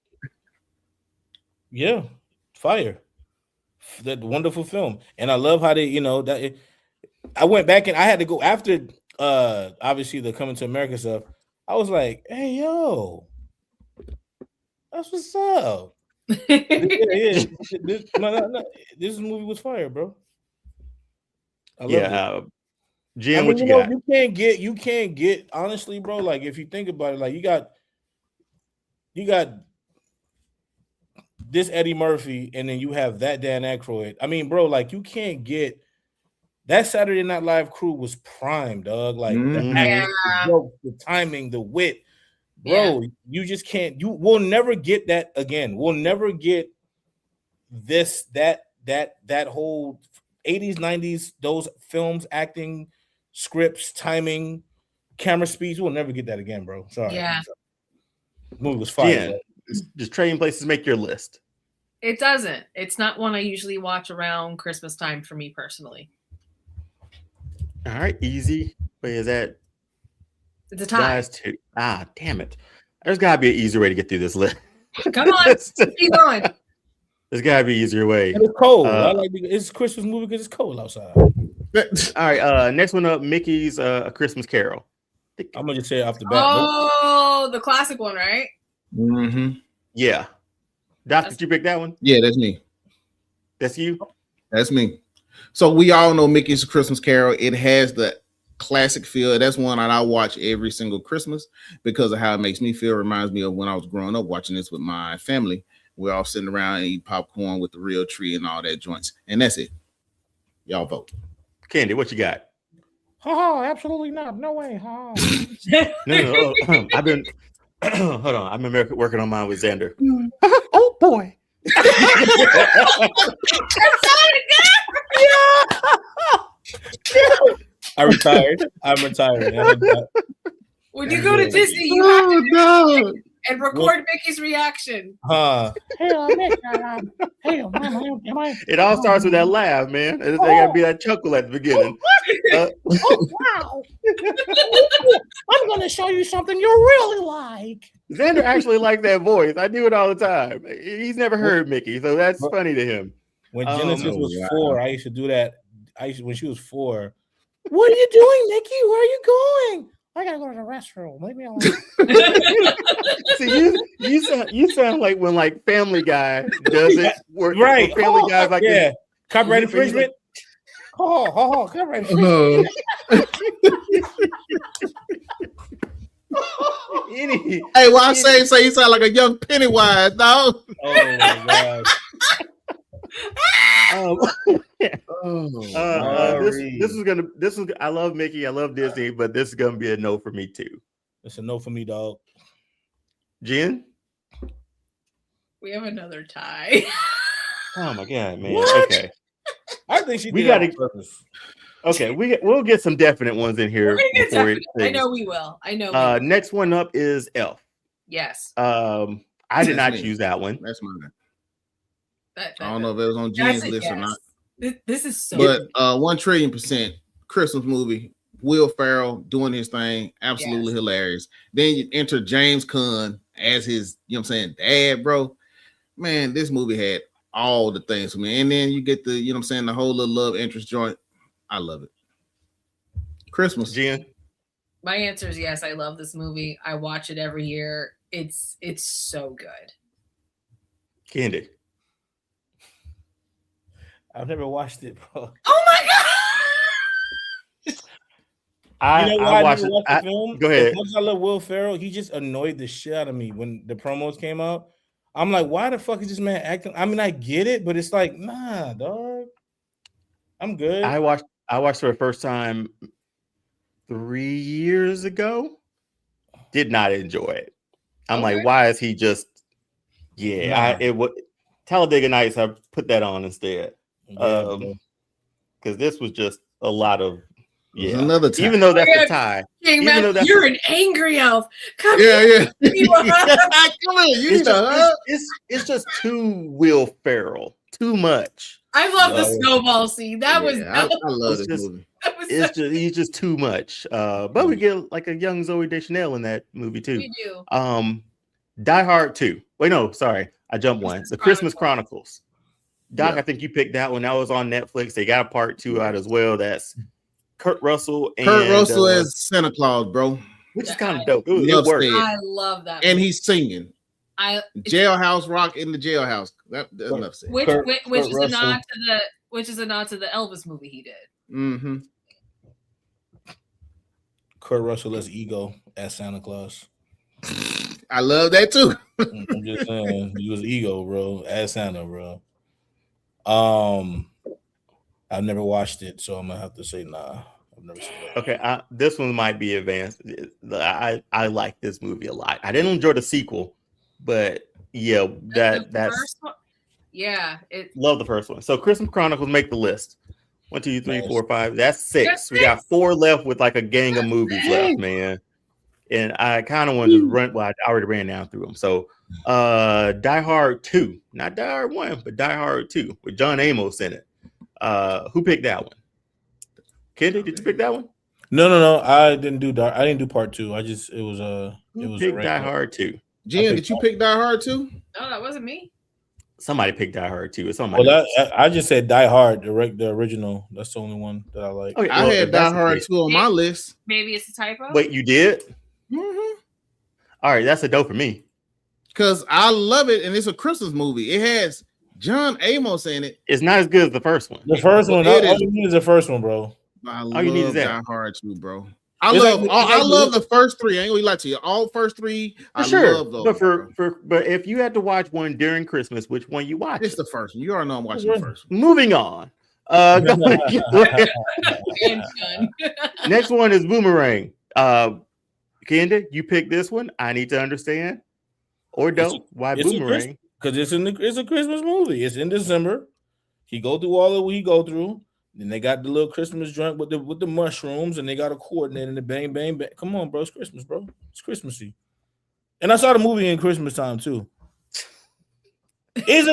Speaker 4: Yeah, Fire. That wonderful film, and I love how they, I went back and I had to go after, obviously the Coming to America stuff. I was like, hey, yo, that's what's up. yeah. This movie was fire, bro. I love it.
Speaker 1: Jim, what you got?
Speaker 4: You can't get honestly, bro. Like if you think about it, like you got this Eddie Murphy, and then you have that Dan Aykroyd. I mean, bro, like you can't get that Saturday Night Live crew was prime, dog. Like the acting, the joke, the timing, the wit, bro. You just can't. We'll never get that again. We'll never get that whole 80s, 90s, those films, acting, scripts, timing, camera speeds. We'll never get that again, bro. Sorry.
Speaker 3: Yeah.
Speaker 4: The movie was fire.
Speaker 1: Yeah. Just Trading Places make your list.
Speaker 3: It doesn't. It's not one I usually watch around Christmas time for me personally.
Speaker 1: All right, easy. Wait, is that?
Speaker 3: It's a tie.
Speaker 1: Too. Ah, damn it. There's got to be an easier way to get through this list.
Speaker 3: Come on, keep going.
Speaker 1: There's got to be an easier way.
Speaker 4: And it's cold. It's a Christmas movie because it's cold outside.
Speaker 1: All right, next one up, Mickey's A Christmas Carol.
Speaker 4: I'm going to just say it off the bat.
Speaker 3: Oh, the classic one, right?
Speaker 2: Mm-hmm.
Speaker 1: Yeah. Doc, did you pick that one?
Speaker 2: Yeah, that's me.
Speaker 1: That's you?
Speaker 2: That's me. So we all know Mickey's A Christmas Carol. It has the classic feel. That's one that I watch every single Christmas because of how it makes me feel. It reminds me of when I was growing up watching this with my family. We're all sitting around and eat popcorn with the real tree and all that joints. And that's it. Y'all vote.
Speaker 1: Candy, what you got?
Speaker 4: Oh, absolutely not. No way. Oh.
Speaker 1: No. I've been hold on. I've been working on mine with Xander. Oh boy.
Speaker 4: I'm retired.
Speaker 3: When you go to Disney, you have to and record Mickey's reaction.
Speaker 1: It all starts with that laugh, man. They gotta be that chuckle at the beginning.
Speaker 4: Wow. I'm gonna show you something you really like.
Speaker 1: Xander actually liked that voice. I do it all the time. He's never heard Mickey, so that's funny to him.
Speaker 4: When Genesis was 4, I used to do that. When she was 4. What are you doing, Mickey? Where are you going? I gotta go to the restroom. Leave me alone.
Speaker 1: See, you sound like when like Family Guy does it.
Speaker 4: Right.
Speaker 1: Family Guy's like
Speaker 4: copyright infringement. Copyright infringement.
Speaker 2: Hey, well, I say you sound like a young Pennywise, dog.
Speaker 4: Oh my god.
Speaker 1: This is I love Mickey, I love Disney, but this is gonna be a no for me too.
Speaker 4: It's a no for me, dog.
Speaker 1: Jen?
Speaker 3: We have another tie.
Speaker 1: Oh my god, man.
Speaker 4: What?
Speaker 1: Okay.
Speaker 4: I think
Speaker 1: we got to purpose. Okay, we'll get some definite ones in here.
Speaker 3: I know we will.
Speaker 1: Next one up is Elf.
Speaker 3: Yes.
Speaker 1: I did not choose that one.
Speaker 2: That's mine. I don't know if it was on Jen's list or not.
Speaker 3: This is so.
Speaker 2: But 1,000,000,000% Christmas movie. Will Ferrell doing his thing, absolutely hilarious. Then you enter James Caan as his, dad, bro. Man, this movie had all the things for me. And then you get the, the whole little love interest joint. I love it. Christmas.
Speaker 1: Jen?
Speaker 3: My answer is yes. I love this movie. I watch it every year. It's so good.
Speaker 1: Candy?
Speaker 4: I've never watched it, bro.
Speaker 3: Oh my god!
Speaker 1: I watched the
Speaker 4: film?
Speaker 1: Go ahead.
Speaker 4: As much as I love Will Ferrell, he just annoyed the shit out of me when the promos came out. I'm like, why the fuck is this man acting? I mean, I get it, but it's like, nah, dog. I'm good.
Speaker 1: I watched for the first time 3 years ago. Did not enjoy it. I'm like, why is he just? Yeah, it would. Talladega Nights. I put that on instead. Because this was just a lot of
Speaker 2: another time.
Speaker 1: Even though that's a tie.
Speaker 3: You're an angry elf. Come
Speaker 2: here.
Speaker 3: Come
Speaker 2: here.
Speaker 1: It's just too Will Ferrell. Too much.
Speaker 3: I love the snowball scene. That was.
Speaker 2: I love this movie.
Speaker 1: He's just too much. But we get like a young Zoe Deschanel in that movie too.
Speaker 3: We do.
Speaker 1: Die Hard 2. Wait, no, sorry. I jumped one. The Christmas Chronicles. Doc, I think you picked that one. That was on Netflix. They got a part 2 out as well. That's Kurt Russell
Speaker 2: as Santa Claus, bro.
Speaker 1: Which is kind of dope. It worked.
Speaker 3: I love that.
Speaker 2: And he's singing. Jailhouse Rock in the Jailhouse. That's enough said.
Speaker 3: Which is a nod to the Elvis movie he did.
Speaker 2: Mm-hmm.
Speaker 4: Kurt Russell as Ego as Santa Claus.
Speaker 2: I love that too.
Speaker 4: I'm just saying, he was Ego, bro, as Santa, bro. I've never watched it, so I'm gonna have to say nah. I've never seen it.
Speaker 1: Okay, this one might be advanced. I like this movie a lot. I didn't enjoy the sequel, but that
Speaker 3: first one, love
Speaker 1: the first one. So Christmas Chronicles make the list. 1, 2, 3, 4, 5. That's 6. We got 4 left with like a gang of movies left, man. And I kind of wanted to run. Well, I already ran down through them. So, Die Hard 2, not Die Hard 1, but Die Hard 2 with John Amos in it. Who picked that one? Kenny, did you pick that one?
Speaker 4: No. I didn't do part 2. It was
Speaker 1: Die Hard 2.
Speaker 2: Jen, did you pick Die Hard 2?
Speaker 3: No, that wasn't me.
Speaker 1: Somebody picked Die Hard 2. It's somebody.
Speaker 4: Well, I just said Die Hard, the original. That's the only one that I like.
Speaker 2: Okay, I had Die Hard 2 on my list.
Speaker 3: Maybe it's a typo.
Speaker 1: Wait, you did?
Speaker 2: Mm-hmm.
Speaker 1: All right, that's a dope for me.
Speaker 2: Because I love it, and it's a Christmas movie. It has John Amos in it.
Speaker 1: It's not as good as the first one.
Speaker 4: The first one, all you need is the first one, bro.
Speaker 2: I love Die Hard 2, bro. I
Speaker 4: I
Speaker 2: love the first 3. I ain't gonna lie to you. All first 3, I love those.
Speaker 1: But if you had to watch one during Christmas, which one you watch?
Speaker 2: It's the first one. You already know I'm watching the first one.
Speaker 1: Moving on. Next one is Boomerang. Kenda, you pick this one. I need to understand. Or don't. Why Boomerang?
Speaker 4: Because it's a Christmas movie. It's in December. He go through all of what he go through. Then they got the little Christmas joint with the mushrooms, and they got a coordinate and the bang, bang, bang. Come on, bro. It's Christmas, bro. It's Christmassy. And I saw the movie in Christmas time too. It's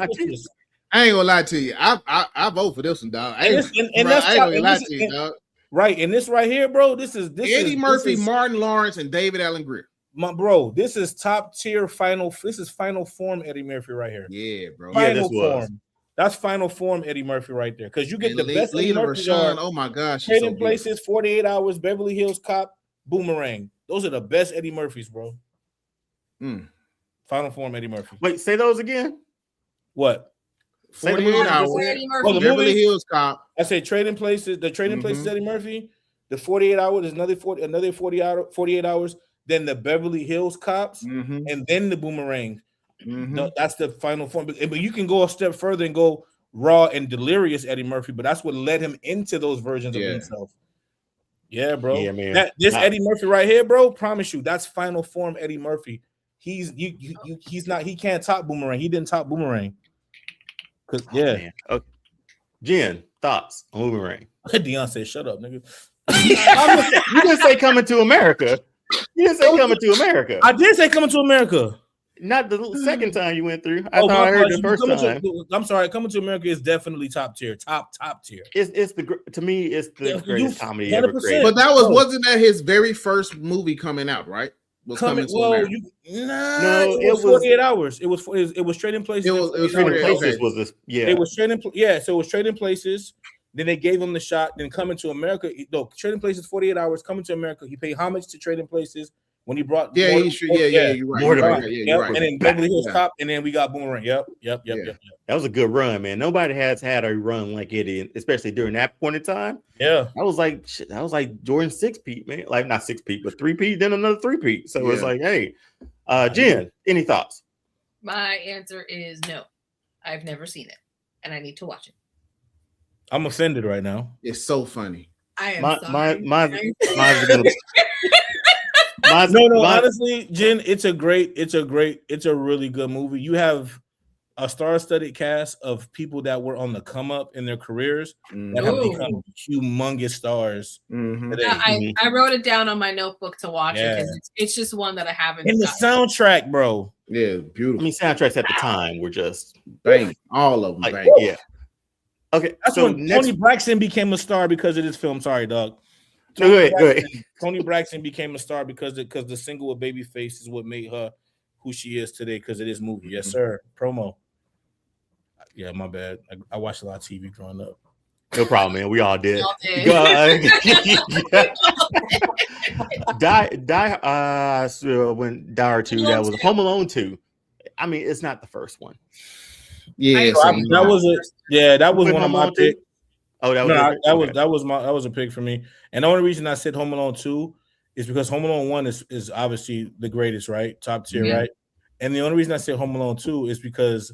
Speaker 4: Christmas.
Speaker 2: I ain't gonna lie to you. I vote for this one, dog. I ain't gonna lie to you, dog.
Speaker 4: Right, and this right here, bro. This is
Speaker 2: Eddie Murphy, Martin Lawrence, and David Allen Greer.
Speaker 4: My bro, this is top tier final. This is final form Eddie Murphy right here.
Speaker 2: Yeah, bro.
Speaker 4: Final form. That's final form Eddie Murphy right there. Because you get the best Eddie Murphy.
Speaker 2: Oh my gosh.
Speaker 4: Trading Places, 48 Hours, Beverly Hills Cop, Boomerang. Those are the best Eddie Murphys, bro. Final form Eddie Murphy.
Speaker 1: Wait, say those again.
Speaker 4: What?
Speaker 2: 48 Hours.
Speaker 4: Oh, the
Speaker 2: Beverly Hills Cop.
Speaker 4: I say Trading Places. The Trading Places Eddie Murphy. The 48 Hours is another 48 hours. Then the Beverly Hills Cops, and then the Boomerang. No, that's the final form. But you can go a step further and go raw and delirious Eddie Murphy. But that's what led him into those versions of himself. Yeah, bro. Yeah, man. Eddie Murphy right here, bro. Promise you, that's final form Eddie Murphy. He's not. He can't top Boomerang. He didn't top Boomerang. Okay.
Speaker 1: Jen, thoughts on Boomerang?
Speaker 4: Deion said, "Shut up, nigga."
Speaker 1: You didn't say Coming to America. You didn't say Coming to America.
Speaker 4: I did say Coming to America.
Speaker 1: Not the second time you went through. I thought I heard the first time.
Speaker 4: I'm sorry. Coming to America is definitely top tier. Top tier.
Speaker 1: To me, it's the greatest comedy ever created.
Speaker 2: But wasn't that his very first movie coming out, right? Coming to America.
Speaker 4: No, it was 48 Hours. It was Trading Places.
Speaker 1: It was Trading Places. Was this? Yeah.
Speaker 4: It was Trading. Yeah. So it was Trading Places. Then they gave him the shot. Then Coming to America. No, Trading Places, 48 Hours. Coming to America. He paid homage to Trading Places when he brought.
Speaker 2: You're right.
Speaker 4: And then Beverly Hills Cop, and then we got Boomerang. Yep.
Speaker 1: That was a good run, man. Nobody has had a run like Eddie, especially during that point in time.
Speaker 4: Yeah,
Speaker 1: I was like Jordan 6-peat, man. Like not 6-peat, but 3-peat, then another 3-peat. So it's like, hey, Jen, any thoughts?
Speaker 3: My answer is no. I've never seen it, and I need to watch it.
Speaker 4: I'm offended right now.
Speaker 2: It's so funny.
Speaker 3: I am sorry.
Speaker 4: Honestly, Jen, it's a really good movie. You have a star-studded cast of people that were on the come up in their careers that have become humongous stars.
Speaker 3: I wrote it down on my notebook to watch it because it's just one that I haven't.
Speaker 4: And the soundtrack, bro.
Speaker 2: Yeah, beautiful.
Speaker 1: I mean, soundtracks at the time were just
Speaker 2: bang, all of them.
Speaker 1: Like, yeah. Okay,
Speaker 4: that's when Tony Braxton became a star because of this film. Sorry, dog.
Speaker 1: Go ahead.
Speaker 4: Tony Braxton became a star because the single with Babyface is what made her who she is today because of this movie. Yes, sir. Promo. Yeah, my bad. I watched a lot of TV growing up.
Speaker 1: No problem, man. We all did. When Die Hard 2, that was Home Alone 2. I mean, it's not the first one.
Speaker 2: Yeah,
Speaker 4: that was one of my picks.
Speaker 1: Oh,
Speaker 4: that was a pick for me. And the only reason I said Home Alone 2 is because Home Alone 1 is obviously the greatest, right? Top tier, right? And the only reason I said Home Alone 2 is because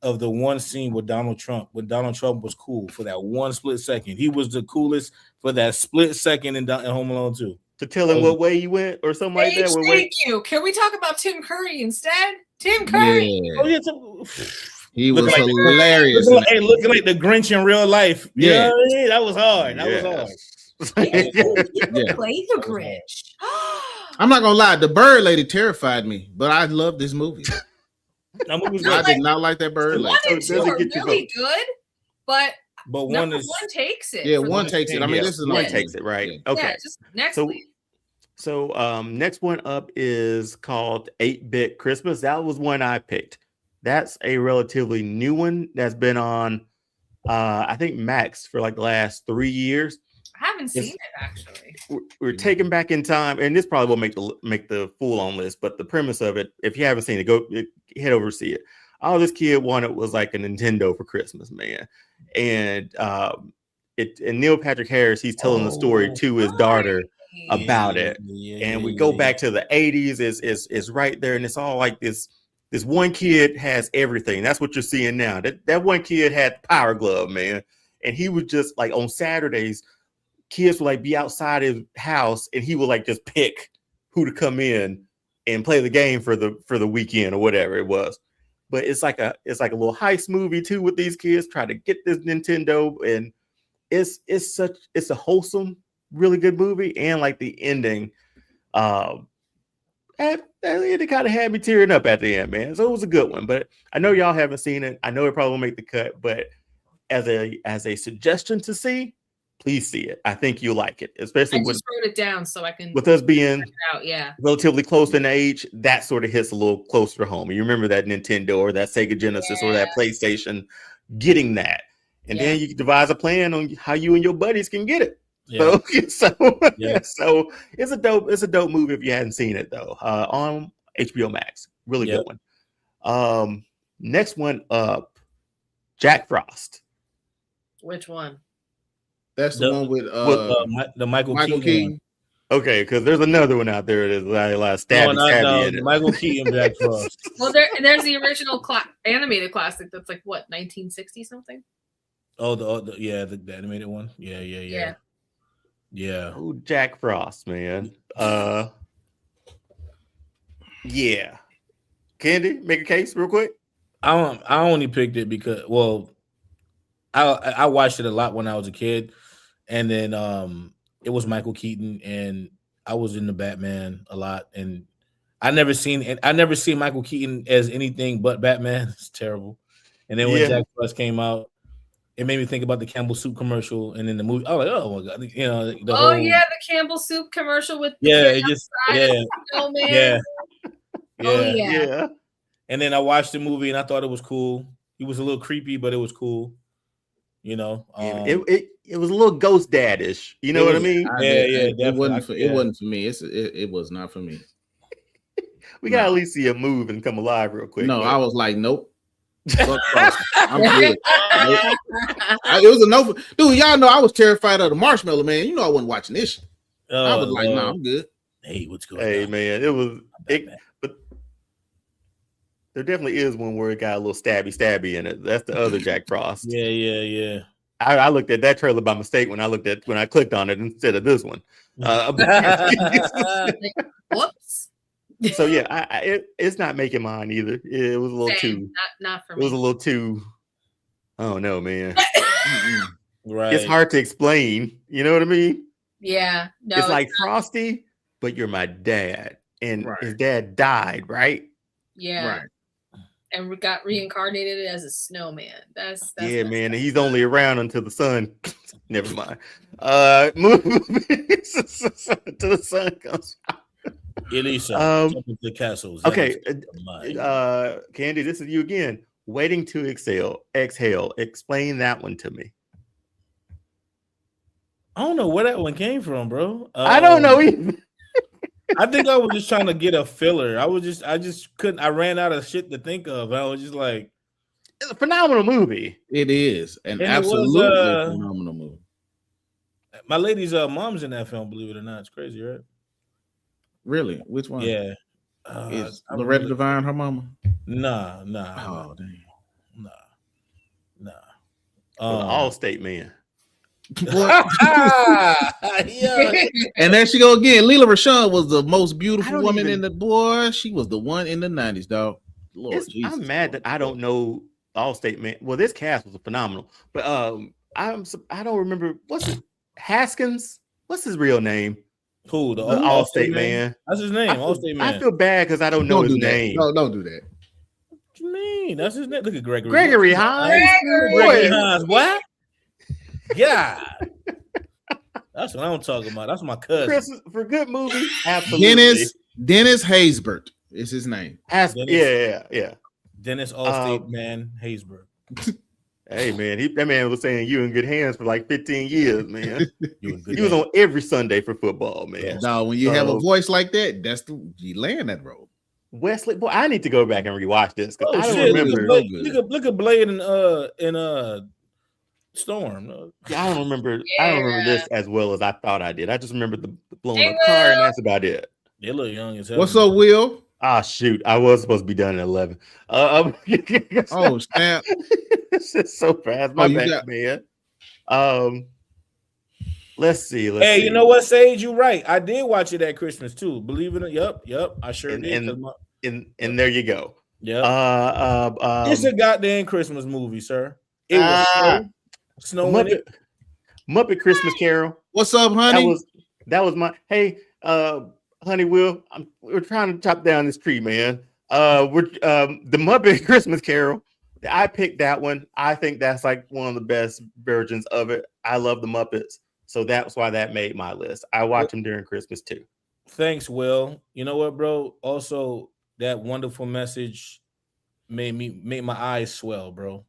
Speaker 4: of the one scene with Donald Trump, when Donald Trump was cool for that one split second. He was the coolest for that split second in Home Alone 2.
Speaker 1: To tell him what way he went or something like that.
Speaker 3: Thank you. Can we talk about Tim Curry instead? Tim Curry.
Speaker 4: Yeah. Oh, yeah.
Speaker 2: He was hilarious.
Speaker 4: Looking like the Grinch in real life.
Speaker 2: Yeah,
Speaker 4: that was hard. That was hard.
Speaker 3: Play the Grinch.
Speaker 2: I'm not gonna lie, the bird lady terrified me, but I love this movie. I did not like that bird lady.
Speaker 3: 1 and 2 are really good, but
Speaker 4: one
Speaker 3: takes it.
Speaker 2: Yeah, one takes it. I mean, this is
Speaker 1: one takes it, right? Yeah. Okay.
Speaker 3: Yeah, just next week.
Speaker 1: So next one up is called 8-Bit Christmas. That was one I picked. That's a relatively new one that's been on I think Max for like the last 3 years.
Speaker 3: I haven't seen it actually.
Speaker 1: We're taking back in time, and this probably won't make the full on list, but the premise of it, if you haven't seen it, go head over to see it. All this kid wanted was like a Nintendo for Christmas, man. And and Neil Patrick Harris, he's telling the story to his daughter about it. And we go back to the 80s, is right there, and it's all like this one kid has everything. That's what you're seeing now. That one kid had the Power Glove, man. And he would just like on Saturdays, kids would like be outside his house, and he would like just pick who to come in and play the game for the weekend or whatever it was. But it's like a little heist movie too with these kids trying to get this Nintendo, and it's a wholesome, really good movie. And like the ending, it kind of had me tearing up at the end, man. So it was a good one. But I know y'all haven't seen it. I know it probably won't make the cut, but as a suggestion to see, please see it. I think you'll like it, especially
Speaker 3: I just wrote it down so I can
Speaker 1: with us being
Speaker 3: relatively
Speaker 1: close in age. That sort of hits a little closer to home. You remember that Nintendo or that Sega Genesis or that PlayStation getting that, and then you can devise a plan on how you and your buddies can get it. So it's a dope movie if you hadn't seen it though. On HBO Max, really good one. Next one up, Jack Frost.
Speaker 3: Which one?
Speaker 2: That's the one with
Speaker 4: the Michael Keaton.
Speaker 1: Okay, because there's another one out there that's like stabby in it.
Speaker 4: Michael Keaton, Jack Frost.
Speaker 3: Well, there's the original animated classic that's like what 1960 something.
Speaker 4: Oh, the animated one. Yeah.
Speaker 1: Oh, Jack Frost, man. Yeah. Candy, make a case real quick.
Speaker 4: I only picked it because I watched it a lot when I was a kid, and then it was Michael Keaton, and I was into Batman a lot, and I never seen Michael Keaton as anything but Batman. It's terrible. And then when Jack Frost came out, it made me think about the Campbell Soup commercial, and then the movie. I was like, oh my god,
Speaker 3: the Campbell Soup commercial with
Speaker 4: And then I watched the movie, and I thought it was cool. He was a little creepy, but it was cool. It was a little Ghost Dad-ish. You know what I mean?
Speaker 2: It wasn't for me. It was not for me.
Speaker 1: We gotta at least see a move and come alive real quick.
Speaker 2: No, I was like, nope. I'm good. Nope. It was a no. Dude, y'all know I was terrified of the Marshmallow Man. You know I wasn't watching this. I was like, no, I'm good.
Speaker 4: Hey, what's going on?
Speaker 1: Hey, man, but there definitely is one where it got a little stabby in it. That's the other Jack Frost.
Speaker 4: Yeah.
Speaker 1: I looked at that trailer by mistake when I clicked on it instead of this one.
Speaker 3: Whoops.
Speaker 1: So it's not making mine either. It was a little too.
Speaker 3: Not for me.
Speaker 1: It was a little too. Oh no, man!
Speaker 4: Right.
Speaker 1: It's hard to explain. You know what I mean?
Speaker 3: Yeah. No,
Speaker 1: it's like Frosty, but you're my dad, and his dad died, right?
Speaker 3: Yeah. Right. And we got reincarnated as a snowman. That's
Speaker 1: man. And he's only around until the sun. Never mind. Move until the sun comes out.
Speaker 4: Elisa, the castles.
Speaker 1: Okay, Candy, this is you again. Waiting to exhale. Explain that one to me.
Speaker 4: I don't know where that one came from, bro.
Speaker 1: I don't know either.
Speaker 4: I think I was just trying to get a filler. I just couldn't. I ran out of shit to think of. I was just like,
Speaker 1: it's a phenomenal movie.
Speaker 2: It is an absolutely phenomenal movie.
Speaker 4: My lady's mom's in that film. Believe it or not, it's crazy, right?
Speaker 2: Really? Which one?
Speaker 4: Yeah.
Speaker 2: Is Loretta Devine her mama?
Speaker 4: Nah.
Speaker 2: Oh damn.
Speaker 4: Nah.
Speaker 1: All-State man.
Speaker 2: And there she go again. Leela Rashawn was the most beautiful woman in the boy. She was the one in the 90s, dog. Lord Jesus.
Speaker 1: I'm mad that I don't know Allstate man. Well, this cast was phenomenal, but I don't remember what's it. Haskins. What's his real name?
Speaker 4: Who? The
Speaker 1: Allstate man.
Speaker 4: That's his name. Allstate man.
Speaker 1: I feel bad because I don't know his name.
Speaker 2: No, don't do that.
Speaker 4: What you mean? That's his name. Look at Gregory.
Speaker 1: Gregory Hines.
Speaker 4: Gregory Hines. What? Yeah. That's what I'm talking about. That's my cousin.
Speaker 1: Christmas, for good movie, absolutely.
Speaker 2: Dennis Haysbert is his name.
Speaker 1: Yeah.
Speaker 4: Dennis Allstate man Haysbert.
Speaker 1: Hey man, that man was saying you in good hands for like 15 years, man. He was on every Sunday for football, man.
Speaker 2: No, when you have a voice like that, you land that role.
Speaker 1: Wesley, boy, I need to go back and rewatch this because I don't remember.
Speaker 4: Look at Blade in Storm.
Speaker 1: Yeah, I don't remember. I don't remember this as well as I thought I did. I just remember the blowing up car, and that's about it.
Speaker 4: They look young as hell.
Speaker 2: What's up, Will?
Speaker 1: Ah, shoot! I was supposed to be done at 11.
Speaker 2: Oh, snap!
Speaker 1: It's just so fast, my bad, man. Let's see.
Speaker 4: Hey, you know what, Sage? You right. I did watch it at Christmas too. Believe it or not. Yep. I sure did.
Speaker 1: And there you go.
Speaker 4: Yeah. It's a goddamn Christmas movie, sir. It was snow
Speaker 1: Muppet Christmas Carol.
Speaker 2: What's up, honey?
Speaker 1: That was my honey Will. We're trying to chop down this tree, man. The Muppet Christmas Carol. I picked that one. I think that's like one of the best versions of it. I love the Muppets, so that's why that made my list. I watch them during Christmas too.
Speaker 4: Thanks, Will. You know what, bro? Also, that wonderful message made my eyes swell, bro.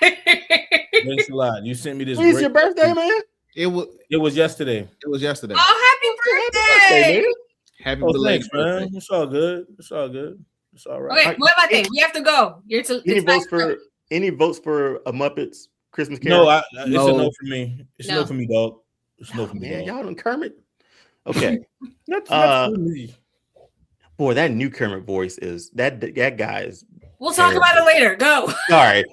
Speaker 4: Thanks a lot. You sent me this.
Speaker 1: When's your birthday, man?
Speaker 2: It
Speaker 1: yesterday.
Speaker 2: was yesterday. It was yesterday.
Speaker 3: Oh, happy birthday!
Speaker 2: Happy belated
Speaker 4: birthday, man. It's all good. It's all good. It's all right.
Speaker 3: Okay, what about that? We have to go.
Speaker 1: Any votes for a Muppets Christmas Carol?
Speaker 4: No, it's a no for me. It's no for me, dog. It's no for me,
Speaker 1: man.
Speaker 4: dog.
Speaker 1: Y'all done Kermit. Okay.
Speaker 4: Not for me.
Speaker 1: Boy, that new Kermit voice is that guy is.
Speaker 3: We'll talk about it later. Go.
Speaker 1: All right.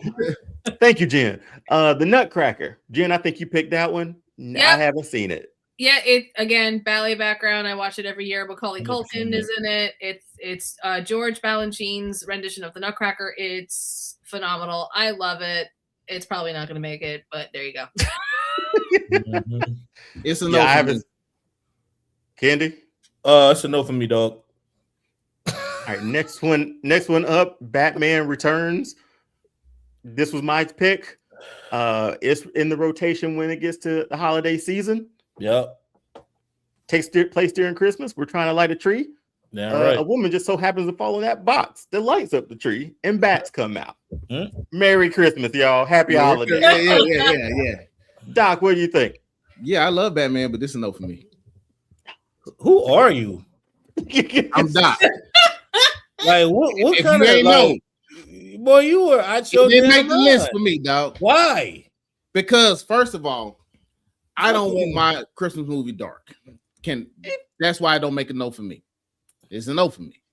Speaker 1: Thank you, Jen. The Nutcracker. Jen, I think you picked that one. Yep. I haven't seen it.
Speaker 3: Yeah, it again, ballet background. I watch it every year. Macaulay Culkin is in it. It's George Balanchine's rendition of the Nutcracker. It's phenomenal. I love it. It's probably not going to make it, but there you go.
Speaker 2: It's a no. I haven't.
Speaker 1: Candy.
Speaker 4: It's a no for me, dog.
Speaker 1: All right, next one up. Batman Returns. This was my pick. It's in the rotation when it gets to the holiday season.
Speaker 4: Yep.
Speaker 1: Takes place during Christmas. We're trying to light a tree.
Speaker 4: Yeah, right.
Speaker 1: A woman just so happens to fall in that box that lights up the tree, and bats come out. Merry Christmas, y'all! Happy holidays.
Speaker 2: Yeah.
Speaker 1: Doc, what do you think?
Speaker 2: Yeah, I love Batman, but this is a no for me.
Speaker 4: Who are you?
Speaker 2: I'm Doc.
Speaker 4: Like what kind of like? Boy, you were. I chose.
Speaker 2: It didn't make the list for me, dog.
Speaker 4: Why?
Speaker 2: Because first of all, I don't want my Christmas movie dark. That's why I don't make a no for me. It's a no for me.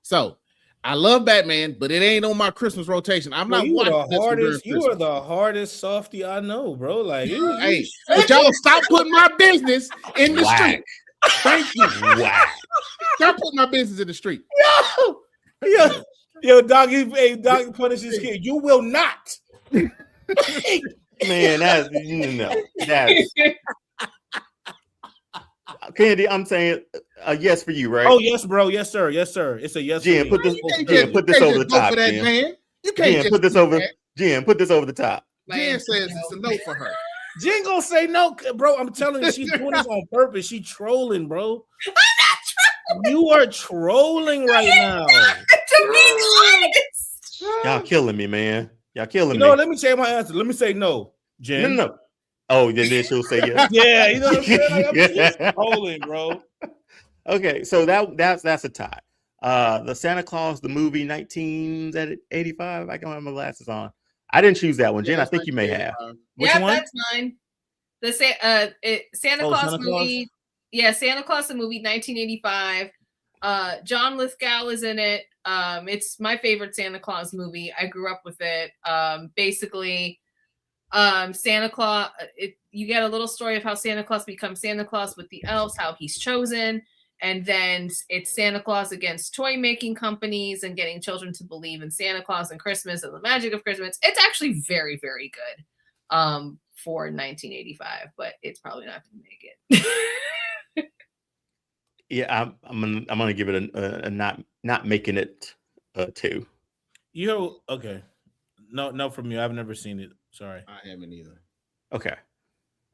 Speaker 2: So I love Batman, but it ain't on my Christmas rotation. I'm not watching this.
Speaker 4: You are the hardest softy I know, bro. Like,
Speaker 2: hey, but y'all stop putting my business in the street. Thank you. Wow. Stop putting my business in the street.
Speaker 4: Yo, doggy, hey, doggy punishes kid. You will not.
Speaker 1: Man, that's Candy. I'm saying yes for you, right?
Speaker 4: Oh yes, bro. Yes, sir. Yes, sir. It's a yes.
Speaker 1: Jen, put this over the top.
Speaker 2: Man. You can't
Speaker 1: Jen, put this over. Jen, put this over the top.
Speaker 2: Jen says it's a no for her.
Speaker 4: Jen gonna say no, bro. I'm telling you, she's doing this on purpose. She trolling, bro.
Speaker 3: I'm not trolling.
Speaker 4: You are trolling right now.
Speaker 3: To be honest,
Speaker 1: y'all killing me, man. Y'all killing me.
Speaker 4: No, let me change my answer. Let me say no, Jen.
Speaker 1: No. Oh, then she'll say yes.
Speaker 4: Yeah, you know what I'm saying? Like, I'm just trolling, bro.
Speaker 1: Okay, so that's a tie. The Santa Claus, the movie, 1985. I don't have my glasses on. I didn't choose that one, Jen. I think you may have.
Speaker 3: Which one? That's mine. The Santa Claus movie. Yeah, Santa Claus the movie, 1985. John Lithgow is in it. It's my favorite Santa Claus movie. I grew up with it. Basically, Santa Claus. You get a little story of how Santa Claus becomes Santa Claus with the elves, how he's chosen. And then it's Santa Claus against toy making companies and getting children to believe in Santa Claus and Christmas and the magic of Christmas. It's actually very, very good for 1985, but it's probably not going to make it.
Speaker 1: Yeah, I'm gonna give it a not making it 2.
Speaker 4: Okay. No, from you. I've never seen it. Sorry,
Speaker 2: I haven't either.
Speaker 1: Okay.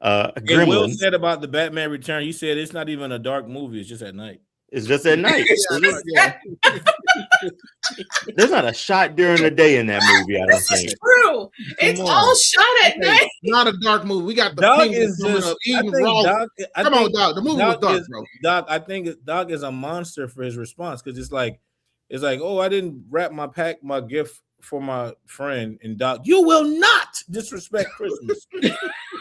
Speaker 4: Gremlins. Will said about the Batman Return. You said it's not even a dark movie. It's just at night.
Speaker 1: It's just at night. There's not a shot during the day in that movie. I don't think.
Speaker 3: This is true. It's all shot at night.
Speaker 2: Not a dark movie. We got the
Speaker 4: Dog is just.
Speaker 2: Come on, Dog. The movie was dark, bro.
Speaker 4: Dog, I think Dog is a monster for his response because it's like, oh, I didn't wrap my gift for my friend, and Doc, you will not disrespect Christmas.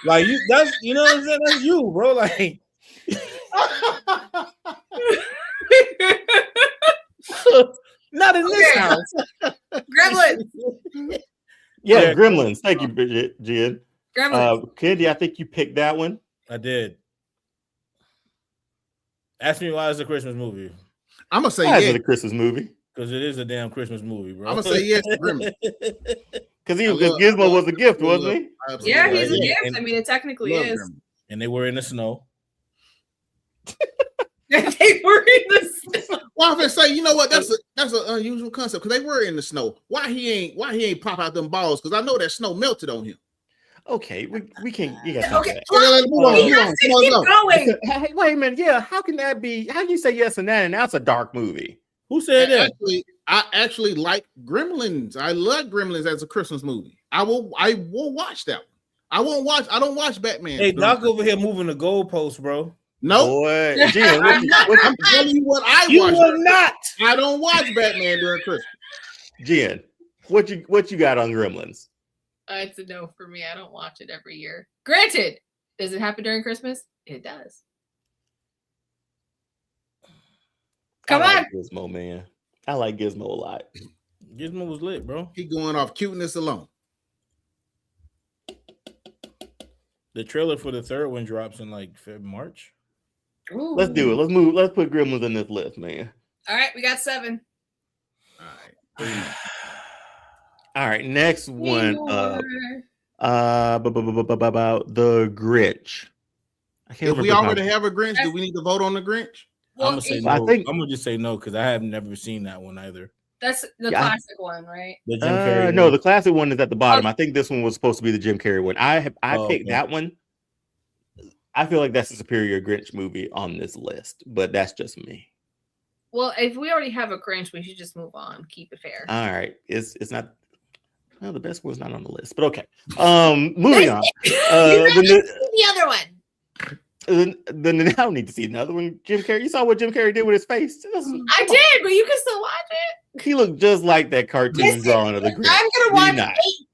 Speaker 4: Like you, that's you know what I'm saying. That's you, bro. Like, not in this house.
Speaker 3: Gremlins.
Speaker 1: Yeah, Gremlins. Thank you, Bridget. Jen.
Speaker 3: Gremlins.
Speaker 1: Candy, I think you picked that one.
Speaker 4: I did. Ask me why it's a Christmas movie.
Speaker 2: I'm gonna say
Speaker 1: yes. It's a Christmas movie.
Speaker 4: Because it is a damn Christmas movie, bro.
Speaker 2: I'm gonna say yes to Gremlins.
Speaker 1: Because Gizmo was a gift, wasn't he?
Speaker 3: Absolutely. Yeah, he's a gift. I mean, it technically is.
Speaker 4: Gremlins. And they were in the snow.
Speaker 3: They were in the snow.
Speaker 2: Well, I'm gonna say, you know what? That's an unusual concept because they were in the snow. Why he ain't pop out them balls? Because I know that snow melted on him.
Speaker 1: Okay, we can't. You got
Speaker 3: okay. Move on. Keep going.
Speaker 1: Hey, wait a minute. Yeah, how can that be? How can you say yes and that? And that's a dark movie.
Speaker 4: Who said that?
Speaker 2: I actually like Gremlins. I love Gremlins as a Christmas movie. I will watch that one. I don't watch Batman.
Speaker 4: Hey, Doc over here moving the goalpost, bro.
Speaker 2: No,
Speaker 1: boy. Gee,
Speaker 2: I'm telling you what I watch.
Speaker 4: You will not.
Speaker 2: I don't watch Batman during Christmas.
Speaker 1: Jen, what you got on Gremlins?
Speaker 3: It's a no for me. I don't watch it every year. Granted, does it happen during Christmas? It does. Come on,
Speaker 1: Gizmo, man. I like Gizmo a lot.
Speaker 4: Gizmo was lit, bro.
Speaker 2: He going off cuteness alone.
Speaker 4: The trailer for the third one drops in like March.
Speaker 3: Ooh.
Speaker 1: Let's do it. Let's move. Let's put Gremlins in this list, man.
Speaker 3: All right, we got 7.
Speaker 2: All right.
Speaker 1: All right, next one about the Grinch.
Speaker 2: If we already have a Grinch, do we need to vote on the Grinch?
Speaker 4: Well, I'm gonna say no. I'm gonna just say no because I have never seen that one either.
Speaker 3: That's the classic one, right?
Speaker 4: The Jim Carrey
Speaker 1: no, the classic one is at the bottom. I think this one was supposed to be the Jim Carrey one. I picked that one. I feel like that's a superior Grinch movie on this list, but that's just me.
Speaker 3: Well, if we already have a Grinch, we should just move on. Keep it fair.
Speaker 1: All right, it's not. Well, the best one's not on the list, but okay. Moving on.
Speaker 3: The other one.
Speaker 1: Then I don't need to see another one. Jim Carrey. You saw what Jim Carrey did with his face.
Speaker 3: I did, but you can still watch it.
Speaker 1: He looked just like that cartoon drawing of the Grinch.
Speaker 3: I'm gonna watch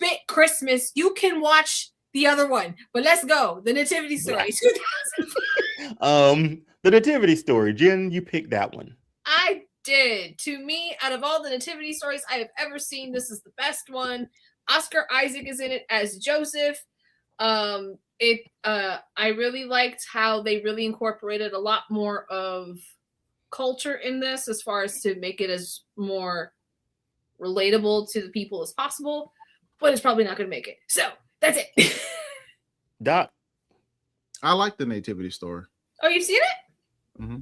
Speaker 3: 8-Bit Christmas. You can watch the other one, but let's go. The Nativity Story. 2000.
Speaker 1: The Nativity Story. Jen, you picked that one.
Speaker 3: I did. To me, out of all the Nativity stories I have ever seen, this is the best one. Oscar Isaac is in it as Joseph. I really liked how they really incorporated a lot more of culture in this as far as to make it as more relatable to the people as possible, but it's probably not going to make it. So that's it.
Speaker 1: Doc,
Speaker 2: I like the Nativity Story.
Speaker 3: Oh, you've seen it?
Speaker 2: Mm-hmm.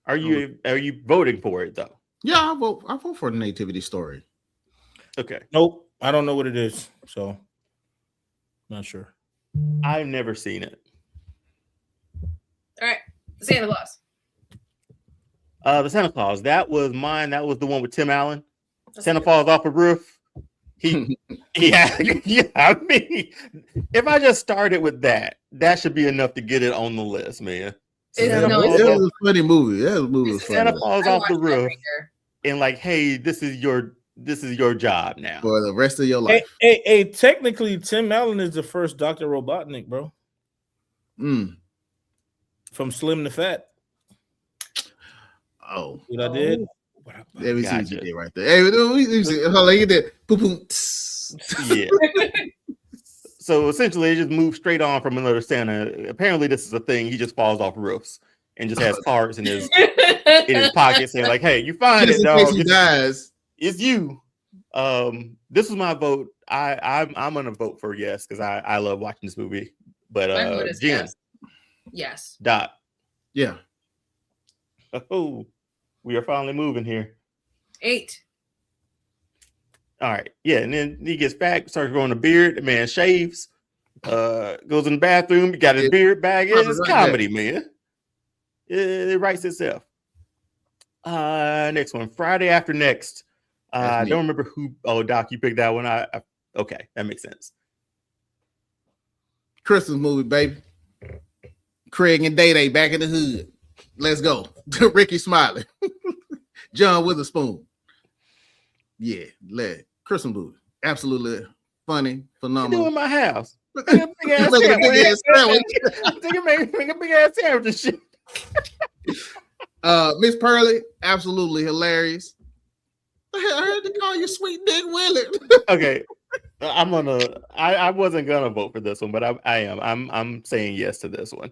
Speaker 1: Are you voting for it though?
Speaker 2: Yeah, I vote for the Nativity Story.
Speaker 1: Okay.
Speaker 4: Nope, I don't know what it is, so not sure.
Speaker 1: I've never seen it.
Speaker 3: All right, Santa Claus.
Speaker 1: The Santa Claus. That was mine. That was the one with Tim Allen. Santa falls off a roof. Yeah. I mean, if I just started with that should be enough to get it on the list, man.
Speaker 2: It was a funny movie. That movie was funny.
Speaker 1: Santa falls off the roof and like, hey, this is your job now
Speaker 2: for the rest of your life.
Speaker 4: Hey, technically, Tim Allen is the first Dr. Robotnik, bro. From Slim to Fat.
Speaker 2: Oh,
Speaker 4: what I did?
Speaker 2: Let me see what you did right there. Hey, look at that. Boom, boom.
Speaker 1: Yeah. So essentially, it just moves straight on from another Santa. Apparently, this is a thing. He just falls off roofs, and just has cards in his pocket saying like, "Hey, you find
Speaker 2: just
Speaker 1: it,
Speaker 2: in case
Speaker 1: dog.
Speaker 2: he dies.
Speaker 1: It's you." This was my vote. I'm gonna vote for yes because I love watching this movie. But
Speaker 3: My vote is
Speaker 1: Jen,
Speaker 3: yes.
Speaker 1: Doc,
Speaker 2: Yeah.
Speaker 1: oh, we are finally moving here.
Speaker 3: 8.
Speaker 1: All right, yeah, and then he gets back, starts growing a beard. The man shaves, goes in the bathroom, he got his beard back. It's comedy, man. It writes itself. Next one, Friday After Next. I don't remember who. Oh, Doc, you picked that one. Okay, that makes sense.
Speaker 2: Christmas movie, baby. Craig and Day Day back in the hood. Let's go. Ricky Smiley. John Witherspoon. Yeah, Christmas movie. Absolutely funny, phenomenal.
Speaker 1: You do in my house. Make a big ass sandwich. Make a big ass sandwich and shit.
Speaker 2: Miss Pearly, absolutely hilarious. I heard they call you Sweet Dick Willie.
Speaker 1: Okay, I wasn't gonna vote for this one, but I am. I'm saying yes to this one.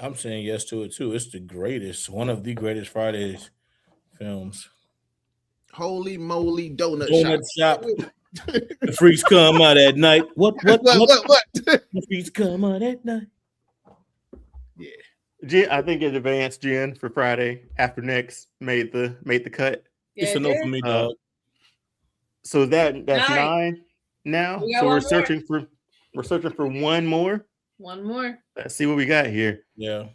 Speaker 4: I'm saying yes to it too. It's the greatest, one of the greatest Fridays films.
Speaker 2: Holy moly, donut
Speaker 4: shop. The freaks come out at night. What? The freaks come out at night.
Speaker 2: Yeah.
Speaker 1: Jen, I think in advance, Jen, for Friday After Next made the cut.
Speaker 3: Yeah,
Speaker 4: it's a no for me, dog.
Speaker 1: So that's 9 now. So we're searching for one more.
Speaker 3: One more.
Speaker 1: Let's see what we got here.
Speaker 4: Yeah.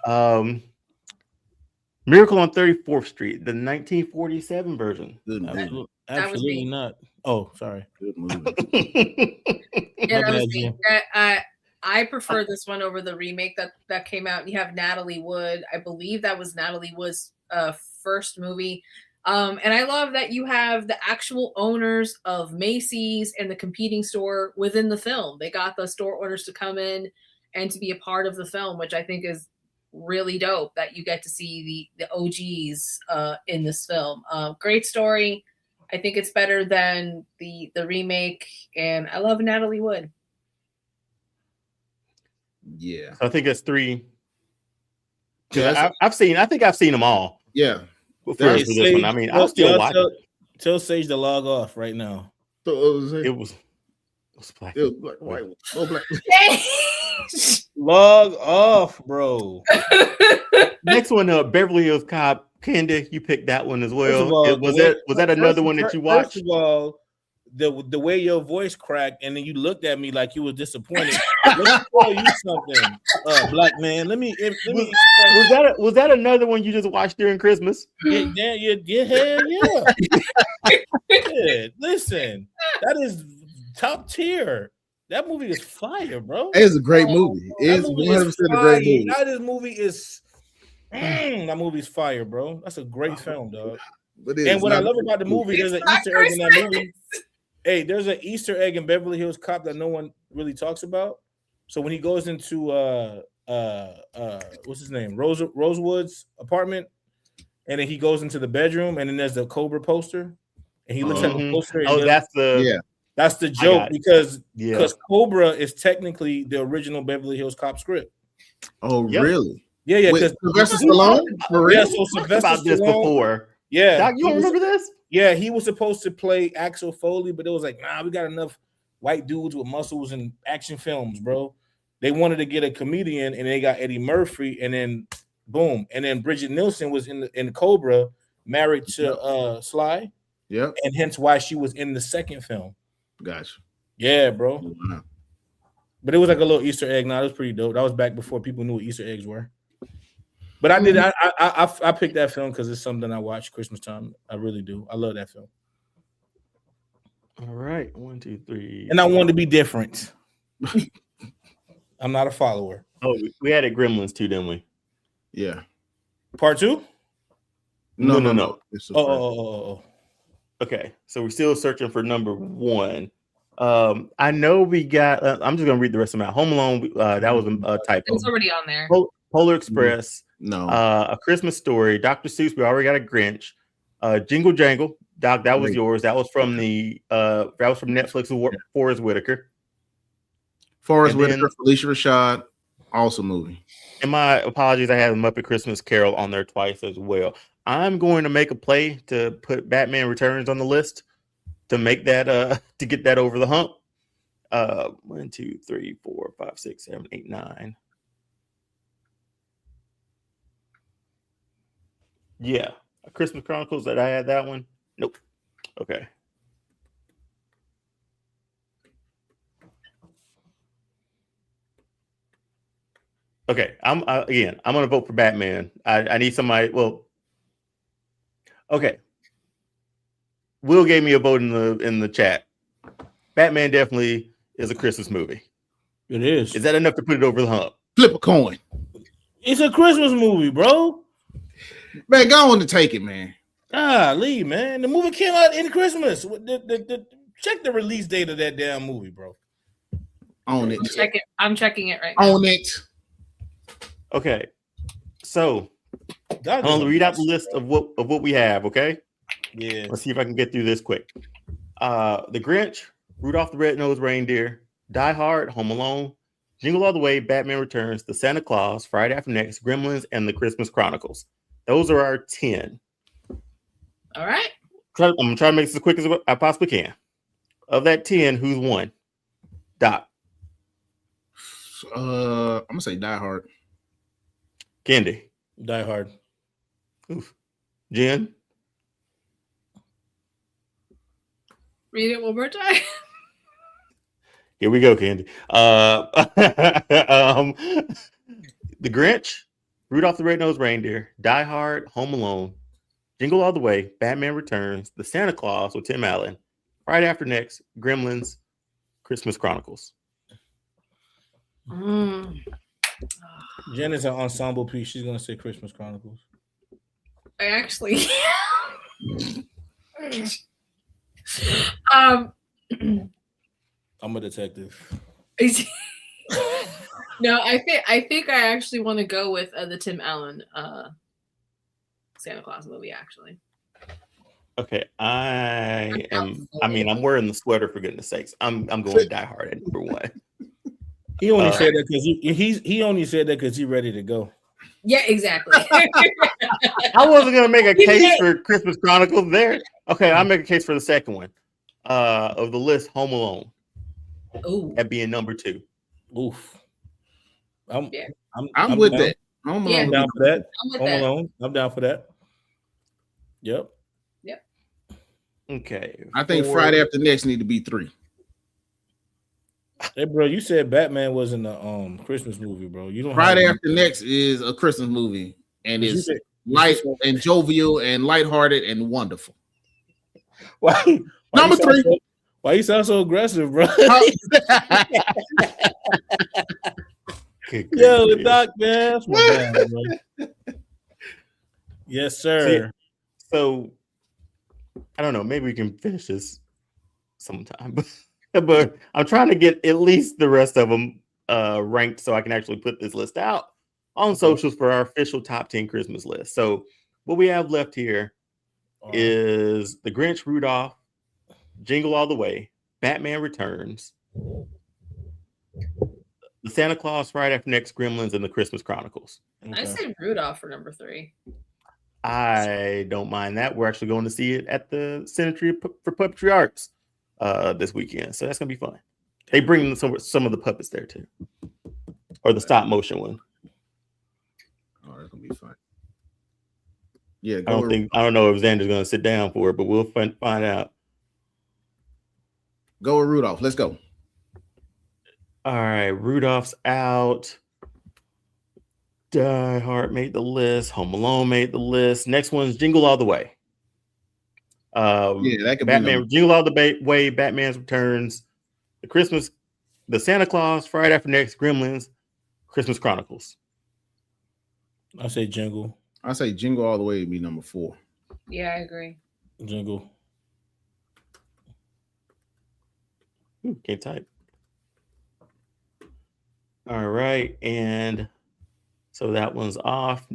Speaker 1: Miracle on 34th Street, the 1947 version.
Speaker 2: Good
Speaker 4: movie. Absolutely not. Oh, sorry.
Speaker 2: Good movie.
Speaker 3: Yeah, I prefer this one over the remake that came out. You have Natalie Wood. I believe that was Natalie Wood's first movie. And I love that you have the actual owners of Macy's and the competing store within the film. They got the store owners to come in and to be a part of the film, which I think is really dope that you get to see the OGs in this film. Great story. I think it's better than the remake, and I love Natalie Wood.
Speaker 2: Yeah,
Speaker 1: I think it's 3. Yeah, I think I've seen them all.
Speaker 2: Yeah,
Speaker 1: for this one. I mean, I'll still watch it.
Speaker 4: Tell Sage to log off right now.
Speaker 1: It was black.
Speaker 2: It was black, white, no black.
Speaker 4: Log off, bro.
Speaker 1: Next one, Beverly Hills Cop. Candy, you picked that one as well. Was that another one that you watched?
Speaker 4: First of all, the way your voice cracked, and then you looked at me like you were disappointed. Let me tell you something, black man. Let me.
Speaker 1: Was that another one you just watched during Christmas?
Speaker 4: Yeah. Yeah. Listen, that is top tier. That movie is fire, bro.
Speaker 2: It's a great movie. It's 100% a great movie.
Speaker 4: This movie is. That movie's fire, bro. That's a great film, dog. And what I love about the movie, there's an Easter egg in that movie. Hey, there's an Easter egg in Beverly Hills Cop that no one really talks about. So when he goes into what's his name, Rosewood's apartment, and then he goes into the bedroom, and then there's the Cobra poster, and he looks at the poster. And that's the joke because Cobra is technically the original Beverly Hills Cop script.
Speaker 2: Oh, really?
Speaker 4: Yeah, because
Speaker 2: Sylvester Stallone.
Speaker 4: Yeah, so Sylvester
Speaker 1: about this
Speaker 4: Stallone,
Speaker 1: before.
Speaker 4: Yeah,
Speaker 1: Doc, you don't remember this?
Speaker 4: Yeah, he was supposed to play Axel Foley, but it was like, nah, we got enough white dudes with muscles in action films, bro. They wanted to get a comedian, and they got Eddie Murphy, and then boom, and then Bridget Nielsen was in Cobra, married to Sly.
Speaker 2: Yeah,
Speaker 4: and hence why she was in the second film.
Speaker 2: Gotcha.
Speaker 4: Yeah, bro. Mm-hmm. But it was like a little Easter egg. Nah, it was pretty dope. That was back before people knew what Easter eggs were. But I did. I picked that film because it's something I watch Christmas time. I really do. I love that film.
Speaker 1: All right, 1, 2, 3.
Speaker 4: And I wanted to be different. I'm not a follower.
Speaker 1: Oh, we had it Gremlins too, didn't we?
Speaker 2: Yeah.
Speaker 4: Part 2?
Speaker 1: No.
Speaker 4: Oh.
Speaker 1: Okay, so we're still searching for number 1. I know we got. I'm just gonna read the rest of them out. Home Alone. That was a typo.
Speaker 3: It's already on there.
Speaker 1: Polar Express.
Speaker 2: No.
Speaker 1: A Christmas Story. Dr. Seuss. We already got a Grinch. Jingle Jangle. Doc, that was yours. That was from Netflix. Forrest Whitaker.
Speaker 2: Felicia Rashad. Awesome movie.
Speaker 1: And my apologies, I had Muppet Christmas Carol on there twice as well. I'm going to make a play to put Batman Returns on the list to make that to get that over the hump. 1, 2, 3, 4, 5, 6, 7, 8, 9. Yeah, Christmas Chronicles. That I had that one. Nope. Okay. Okay, I'm gonna vote for Batman. I need somebody. Well, okay. Will gave me a vote in the chat. Batman definitely is a Christmas movie.
Speaker 4: It is.
Speaker 1: Is that enough to put it over the hump?
Speaker 2: Flip a coin.
Speaker 4: It's a Christmas movie, bro.
Speaker 2: Man, go on to take it, man.
Speaker 4: Golly, man. The movie came out in Christmas. Check the release date of that damn movie, bro.
Speaker 2: Own it.
Speaker 3: I'm checking it right now.
Speaker 2: Own it.
Speaker 1: Okay. So I'm gonna read out the list of what we have, okay?
Speaker 4: Yeah.
Speaker 1: Let's see if I can get through this quick. The Grinch, Rudolph the Red-Nosed Reindeer, Die Hard, Home Alone, Jingle All the Way, Batman Returns, The Santa Claus, Friday After Next, Gremlins, and The Christmas Chronicles. Those are our 10.
Speaker 3: All right.
Speaker 1: I'm gonna try to make this as quick as I possibly can. Of that 10, who's won? Doc.
Speaker 2: I'm gonna say Die Hard.
Speaker 1: Candy.
Speaker 4: Die Hard.
Speaker 1: Oof. Jen.
Speaker 3: Read it one more time.
Speaker 1: Here we go, Candy. The Grinch, Rudolph the Red-Nosed Reindeer, Die Hard, Home Alone, Jingle All the Way, Batman Returns, The Santa Claus with Tim Allen, Friday After Next, Gremlins, Christmas Chronicles.
Speaker 4: Jen is an ensemble piece. She's gonna say Christmas Chronicles.
Speaker 3: I actually I'm
Speaker 4: a detective.
Speaker 3: No, I think I actually want to go with the Tim Allen Santa Claus movie, actually.
Speaker 1: Okay, I'm wearing the sweater for goodness sakes. I'm going Die Hard at number 1.
Speaker 4: He only said that because he only said that because he's ready to go.
Speaker 3: Yeah, exactly.
Speaker 1: I wasn't gonna make a case for Christmas Chronicles there. Okay, I'll make a case for the second one. Of the list, Home Alone.
Speaker 3: Ooh.
Speaker 1: That being number 2.
Speaker 4: Oof. I'm
Speaker 2: with
Speaker 4: down.
Speaker 2: that. I'm
Speaker 4: down for that.
Speaker 3: Home
Speaker 4: Alone. I'm down for that. Yep.
Speaker 1: Okay.
Speaker 2: I think Friday After Next need to be 3.
Speaker 4: Hey, bro, you said Batman wasn't a Christmas movie, bro. You don't.
Speaker 2: Friday After Next is a Christmas movie, and it's light and jovial and lighthearted and wonderful.
Speaker 4: Why
Speaker 2: number 3?
Speaker 4: Why you sound so aggressive, bro? Yo, the Doc, man. That's my bad, bro. Yes, sir.
Speaker 1: See, so I don't know. Maybe we can finish this sometime, but I'm trying to get at least the rest of them ranked so I can actually put this list out on socials for our official top 10 Christmas list. So what we have left here is The Grinch, Rudolph, Jingle All the Way, Batman Returns, The Santa Claus, Friday After Next, Gremlins, and The Christmas Chronicles.
Speaker 3: Okay. I said Rudolph for number 3.
Speaker 1: I don't mind that. We're actually going to see it at the Center for Puppetry Arts this weekend, so that's gonna be fun. They bring some of the puppets there too, or the stop motion one.
Speaker 2: Oh, that's gonna be fun. Yeah,
Speaker 1: I don't know if Xander's gonna sit down for it, but we'll find out.
Speaker 2: Go with Rudolph. Let's go.
Speaker 1: All right, Rudolph's out. Die Hard made the list. Home Alone made the list. Next one's Jingle All the Way.
Speaker 2: That could
Speaker 1: Batman, Jingle All the Way, Batman's Returns, the Santa Claus, Friday After Next, Gremlins, Christmas Chronicles.
Speaker 4: I say Jingle.
Speaker 2: I say Jingle All the Way would be number 4.
Speaker 3: Yeah, I agree.
Speaker 4: Jingle.
Speaker 1: Can't type. All right, and so that one's off.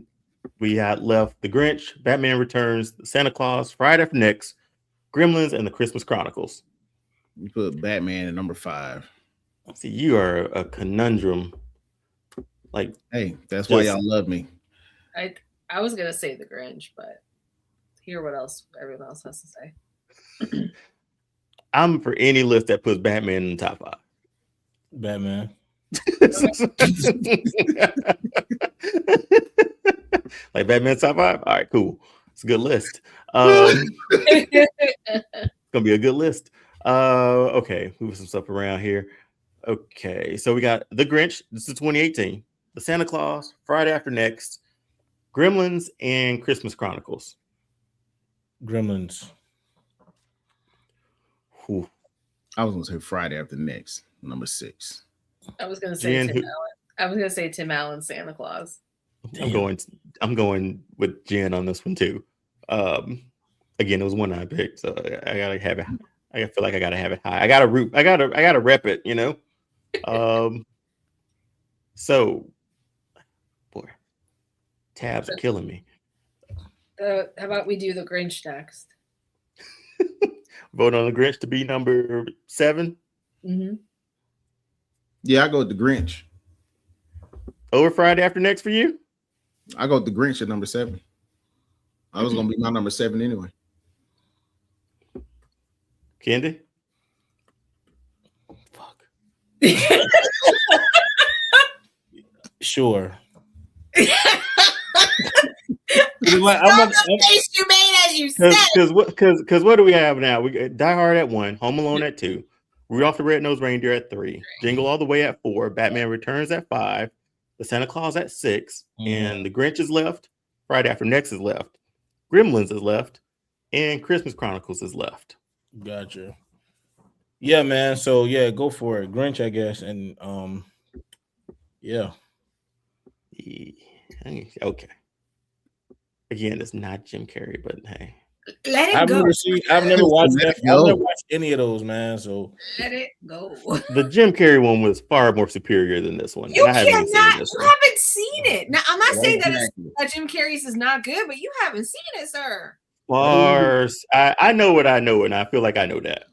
Speaker 1: We had left The Grinch, Batman Returns, The Santa Claus, Friday After Next, Gremlins, and The Christmas Chronicles.
Speaker 2: You put Batman at number 5.
Speaker 1: See, you are a conundrum. Like,
Speaker 2: hey, that's why y'all love me.
Speaker 3: I was gonna say the Grinch, but hear what else everyone else has to say.
Speaker 1: I'm for any list that puts Batman in the top 5.
Speaker 4: Batman.
Speaker 1: Like Batman top 5. All right, cool. It's a good list. It's gonna be a good list. Okay, move some stuff around here. Okay, so we got The Grinch. This is 2018. The Santa Claus, Friday After Next, Gremlins, and Christmas Chronicles.
Speaker 4: Gremlins.
Speaker 1: Whew.
Speaker 2: I was gonna say Friday After Next, number 6.
Speaker 3: I was gonna say Tim Allen. I was gonna say Tim Allen, Santa Claus.
Speaker 1: I'm going with Jen on this one too. Again, it was one I picked, so I gotta have it. I feel like I gotta have it high. I gotta rep it, you know. So, boy, tabs are killing me.
Speaker 3: How about we do the Grinch next?
Speaker 1: Vote on the Grinch to be number 7.
Speaker 3: Mm-hmm.
Speaker 2: Yeah, I go with the Grinch.
Speaker 1: Over Friday After Next for you?
Speaker 2: I go with the Grinch at number 7. I was gonna be my number 7 anyway.
Speaker 1: Candy?
Speaker 4: Fuck. Sure.
Speaker 1: Because what do we have now? We got Die Hard at 1, Home Alone at 2, Rudolph the Red-Nosed Reindeer at 3, Jingle All the Way at 4, Batman Returns at 5, The Santa Claus at 6, and The Grinch is left, Friday After Next is left, Gremlins is left, and Christmas Chronicles is left.
Speaker 4: Gotcha. Yeah, man. So yeah, go for it. Grinch, I guess. And yeah.
Speaker 1: Okay. Again, it's not Jim Carrey, but hey.
Speaker 3: Let it
Speaker 4: I've
Speaker 3: go.
Speaker 4: I've never watched any of those, man. So
Speaker 3: let it go.
Speaker 1: The Jim Carrey one was far more superior than this one.
Speaker 3: You haven't seen it. Now, I'm not saying that Jim Carrey's is not good, but you haven't seen it, sir.
Speaker 1: Bars. I know what I know, and I feel like I know that.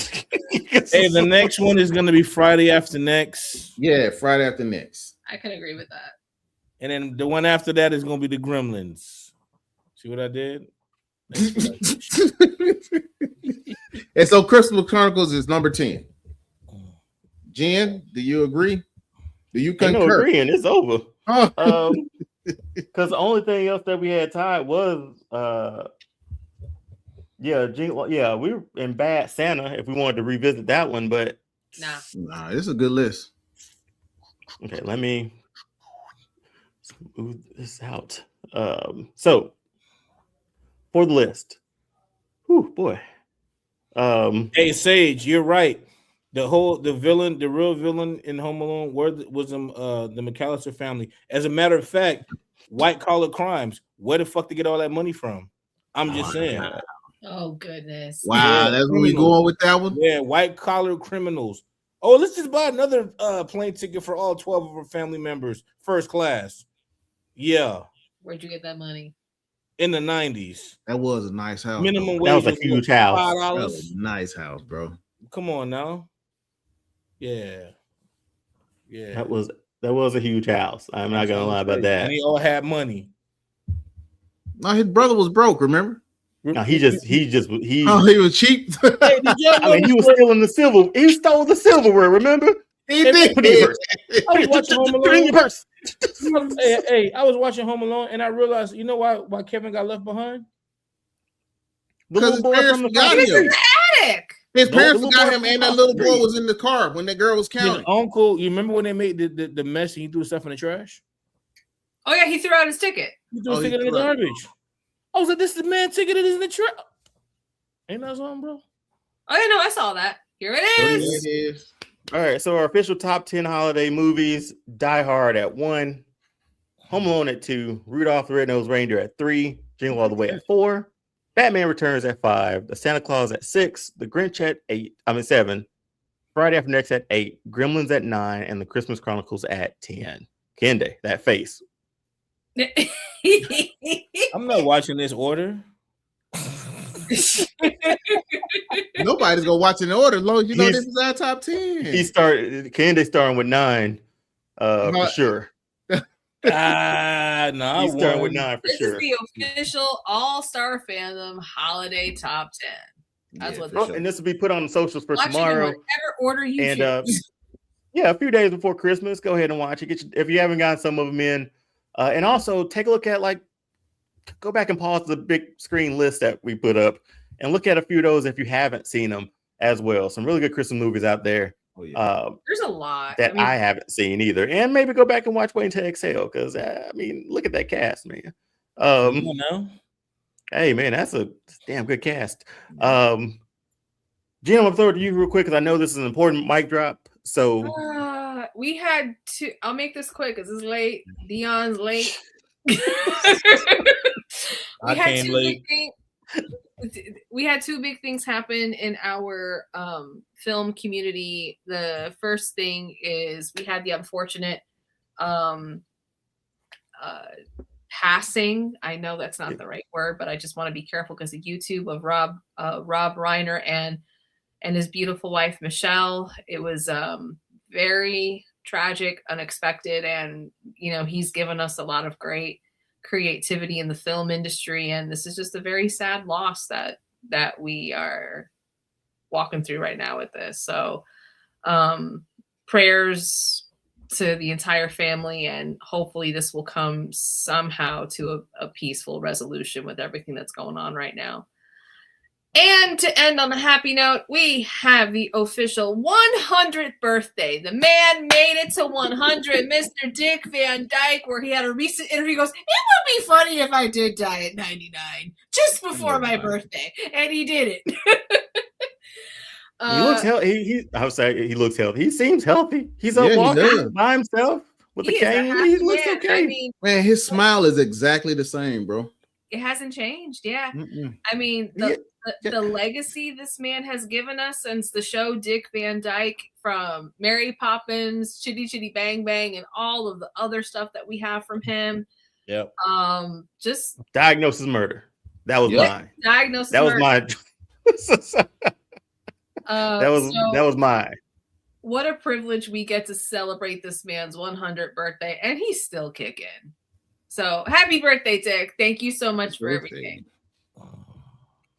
Speaker 4: Hey, the next one is gonna be Friday After Next.
Speaker 2: Yeah, Friday After Next.
Speaker 3: I can agree with that.
Speaker 4: And then the one after that is gonna be the Gremlins. See what I did?
Speaker 2: And so Christmas Chronicles is number 10. Jen, do you agree? Do you concur?
Speaker 1: No agreeing, it's over. Because the only thing else that we had tied was we were in Bad Santa if we wanted to revisit that one, but
Speaker 2: nah, this is a good list.
Speaker 1: Okay, let me smooth this out. So for the list, boy.
Speaker 4: Hey Sage, you're right. The real villain in Home Alone was the McAllister family. As a matter of fact, white collar crimes. Where the fuck to get all that money from? I'm just saying.
Speaker 3: Oh goodness!
Speaker 2: Wow, that's where we going with that one.
Speaker 4: Yeah, white collar criminals. Oh, let's just buy another plane ticket for all 12 of our family members, first class. Yeah.
Speaker 3: Where'd you get that money?
Speaker 4: In the 90s.
Speaker 2: That was a nice house.
Speaker 4: Minimum wage.
Speaker 1: That was a huge house.
Speaker 2: That was a nice house, bro.
Speaker 4: Come on now. Yeah.
Speaker 1: That was a huge house. I'm not gonna lie about that.
Speaker 4: And they all had money.
Speaker 2: No, his brother was broke. Remember?
Speaker 1: No, he was
Speaker 2: cheap.
Speaker 4: Hey,
Speaker 1: he was stealing the silver. He stole the silverware. Remember?
Speaker 2: He did.
Speaker 4: I was watching Home Alone. Hey, I was watching Home Alone, and I realized, you know why Kevin got left behind?
Speaker 2: Because his parents forgot him. His parents forgot him, and that little boy was in the car when that girl was counting.
Speaker 4: Uncle, you remember when they made the mess and he threw stuff in the trash?
Speaker 3: Oh yeah, he threw out his ticket.
Speaker 4: He threw his ticket in the garbage. I was like, this is the man ticket. It is in the trash. Ain't that something, bro?
Speaker 3: Oh yeah, no, I saw that. Here it is.
Speaker 1: All right, so our official top 10 holiday movies: Die Hard at 1, Home Alone at 2, Rudolph the Red-Nosed Reindeer at 3, Jingle All the Way at 4, Batman Returns at 5, The Santa Claus at 6, The Grinch at 7, Friday After Next at 8, Gremlins at 9, and The Christmas Chronicles at 10. Kende, that face.
Speaker 4: I'm not watching this order.
Speaker 2: Nobody's gonna watch in order as long as you know this is our top 10.
Speaker 1: Kende starting with 9. for sure.
Speaker 4: No,
Speaker 1: He's starting with 9 for sure.
Speaker 3: This is the official All-Star Fandom Holiday Top 10. That's what this is.
Speaker 1: And this will be put on the socials for tomorrow.
Speaker 3: Whatever order you choose.
Speaker 1: Yeah, a few days before Christmas, go ahead and watch it. If you haven't gotten some of them in, and also take a look at go back and pause the big screen list that we put up and look at a few of those if you haven't seen them as well. Some really good Christmas movies out there.
Speaker 3: Oh, yeah. There's a lot
Speaker 1: that I haven't seen either, and maybe go back and watch Waiting to Exhale because look at that cast, man. Hey, man, that's a damn good cast. Gina, I'm gonna throw it to you real quick because I know this is an important mic drop. So
Speaker 3: we had to. I'll make this quick because it's late. Dion's late. We had two big things happen in our film community. The first thing is we had the unfortunate passing. I know that's not the right word, but I just want to be careful because of YouTube of Rob Reiner and his beautiful wife Michelle. It was very tragic, unexpected, and he's given us a lot of great creativity in the film industry, and this is just a very sad loss that we are walking through right now with this. So prayers to the entire family, and hopefully this will come somehow to a peaceful resolution with everything that's going on right now. And to end on a happy note, we have the official 100th birthday. The man made it to 100, Mr. Dick Van Dyke, where he had a recent interview. He goes, it would be funny if I did die at 99, just before my birthday. And he did it.
Speaker 1: He looks healthy. I would say he looks healthy. He seems healthy. He's up walking by himself with a cane. He looks okay.
Speaker 2: Man, his smile is exactly the same, bro.
Speaker 3: It hasn't changed. Yeah. I mean, the legacy this man has given us since the show Dick Van Dyke, from Mary Poppins, Chitty Chitty Bang Bang, and all of the other stuff that we have from him.
Speaker 1: Yep.
Speaker 3: Just
Speaker 1: Diagnosis Murder. That was mine.
Speaker 3: Diagnosis
Speaker 1: That
Speaker 3: Murder.
Speaker 1: Was mine. That was mine.
Speaker 3: What a privilege we get to celebrate this man's 100th birthday, and he's still kicking. So happy birthday, Dick. Thank you so much for everything.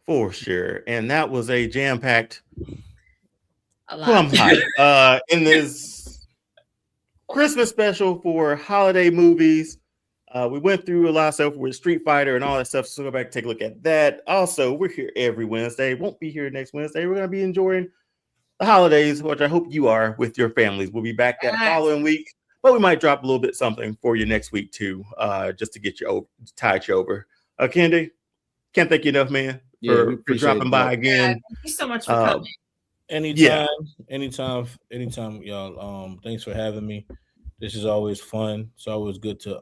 Speaker 1: For sure. And that was a jam-packed in this Christmas special for holiday movies. We went through a lot of stuff with Street Fighter and all that stuff, so go back and take a look at that. Also, we're here every Wednesday. Won't be here next Wednesday. We're going to be enjoying the holidays, which I hope you are with your families. We'll be back that following week, but we might drop a little bit something for you next week too, just to get you over, tide you over. Kendi, can't thank you enough, man, for dropping by again.
Speaker 3: Thank you so much for coming.
Speaker 4: Anytime, y'all. Thanks for having me. This is always fun. It's always good to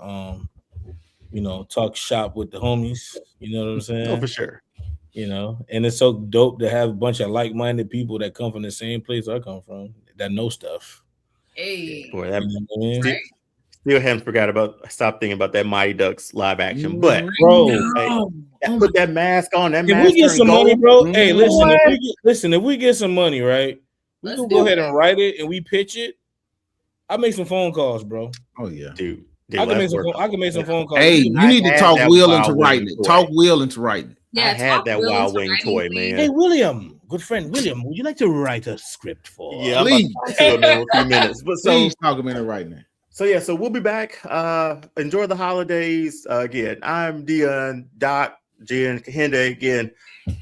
Speaker 4: talk shop with the homies. You know what I'm saying?
Speaker 1: Oh, for sure.
Speaker 4: And it's so dope to have a bunch of like-minded people that come from the same place I come from that know stuff.
Speaker 3: Hey,
Speaker 1: boy, still haven't stopped thinking about that Mighty Ducks live action. But bro, put that mask on. That
Speaker 4: if
Speaker 1: mask.
Speaker 4: We get some money, bro. Hey, listen. If we get some money, right, we can go ahead and write it and we pitch it. I make some phone calls, bro.
Speaker 2: Oh yeah,
Speaker 1: dude.
Speaker 4: I can make some phone calls.
Speaker 2: Hey, you need to talk Will into writing it. Talk Will into writing it.
Speaker 3: Yeah,
Speaker 1: I had that Wild Wing toy, man.
Speaker 4: Hey, William, good friend William, would you like to write a script for?
Speaker 1: Yeah, please. In a few minutes. But
Speaker 2: please talk him into writing it.
Speaker 1: So we'll be back. Enjoy the holidays. Again, I'm Dion, Doc, Jen, Kahinde. Again,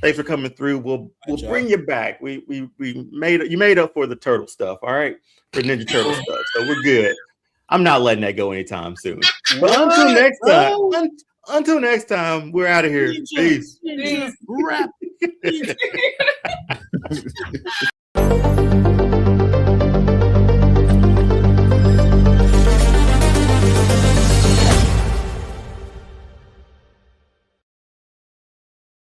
Speaker 1: thanks for coming through. We'll bring you back. You made up for the turtle stuff, all right? For Ninja Turtle stuff. So we're good. I'm not letting that go anytime soon. But until next time, we're out of here. Peace.
Speaker 4: Rap.